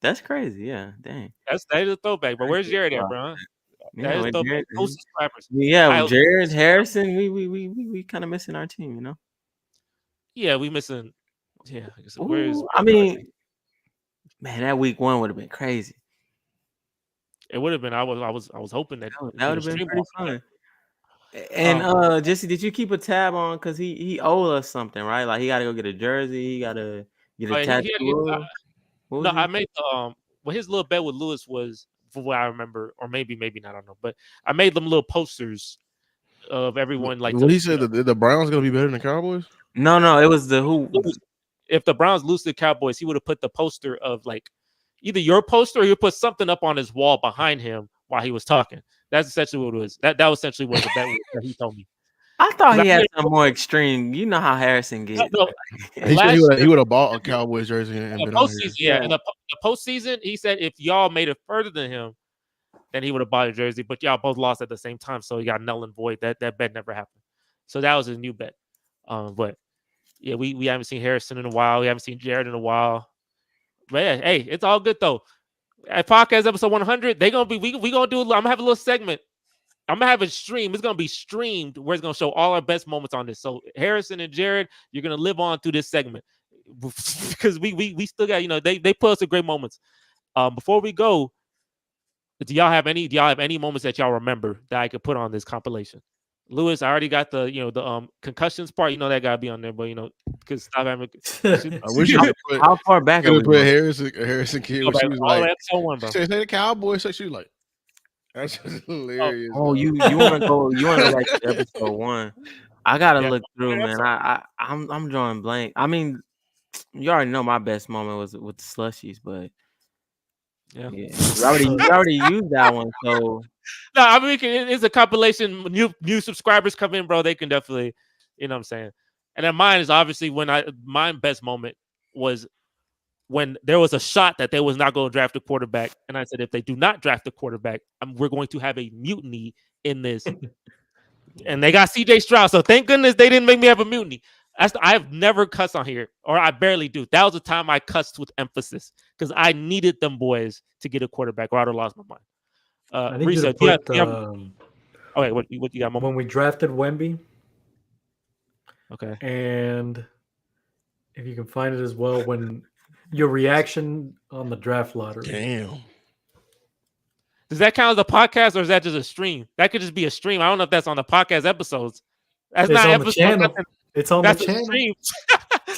That's crazy. Yeah, dang. That is a throwback. But where's Jared at, bro? That is throwback. No subscribers. Yeah, with Jared Harrison, we kind of missing our team, Yeah, we missing. Yeah, man, that week 1 would have been crazy. It would have been. I was hoping that would have been pretty fun. And Jesse, did you keep a tab on because he owed us something, right? Like he got to go get a jersey, he got to get a tattoo. I made his little bet with Lewis was, for what I remember, or maybe not, I don't know. But I made them little posters of everyone. Like what he said, the Browns gonna be better than the Cowboys. No, it was the who. If the Browns lose to the Cowboys, he would have put the poster of like either your poster or you put something up on his wall behind him while he was talking. That's essentially what it was. That was essentially what the bet was that he told me. I thought he had some more extreme. You know how Harrison gets. He would have bought a Cowboys jersey and been on here. Yeah, in the postseason, he said if y'all made it further than him, then he would have bought a jersey. But y'all both lost at the same time, so he got null and void. That bet never happened. So that was his new bet. But yeah, we haven't seen Harrison in a while. We haven't seen Jared in a while. But yeah, hey, it's all good though. At podcast episode 100, we gonna do. I'm gonna have a little segment. I'm gonna have a stream. It's gonna be streamed where it's gonna show all our best moments on this. So Harrison and Jared, you're gonna live on through this segment because we still got they put us in great moments. Before we go, do y'all have any moments that y'all remember that I could put on this compilation? Lewis, I already got the concussions part. That gotta be on there, but because stop having. I wish you could put. How far back? Could put Harrison kid. She was like, say the Cowboys. So she was like, that's just hilarious. Oh, you want to go? You want to like episode 1? I gotta look through, man. I'm drawing blank. I mean, you already know my best moment was with the slushies, but yeah. We already used that one, so. No, I mean it's a compilation. New subscribers come in, bro. They can definitely, what I'm saying. And then mine is obviously my best moment was when there was a shot that they was not going to draft a quarterback, and I said if they do not draft a quarterback, we're going to have a mutiny in this. And they got CJ Stroud, so thank goodness they didn't make me have a mutiny. I've never cussed on here, or I barely do. That was the time I cussed with emphasis because I needed them boys to get a quarterback, or I'd have lost my mind. I think Reese, okay, what you got? Mom? When we drafted Wemby. Okay. And if you can find it as well, when your reaction on the draft lottery. Damn. Does that count as a podcast or is that just a stream? That could just be a stream. I don't know if that's on the podcast episodes. That's it's not on episodes. The channel. It's on that's the channel. Stream.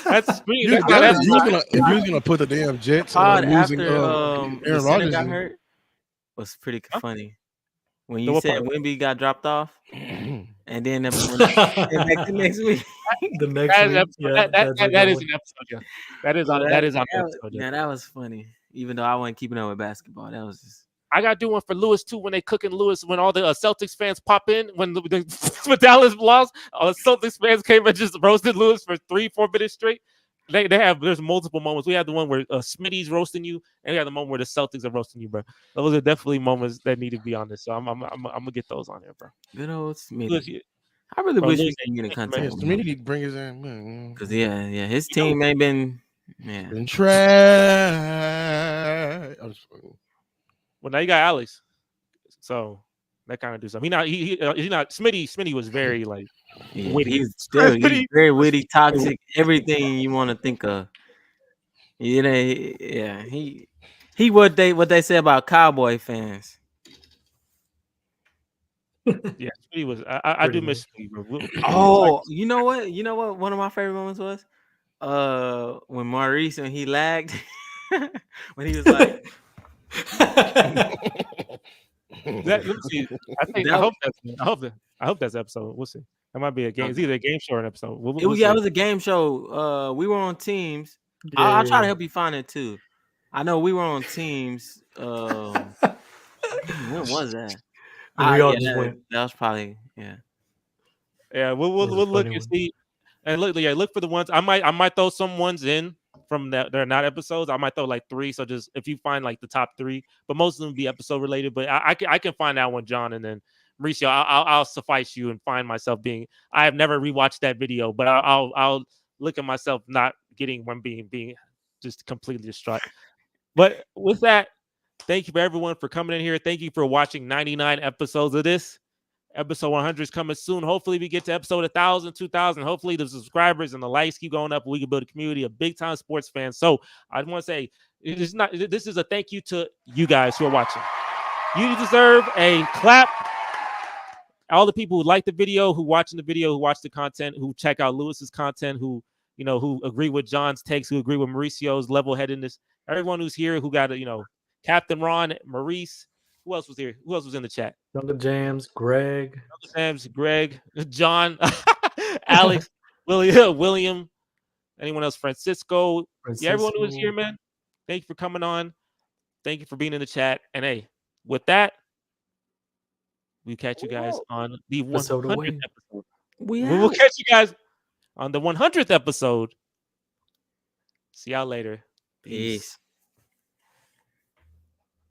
That's a stream. If you was gonna put the damn Jets after Aaron Rodgers got hurt was pretty funny. When you said Wemby got dropped off, and then next week, the next week, that is an episode. Yeah. That is on episode. Yeah, that was funny. even though I wasn't keeping up with basketball. That was just. I gotta do one for Lewis too. When they cooking Lewis, when all the Celtics fans pop in, when Dallas lost, all the Celtics fans came and just roasted Lewis for 3-4 minutes straight. There's multiple moments. We had the one where Smitty's roasting you, and we had the moment where the Celtics are roasting you, bro. Those are definitely moments that need to be on this. So I'm gonna get those on here, bro. Good old Smitty. I really wish we could get in contact. Smitty need to bring his in, because his team ain't been trash. Well, now you got Alex, so that kind of do something. He's not. Smitty was very like witty. He's very witty, toxic, everything you want to think of. He what they say about Cowboy fans. Yeah, Smitty was. I do miss Smitty. Oh, you know what? One of my favorite moments was when Maurice, when he lagged, when he was like. Let's see. I hope that's episode. We'll see. That might be a game. It's either a game show or an episode. It was a game show. We were on teams. I'll try to help you find it too. I know we were on teams. When was that? That was probably Yeah, we'll look and see. And look for the ones. I might throw some ones in from that they're not episodes. I might throw like 3. So just if you find like the top 3, but most of them be episode related. But I can find that one, John, and then Mauricio, I'll suffice you and find myself being. I have never rewatched that video, but I'll look at myself not getting one being just completely distraught. But with that, thank you for everyone for coming in here. Thank you for watching 99 episodes of this. Episode 100 is coming soon. Hopefully, we get to episode 1,000, 2,000. Hopefully, the subscribers and the likes keep going up. We can build a community of big-time sports fans. So, I want to say, this is a thank you to you guys who are watching. You deserve a clap. All the people who like the video, who watching the video, who watch the content, who check out Lewis's content, who agree with John's takes, who agree with Mauricio's level-headedness. Everyone who's here, who got Captain Ron, Maurice. Who else was here? Who else was in the chat? Jungle Jams, Greg, John, Alex, William, anyone else? Francisco. Yeah, everyone who was here, man. Thank you for coming on. Thank you for being in the chat. And hey, with that, we catch you guys on the 100th episode. We will catch you guys on the 100th episode. See y'all later. Peace.